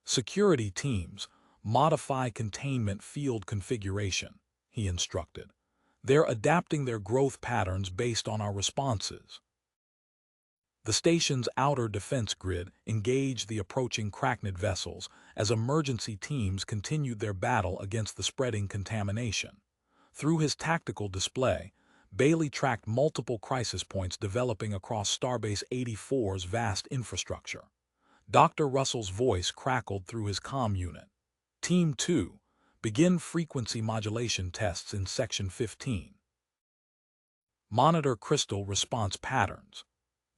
Security teams, modify containment field configuration, he instructed. They're adapting their growth patterns based on our responses. The station's outer defense grid engaged the approaching Cracknid vessels as emergency teams continued their battle against the spreading contamination. Through his tactical display, Bailey tracked multiple crisis points developing across Starbase 84's vast infrastructure. Dr. Russell's voice crackled through his comm unit. Team 2, begin frequency modulation tests in Section 15. Monitor crystal response patterns.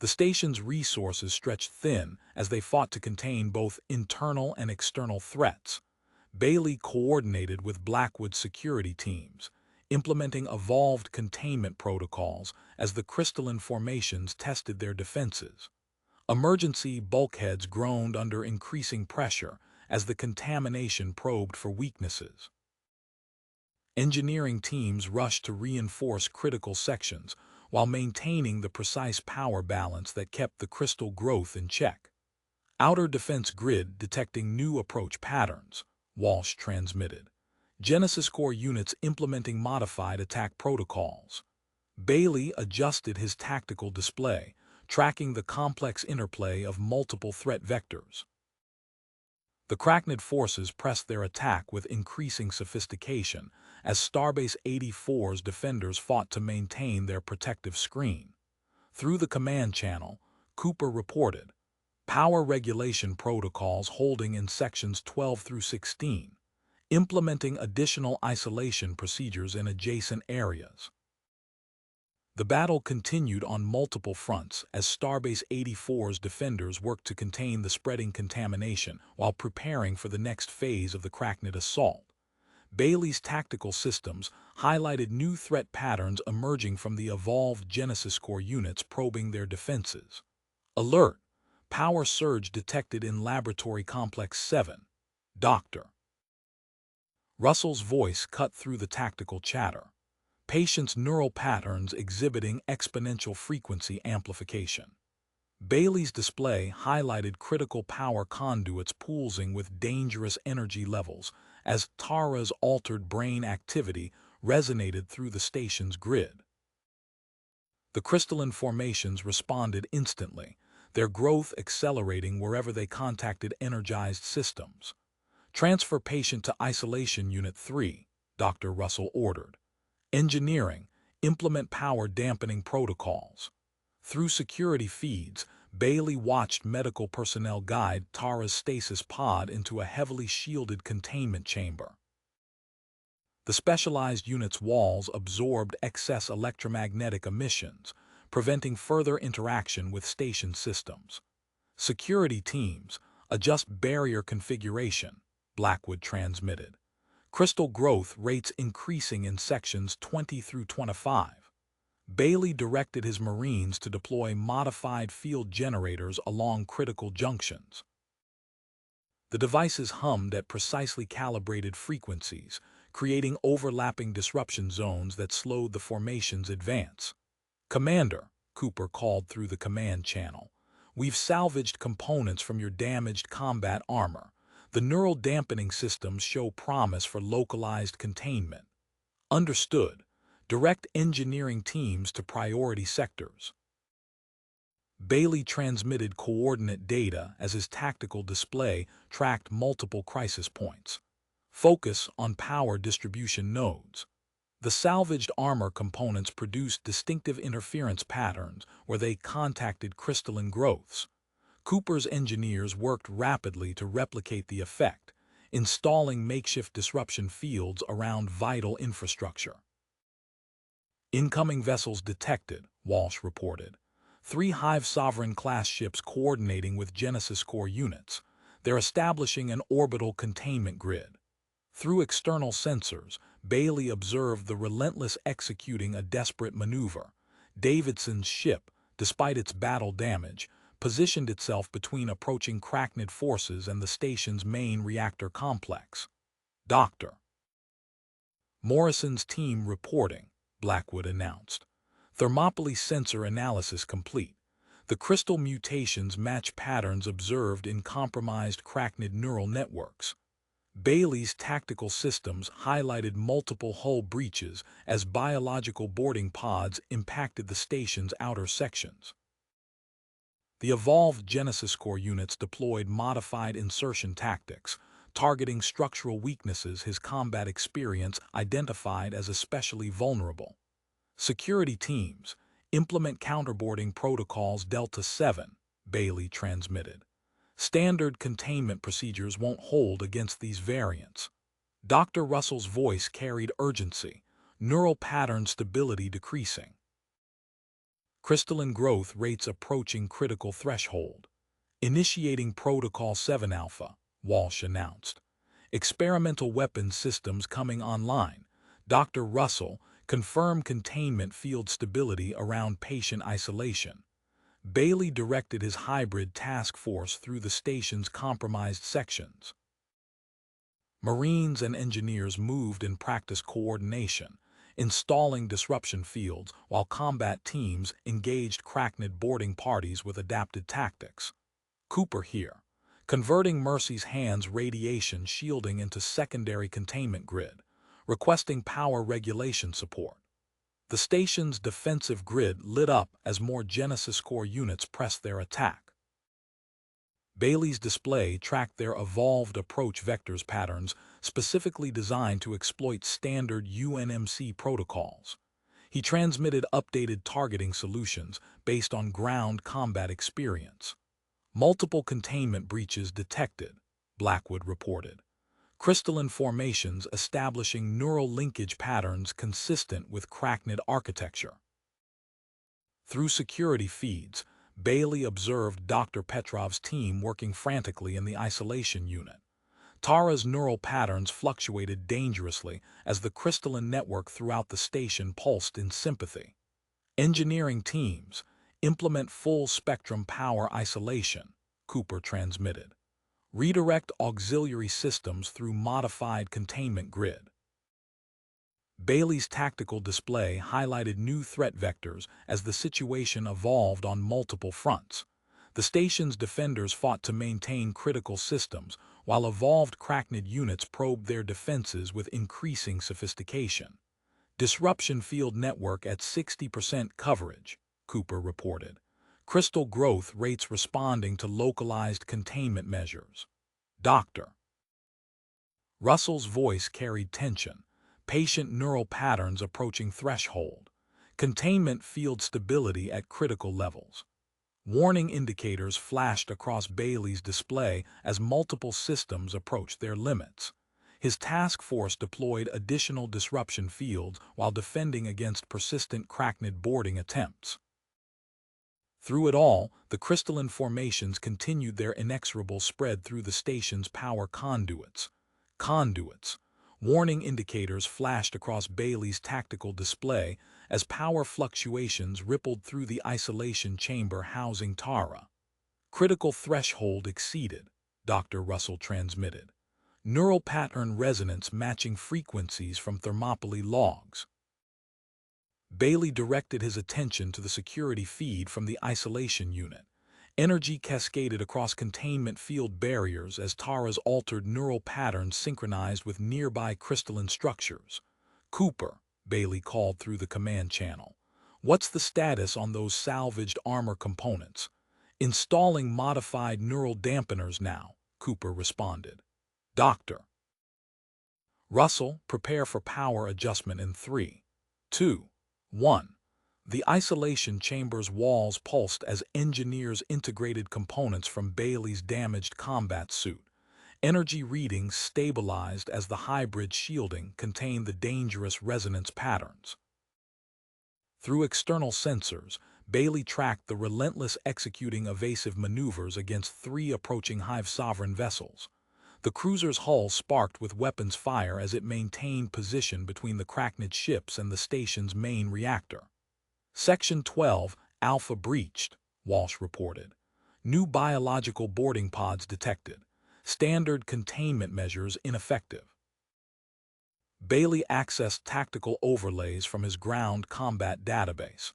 The station's resources stretched thin as they fought to contain both internal and external threats. Bailey coordinated with Blackwood's security teams, implementing evolved containment protocols as the crystalline formations tested their defenses. Emergency bulkheads groaned under increasing pressure as the contamination probed for weaknesses. Engineering teams rushed to reinforce critical sections while maintaining the precise power balance that kept the crystal growth in check. Outer defense grid detecting new approach patterns, Walsh transmitted. Genesis Core units implementing modified attack protocols. Bailey adjusted his tactical display, tracking the complex interplay of multiple threat vectors. The Cracknid forces pressed their attack with increasing sophistication as Starbase 84's defenders fought to maintain their protective screen. Through the command channel, Cooper reported, power regulation protocols holding in sections 12 through 16, implementing additional isolation procedures in adjacent areas. The battle continued on multiple fronts as Starbase 84's defenders worked to contain the spreading contamination while preparing for the next phase of the Cracknid assault. Bailey's tactical systems highlighted new threat patterns emerging from the evolved Genesis Core units probing their defenses. Alert! Power surge detected in Laboratory Complex 7. Doctor. Russell's voice cut through the tactical chatter. Patient's neural patterns exhibiting exponential frequency amplification. Bailey's display highlighted critical power conduits pulsing with dangerous energy levels as Tara's altered brain activity resonated through the station's grid. The crystalline formations responded instantly, their growth accelerating wherever they contacted energized systems. Transfer patient to Isolation Unit 3, Dr. Russell ordered. Engineering, implement power dampening protocols. Through security feeds, Bailey watched medical personnel guide Tara's stasis pod into a heavily shielded containment chamber. The specialized unit's walls absorbed excess electromagnetic emissions, preventing further interaction with station systems. Security teams, adjust barrier configuration, Blackwood transmitted. Crystal growth rates increasing in sections 20 through 25. Bailey directed his Marines to deploy modified field generators along critical junctions. The devices hummed at precisely calibrated frequencies, creating overlapping disruption zones that slowed the formation's advance. Commander, Cooper called through the command channel, we've salvaged components from your damaged combat armor. The neural dampening systems show promise for localized containment. Understood. Direct engineering teams to priority sectors. Bailey transmitted coordinate data as his tactical display tracked multiple crisis points. Focus on power distribution nodes. The salvaged armor components produced distinctive interference patterns where they contacted crystalline growths. Cooper's engineers worked rapidly to replicate the effect, installing makeshift disruption fields around vital infrastructure. Incoming vessels detected, Walsh reported. 3 Hive Sovereign-class ships coordinating with Genesis Core units. They're establishing an orbital containment grid. Through external sensors, Bailey observed the relentless executing a desperate maneuver. Davidson's ship, despite its battle damage, positioned itself between approaching Cracknid forces and the station's main reactor complex. Dr. Morrison's team reporting, Blackwood announced. Thermopylae sensor analysis complete. The crystal mutations match patterns observed in compromised Cracknid neural networks. Bailey's tactical systems highlighted multiple hull breaches as biological boarding pods impacted the station's outer sections. The evolved Genesis Core units deployed modified insertion tactics, targeting structural weaknesses his combat experience identified as especially vulnerable. Security teams, implement counterboarding protocols Delta 7, Bailey transmitted. Standard containment procedures won't hold against these variants. Dr. Russell's voice carried urgency, neural pattern stability decreasing. Crystalline growth rates approaching critical threshold. Initiating Protocol 7 Alpha, Walsh announced. Experimental weapons systems coming online. Dr. Russell confirmed containment field stability around patient isolation. Bailey directed his hybrid task force through the station's compromised sections. Marines and engineers moved in practice coordination, installing disruption fields while combat teams engaged Cracknid boarding parties with adapted tactics. Cooper here. converting Mercy's hand's radiation shielding into secondary containment grid, requesting power regulation support. The station's defensive grid lit up as more Genesis Core units pressed their attack. Bailey's display tracked their evolved approach vectors patterns specifically designed to exploit standard UNMC protocols. He transmitted updated targeting solutions based on ground combat experience. Multiple containment breaches detected, Blackwood reported. Crystalline formations establishing neural linkage patterns consistent with Cracknid architecture. Through security feeds, Bailey observed Dr. Petrov's team working frantically in the isolation unit. Tara's neural patterns fluctuated dangerously as the crystalline network throughout the station pulsed in sympathy. Engineering teams implement full-spectrum power isolation, Cooper transmitted. Redirect auxiliary systems through modified containment grid. Bailey's tactical display highlighted new threat vectors as the situation evolved on multiple fronts. The station's defenders fought to maintain critical systems, while evolved Cracknid units probed their defenses with increasing sophistication. Disruption field network at 60% coverage, Cooper reported. Crystal growth rates responding to localized containment measures. Dr. Russell's voice carried tension. Patient neural patterns approaching threshold. Containment field stability at critical levels. Warning indicators flashed across Bailey's display as multiple systems approached their limits. His task force deployed additional disruption fields while defending against persistent Cracknid boarding attempts. Through it all, the crystalline formations continued their inexorable spread through the station's power conduits. Warning indicators flashed across Bailey's tactical display as power fluctuations rippled through the isolation chamber housing Tara. Critical threshold exceeded, Dr. Russell transmitted. Neural pattern resonance matching frequencies from thermopylae logs. Bailey directed his attention to the security feed from the isolation unit. Energy cascaded across containment field barriers as Tara's altered neural patterns synchronized with nearby crystalline structures. Cooper, Bailey called through the command channel. What's the status on those salvaged armor components? Installing modified neural dampeners now, Cooper responded. Dr. Russell, prepare for power adjustment in 3, 2, 1. The isolation chamber's walls pulsed as engineers integrated components from Bailey's damaged combat suit. Energy readings stabilized as the hybrid shielding contained the dangerous resonance patterns. Through external sensors, Bailey tracked the relentless executing evasive maneuvers against 3 approaching Hive Sovereign vessels. The cruiser's hull sparked with weapons fire as it maintained position between the Cracknid ships and the station's main reactor. Section 12, Alpha breached, Walsh reported. New biological boarding pods detected. Standard containment measures ineffective. Bailey accessed tactical overlays from his ground combat database.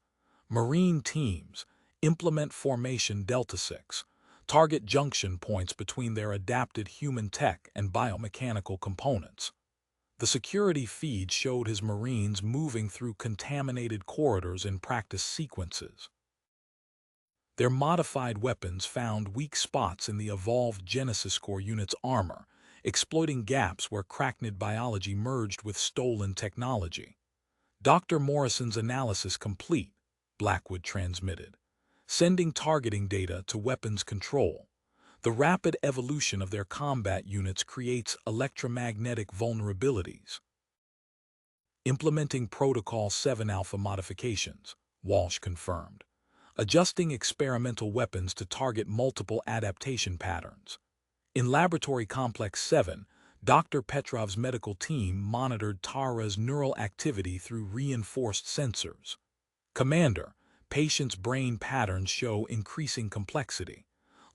Marine teams implement formation Delta 6, target junction points between their adapted human tech and biomechanical components. The security feed showed his Marines moving through contaminated corridors in practice sequences. Their modified weapons found weak spots in the evolved Genesis Core unit's armor, exploiting gaps where Cracknid biology merged with stolen technology. Dr. Morrison's analysis complete, Blackwood transmitted, sending targeting data to weapons control. The rapid evolution of their combat units creates electromagnetic vulnerabilities. Implementing Protocol 7 Alpha modifications, Walsh confirmed. Adjusting experimental weapons to target multiple adaptation patterns. In Laboratory Complex 7, Dr. Petrov's medical team monitored Tara's neural activity through reinforced sensors. Commander, patient's brain patterns show increasing complexity.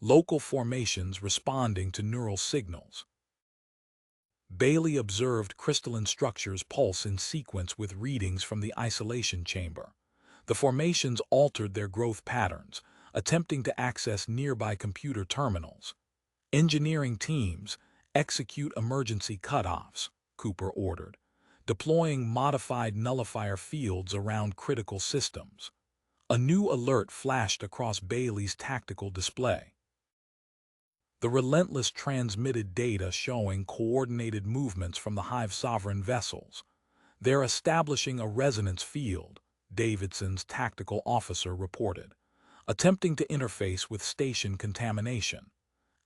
Local formations responding to neural signals. Bailey observed crystalline structures pulse in sequence with readings from the isolation chamber. The formations altered their growth patterns, attempting to access nearby computer terminals. Engineering teams, execute emergency cutoffs, Cooper ordered, deploying modified nullifier fields around critical systems. A new alert flashed across Bailey's tactical display. The relentless transmitted data showing coordinated movements from the Hive Sovereign vessels. They're establishing a resonance field, Davidson's tactical officer reported, attempting to interface with station contamination.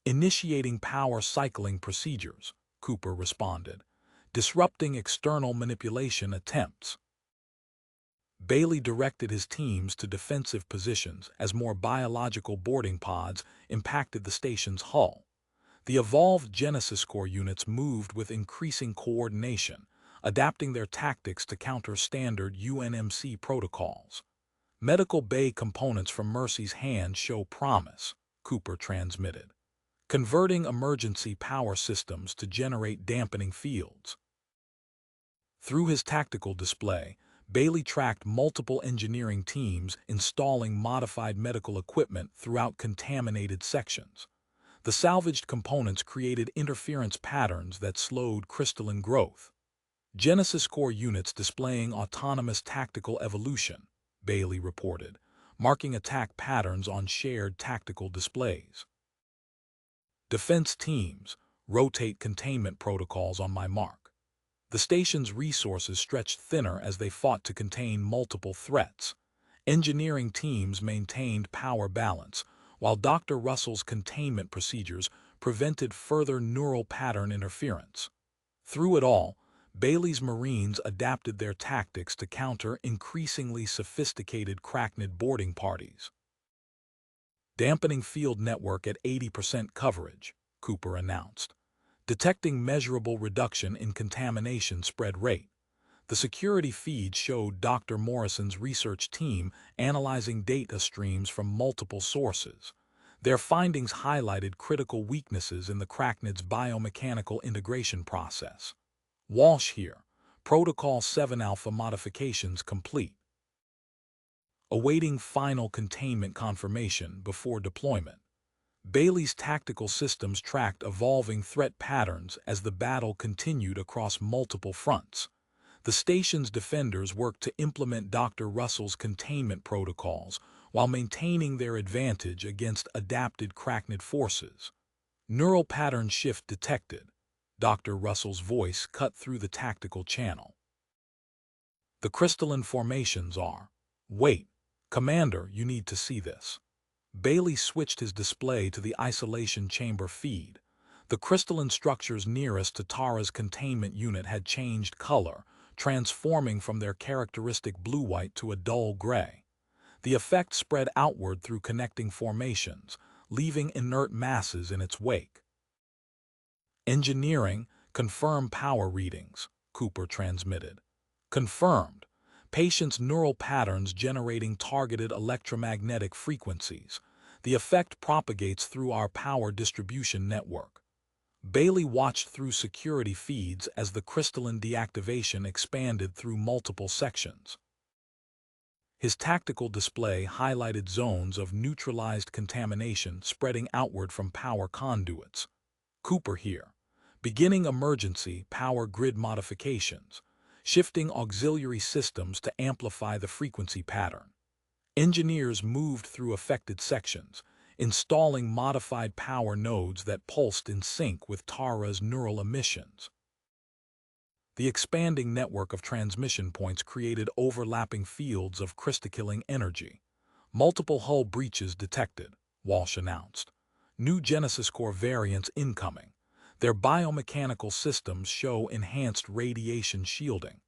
Initiating power cycling procedures, Cooper responded, disrupting external manipulation attempts. Bailey directed his teams to defensive positions as more biological boarding pods impacted the station's hull. The evolved Genesis Core units moved with increasing coordination, adapting their tactics to counter standard UNMC protocols. Medical bay components from Mercy's hand show promise, Cooper transmitted, converting emergency power systems to generate dampening fields. Through his tactical display, Bailey tracked multiple engineering teams installing modified medical equipment throughout contaminated sections. The salvaged components created interference patterns that slowed crystalline growth. Genesis Core units displaying autonomous tactical evolution, Bailey reported, marking attack patterns on shared tactical displays. Defense teams, rotate containment protocols on my mark. The station's resources stretched thinner as they fought to contain multiple threats. Engineering teams maintained power balance, while Dr. Russell's containment procedures prevented further neural pattern interference. Through it all, Bailey's Marines adapted their tactics to counter increasingly sophisticated Cracknid boarding parties. Dampening field network at 80% coverage, Cooper announced, detecting measurable reduction in contamination spread rate. The security feed showed Dr. Morrison's research team analyzing data streams from multiple sources. Their findings highlighted critical weaknesses in the Cracknid's biomechanical integration process. Walsh here, Protocol 7 Alpha modifications complete. Awaiting final containment confirmation before deployment. Bailey's tactical systems tracked evolving threat patterns as the battle continued across multiple fronts. The station's defenders worked to implement Dr. Russell's containment protocols while maintaining their advantage against adapted Cracknid forces. Neural pattern shift detected. Dr. Russell's voice cut through the tactical channel. The crystalline formations are. Wait, Commander, you need to see this. Bailey switched his display to the isolation chamber feed. The crystalline structures nearest to Tara's containment unit had changed color, transforming from their characteristic blue-white to a dull gray. The effect spread outward through connecting formations, leaving inert masses in its wake. Engineering, confirm power readings, Cooper transmitted. Confirmed. Patient's neural patterns generating targeted electromagnetic frequencies. The effect propagates through our power distribution network. Bailey watched through security feeds as the crystalline deactivation expanded through multiple sections. His tactical display highlighted zones of neutralized contamination spreading outward from power conduits. Cooper here, beginning emergency power grid modifications, shifting auxiliary systems to amplify the frequency pattern. Engineers moved through affected sections, installing modified power nodes that pulsed in sync with Tara's neural emissions. The expanding network of transmission points created overlapping fields of crystalline energy. Multiple hull breaches detected, Walsh announced. New Genesis Core variants incoming. Their biomechanical systems show enhanced radiation shielding.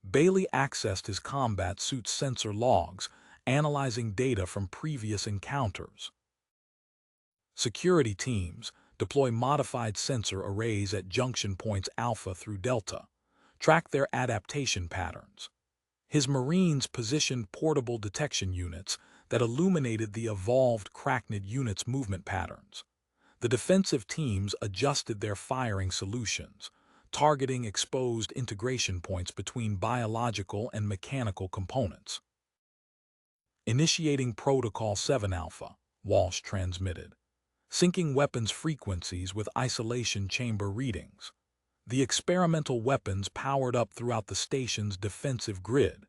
Bailey accessed his combat suit's sensor logs, analyzing data from previous encounters. Security teams deploy modified sensor arrays at junction points Alpha through Delta, track their adaptation patterns. His Marines positioned portable detection units that illuminated the evolved Cracknid units' movement patterns. The defensive teams adjusted their firing solutions, targeting exposed integration points between biological and mechanical components. Initiating Protocol 7 Alpha, Walsh transmitted. syncing weapons frequencies with isolation chamber readings. The experimental weapons powered up throughout the station's defensive grid.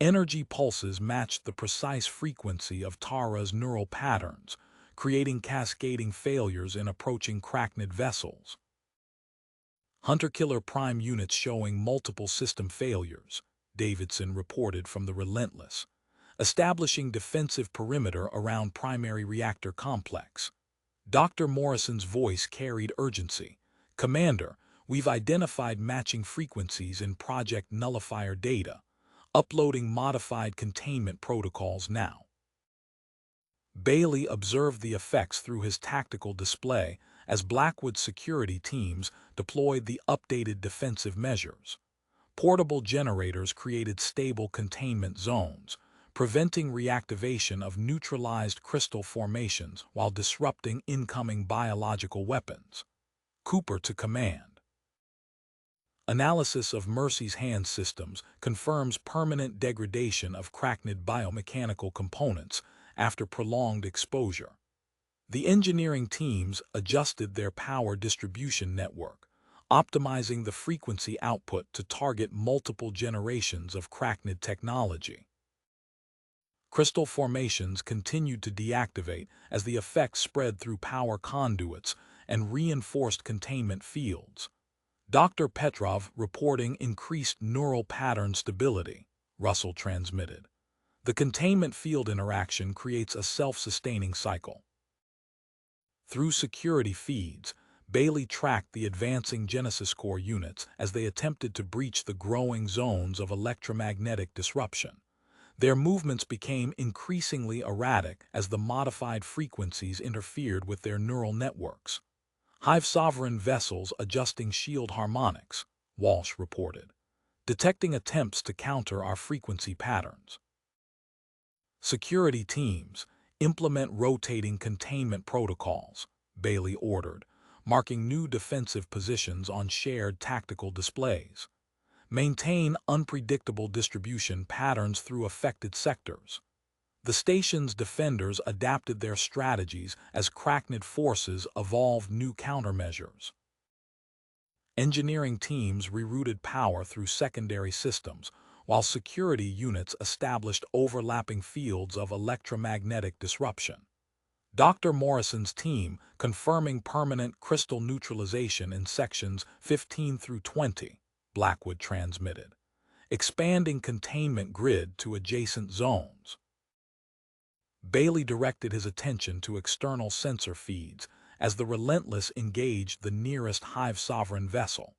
Energy pulses matched the precise frequency of Tara's neural patterns, creating cascading failures in approaching Cracknid vessels. Hunter-killer prime units showing multiple system failures, Davidson reported from the Relentless, establishing defensive perimeter around primary reactor complex. Dr. Morrison's voice carried urgency. Commander, we've identified matching frequencies in Project Nullifier data. Uploading modified containment protocols now. Bailey observed the effects through his tactical display as Blackwood's security teams deployed the updated defensive measures. Portable generators created stable containment zones, preventing reactivation of neutralized crystal formations while disrupting incoming biological weapons. Cooper to command. Analysis of Mercy's hand systems confirms permanent degradation of Cracknid biomechanical components after prolonged exposure. The engineering teams adjusted their power distribution network, optimizing the frequency output to target multiple generations of Cracknid technology. Crystal formations continued to deactivate as the effects spread through power conduits and reinforced containment fields. Dr. Petrov reporting increased neural pattern stability, Russell transmitted. The containment field interaction creates a self-sustaining cycle. Through security feeds, Bailey tracked the advancing Genesis Core units as they attempted to breach the growing zones of electromagnetic disruption. Their movements became increasingly erratic as the modified frequencies interfered with their neural networks. Hive Sovereign vessels adjusting shield harmonics, Walsh reported, detecting attempts to counter our frequency patterns. Security teams implement rotating containment protocols, Bailey ordered, marking new defensive positions on shared tactical displays. Maintain unpredictable distribution patterns through affected sectors. The station's defenders adapted their strategies as Cracknid forces evolved new countermeasures. Engineering teams rerouted power through secondary systems, while security units established overlapping fields of electromagnetic disruption. Dr. Morrison's team confirming permanent crystal neutralization in sections 15 through 20, Blackwood transmitted, expanding containment grid to adjacent zones. Bailey directed his attention to external sensor feeds as the Relentless engaged the nearest Hive Sovereign vessel.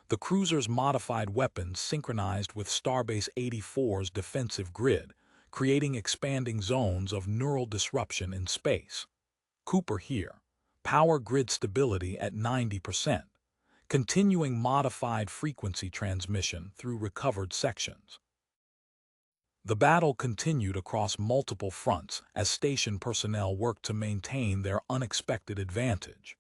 The cruiser's modified weapons synchronized with Starbase 84's defensive grid, creating expanding zones of neural disruption in space. Cooper here. Power grid stability at 90%. Continuing modified frequency transmission through recovered sections. The battle continued across multiple fronts as station personnel worked to maintain their unexpected advantage.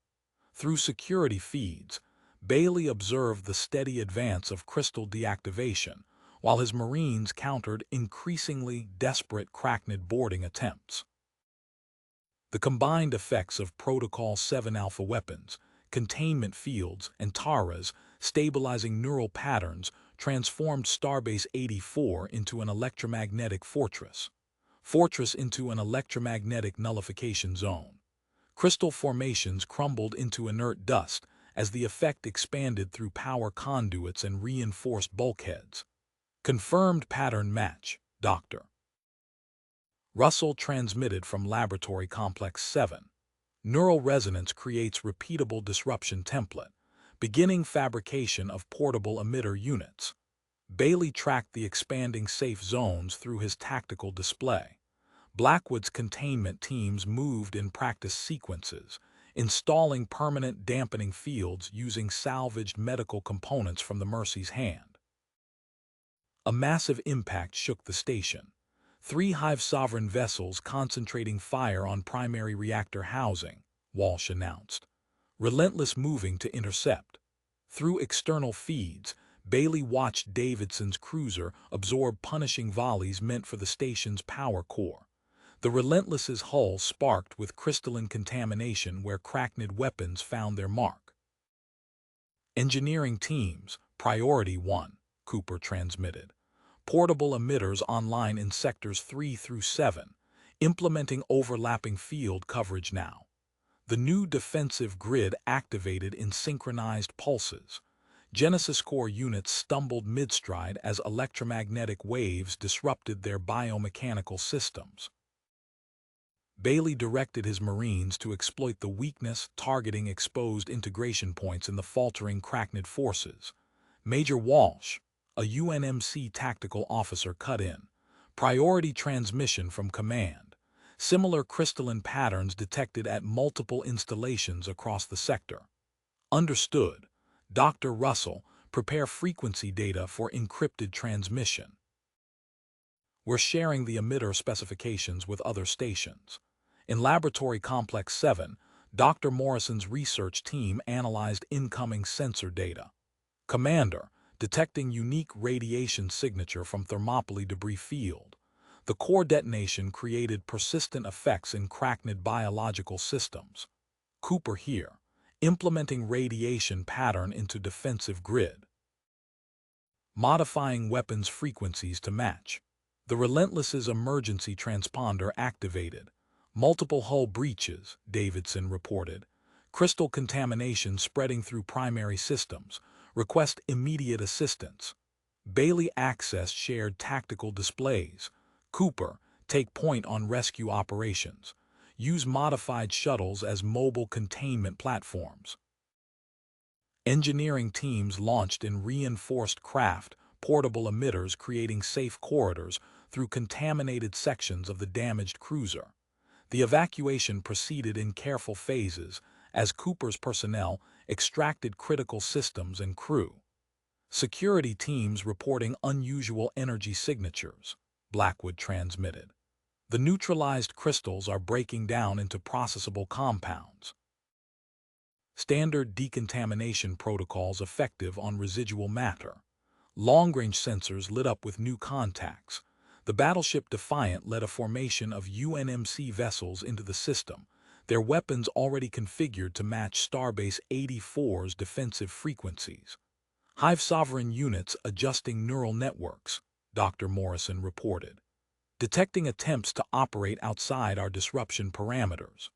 Through security feeds, Bailey observed the steady advance of crystal deactivation, while his Marines countered increasingly desperate Cracknid boarding attempts. The combined effects of Protocol 7 Alpha weapons, containment fields, and Tara's stabilizing neural patterns transformed Starbase 84 into an electromagnetic fortress. Fortress into an electromagnetic nullification zone. Crystal formations crumbled into inert dust as the effect expanded through power conduits and reinforced bulkheads. Confirmed pattern match, Dr. Russell transmitted from Laboratory Complex 7. Neural resonance creates repeatable disruption template, beginning fabrication of portable emitter units. Bailey tracked the expanding safe zones through his tactical display. Blackwood's containment teams moved in practice sequences, installing permanent dampening fields using salvaged medical components from the Mercy's hand. A massive impact shook the station. 3 Hive Sovereign vessels concentrating fire on primary reactor housing, Walsh announced. Relentless moving to intercept. Through external feeds, Bailey watched Davidson's cruiser absorb punishing volleys meant for the station's power core. The Relentless's hull sparked with crystalline contamination where Cracknid weapons found their mark. Engineering teams, Priority 1, Cooper transmitted. Portable emitters online in sectors 3 through 7, implementing overlapping field coverage now. The new defensive grid activated in synchronized pulses. Genesis Core units stumbled mid-stride as electromagnetic waves disrupted their biomechanical systems. Bailey directed his Marines to exploit the weakness, targeting exposed integration points in the faltering Cracknid forces. Major Walsh, a UNMC tactical officer, cut in. Priority transmission from command. Similar crystalline patterns detected at multiple installations across the sector. Understood. Dr. Russell, prepare frequency data for encrypted transmission. We're sharing the emitter specifications with other stations. In Laboratory Complex 7, Dr. Morrison's research team analyzed incoming sensor data. Commander, detecting unique radiation signature from Thermopylae debris field. The core detonation created persistent effects in Cracknid biological systems. Cooper here, implementing radiation pattern into defensive grid. Modifying weapons frequencies to match. The Relentless's emergency transponder activated. Multiple hull breaches, Davidson reported. Crystal contamination spreading through primary systems. Request immediate assistance. Bailey accessed shared tactical displays. Cooper, take point on rescue operations. Use modified shuttles as mobile containment platforms. Engineering teams launched in reinforced craft, portable emitters creating safe corridors through contaminated sections of the damaged cruiser. The evacuation proceeded in careful phases as Cooper's personnel extracted critical systems and crew. Security teams reporting unusual energy signatures, Blackwood transmitted. The neutralized crystals are breaking down into processable compounds. Standard decontamination protocols effective on residual matter. Long-range sensors lit up with new contacts. The battleship Defiant led a formation of UNMC vessels into the system, their weapons already configured to match Starbase 84's defensive frequencies. Hive Sovereign units adjusting neural networks, Dr. Morrison reported. Detecting attempts to operate outside our disruption parameters.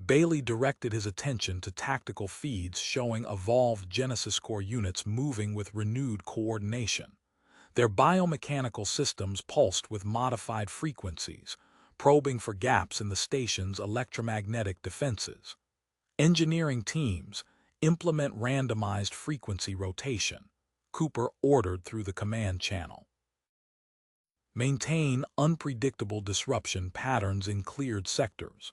Bailey directed his attention to tactical feeds showing evolved Genesis Core units moving with renewed coordination. Their biomechanical systems pulsed with modified frequencies, probing for gaps in the station's electromagnetic defenses. Engineering teams, implement randomized frequency rotation, Cooper ordered through the command channel. Maintain unpredictable disruption patterns in cleared sectors.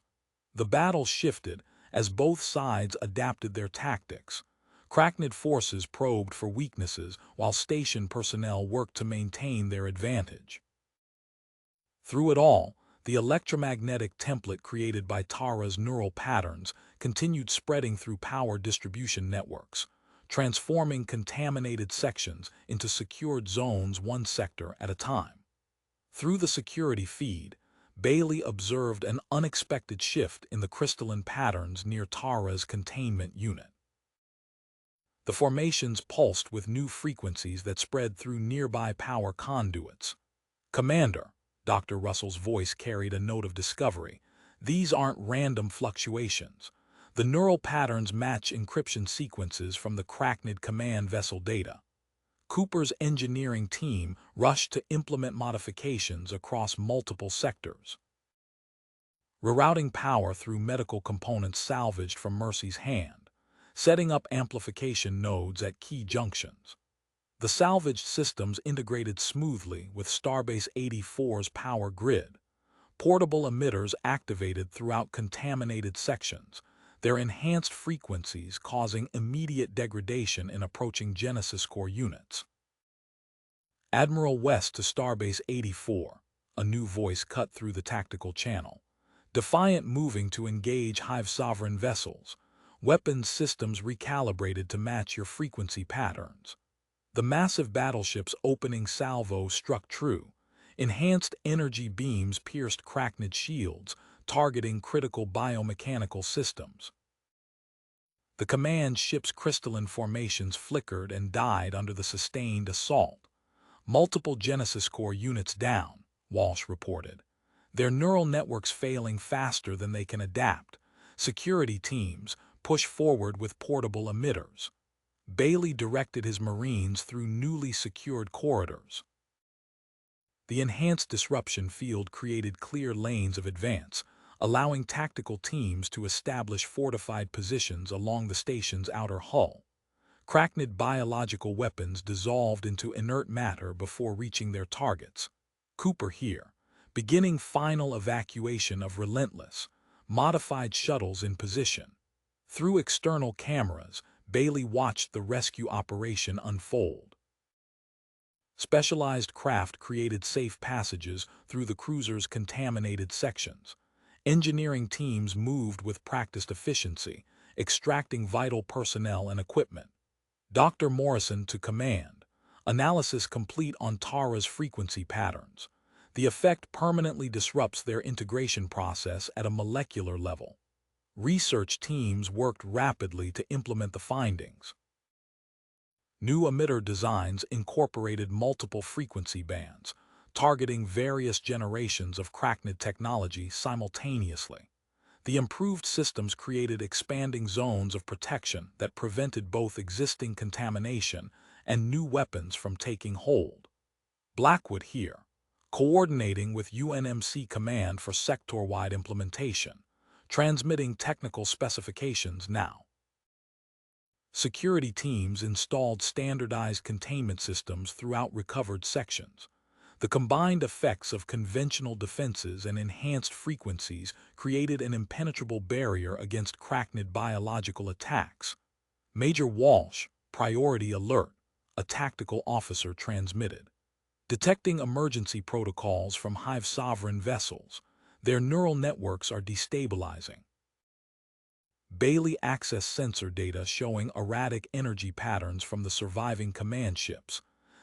The battle shifted as both sides adapted their tactics. Cracknid forces probed for weaknesses while station personnel worked to maintain their advantage. Through it all, the electromagnetic template created by Tara's neural patterns continued spreading through power distribution networks, transforming contaminated sections into secured zones one sector at a time. Through the security feed, Bailey observed an unexpected shift in the crystalline patterns near Tara's containment unit. The formations pulsed with new frequencies that spread through nearby power conduits. Commander, Dr. Russell's voice carried a note of discovery. These aren't random fluctuations. The neural patterns match encryption sequences from the Cracknid command vessel data. Cooper's engineering team rushed to implement modifications across multiple sectors. Rerouting power through medical components salvaged from Mercy's hand, setting up amplification nodes at key junctions. The salvaged systems integrated smoothly with Starbase 84's power grid. Portable emitters activated throughout contaminated sections, their enhanced frequencies causing immediate degradation in approaching Genesis Core units. Admiral West to Starbase 84, a new voice cut through the tactical channel. Defiant moving to engage Hive Sovereign vessels. Weapons systems recalibrated to match your frequency patterns. The massive battleship's opening salvo struck true, Enhanced energy beams pierced Cracknid shields, targeting critical biomechanical systems. The command ship's crystalline formations flickered and died under the sustained assault. Multiple Genesis Core units down, Walsh reported. Their neural networks failing faster than they can adapt. Security teams push forward with portable emitters. Bailey directed his Marines through newly secured corridors. The enhanced disruption field created clear lanes of advance, allowing tactical teams to establish fortified positions along the station's outer hull. Cracknid biological weapons dissolved into inert matter before reaching their targets. Cooper here, beginning final evacuation of Relentless, modified shuttles in position. Through external cameras, Bailey watched the rescue operation unfold. Specialized craft created safe passages through the cruiser's contaminated sections. Engineering teams moved with practiced efficiency, extracting vital personnel and equipment. Dr. Morrison to command. Analysis complete on Tara's frequency patterns. The effect permanently disrupts their integration process at a molecular level. Research teams worked rapidly to implement the findings. New emitter designs incorporated multiple frequency bands, targeting various generations of Cracknid technology simultaneously. The improved systems created expanding zones of protection that prevented both existing contamination and new weapons from taking hold. Blackwood here, coordinating with UNMC Command for sector-wide implementation, transmitting technical specifications now. Security teams installed standardized containment systems throughout recovered sections. The combined effects of conventional defenses and enhanced frequencies created an impenetrable barrier against Cracknid biological attacks. Major Walsh, priority alert, a tactical officer transmitted. Detecting emergency protocols from Hive Sovereign vessels. Their neural networks are destabilizing. Bailey accessed sensor data showing erratic energy patterns from the surviving command ships.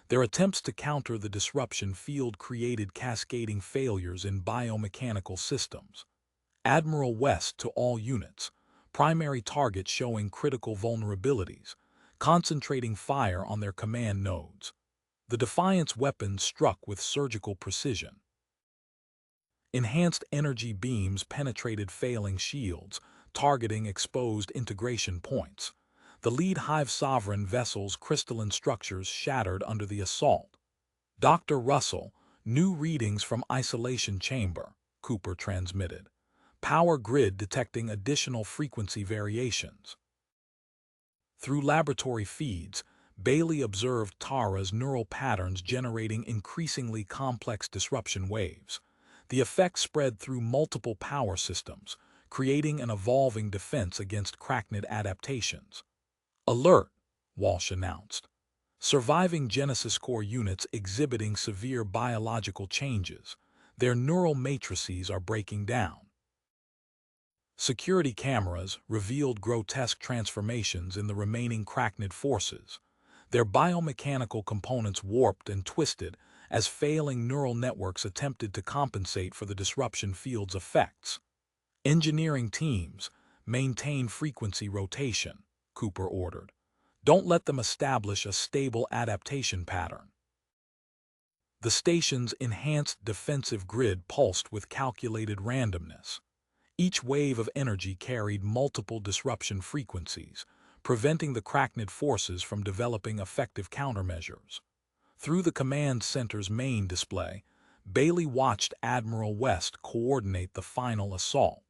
Their attempts to counter the disruption field created cascading failures in biomechanical systems. Admiral West to all units. Primary target showing critical vulnerabilities, concentrating fire on their command nodes. The Defiance weapon struck with surgical precision. Enhanced energy beams penetrated failing shields, targeting exposed integration points. The lead Hive Sovereign vessel's crystalline structures shattered under the assault. Dr. Russell, new readings from isolation chamber, Cooper transmitted. Power grid detecting additional frequency variations. Through laboratory feeds, Bailey observed Tara's neural patterns generating increasingly complex disruption waves. The effect spread through multiple power systems, creating an evolving defense against Cracknid adaptations. Alert, Walsh announced. Surviving Genesis Core units exhibiting severe biological changes. Their neural matrices are breaking down. Security cameras revealed grotesque transformations in the remaining Cracknid forces. Their biomechanical components warped and twisted as failing neural networks attempted to compensate for the disruption field's effects. Engineering teams maintain frequency rotation, Cooper ordered. Don't let them establish a stable adaptation pattern. The station's enhanced defensive grid pulsed with calculated randomness. Each wave of energy carried multiple disruption frequencies, preventing the Cracknid forces from developing effective countermeasures. Through the command center's main display, Bailey watched Admiral West coordinate the final assault.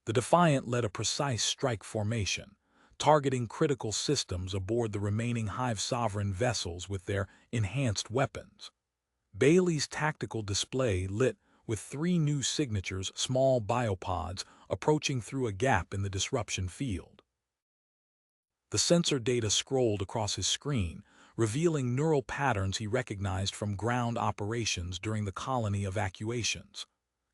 The Defiant led a precise strike formation, targeting critical systems aboard the remaining Hive Sovereign vessels with their enhanced weapons. Bailey's tactical display lit with 3 new signatures, small biopods, approaching through a gap in the disruption field. The sensor data scrolled across his screen, revealing neural patterns he recognized from ground operations during the colony evacuations.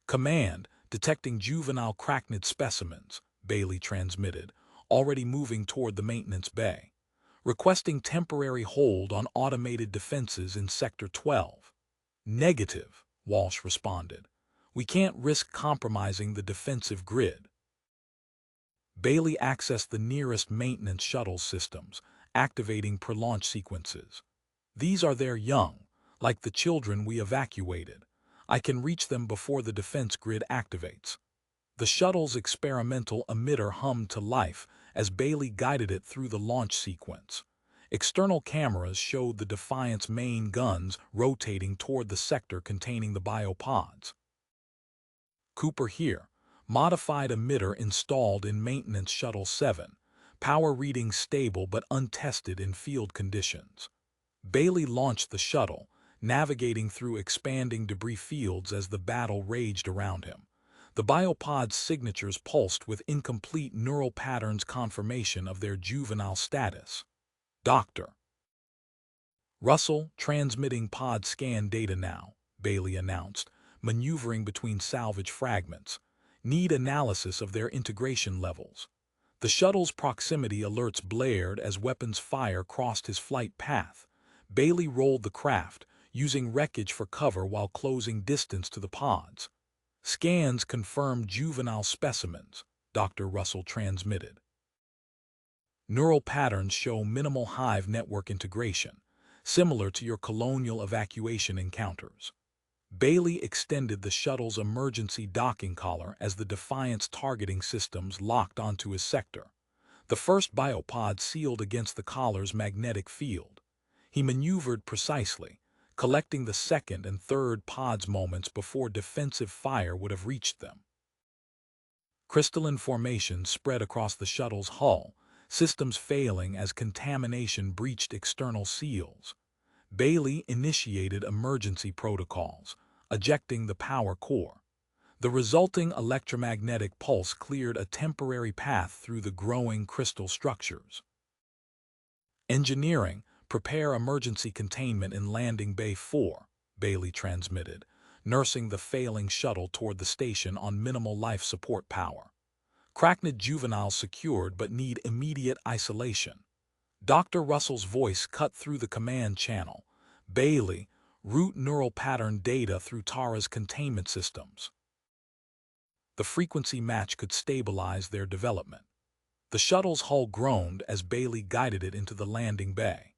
Command, detecting juvenile Cracknid specimens, Bailey transmitted, already moving toward the maintenance bay. Requesting temporary hold on automated defenses in Sector 12. Negative, Walsh responded. We can't risk compromising the defensive grid. Bailey accessed the nearest maintenance shuttle systems, activating pre-launch sequences. These are their young, like the children we evacuated. I can reach them before the defense grid activates. The shuttle's experimental emitter hummed to life as Bailey guided it through the launch sequence. External cameras showed the Defiant's main guns rotating toward the sector containing the biopods. Cooper here. Modified emitter installed in Maintenance Shuttle 7. Power reading stable but untested in field conditions. Bailey launched the shuttle, navigating through expanding debris fields as the battle raged around him. The biopod's signatures pulsed with incomplete neural patterns confirmation of their juvenile status. Dr. Russell, transmitting pod scan data now, Bailey announced, maneuvering between salvage fragments. Need analysis of their integration levels. The shuttle's proximity alerts blared as weapons fire crossed his flight path. Bailey rolled the craft, using wreckage for cover while closing distance to the pods. Scans confirmed juvenile specimens, Dr. Russell transmitted. Neural patterns show minimal hive network integration, similar to your colonial evacuation encounters. Bailey extended the shuttle's emergency docking collar as the Defiant's targeting systems locked onto his sector. The first biopod sealed against the collar's magnetic field. He maneuvered precisely, collecting the second and third pods moments before defensive fire would have reached them. Crystalline formations spread across the shuttle's hull, systems failing as contamination breached external seals. Bailey initiated emergency protocols, ejecting the power core. The resulting electromagnetic pulse cleared a temporary path through the growing crystal structures. Engineering, prepare emergency containment in Landing Bay 4, Bailey transmitted, nursing the failing shuttle toward the station on minimal life support power. Crackned juveniles secured but need immediate isolation. Dr. Russell's voice cut through the command channel. Bailey, route neural pattern data through Tara's containment systems. The frequency match could stabilize their development. The shuttle's hull groaned as Bailey guided it into the landing bay.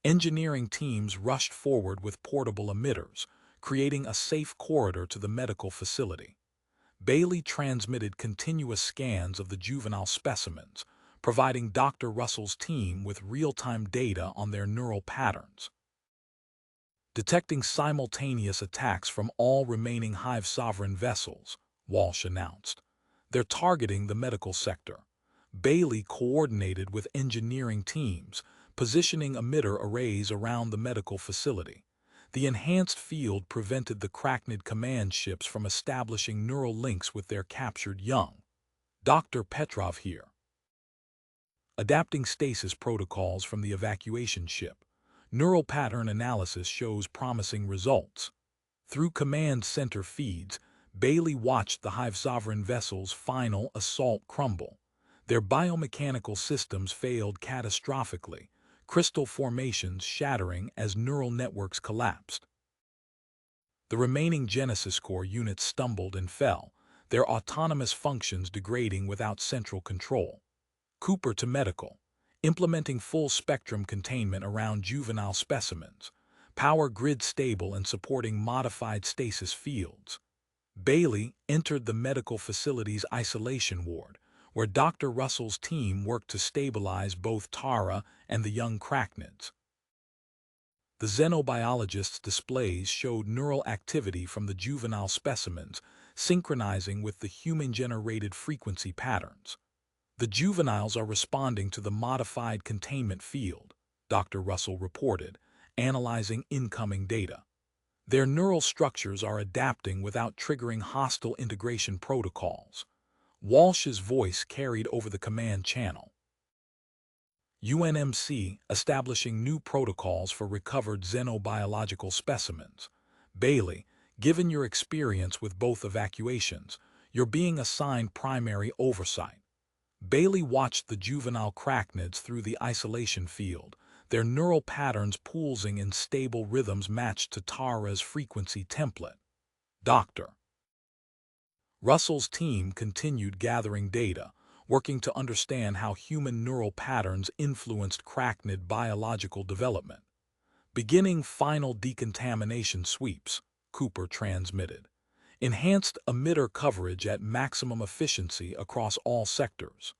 Engineering teams rushed forward with portable emitters, creating a safe corridor to the medical facility. Bailey transmitted continuous scans of the juvenile specimens, providing Dr. Russell's team with real-time data on their neural patterns. Detecting simultaneous attacks from all remaining Hive Sovereign vessels, Walsh announced. They're targeting the medical sector. Bailey coordinated with engineering teams, positioning emitter arrays around the medical facility. The enhanced field prevented the Crackned command ships from establishing neural links with their captured young. Dr. Petrov here. Adapting stasis protocols from the evacuation ship. Neural pattern analysis shows promising results. Through command center feeds, Bailey watched the Hive Sovereign vessel's final assault crumble. Their biomechanical systems failed catastrophically, crystal formations shattering as neural networks collapsed. The remaining Genesis Core units stumbled and fell, their autonomous functions degrading without central control. Cooper to medical, implementing full-spectrum containment around juvenile specimens, power grid stable and supporting modified stasis fields. Bailey entered the medical facility's isolation ward, where Dr. Russell's team worked to stabilize both Tara and the young Cracknids. The xenobiologist's displays showed neural activity from the juvenile specimens, synchronizing with the human-generated frequency patterns. The juveniles are responding to the modified containment field, Dr. Russell reported, analyzing incoming data. Their neural structures are adapting without triggering hostile integration protocols. Walsh's voice carried over the command channel. UNMC establishing new protocols for recovered xenobiological specimens. Bailey, given your experience with both evacuations, you're being assigned primary oversight. Bailey watched the juvenile Cracknids through the isolation field, their neural patterns pulsing in stable rhythms matched to Tara's frequency template. Dr. Russell's team continued gathering data, working to understand how human neural patterns influenced arachnid biological development. Beginning final decontamination sweeps, Cooper transmitted. Enhanced emitter coverage at maximum efficiency across all sectors.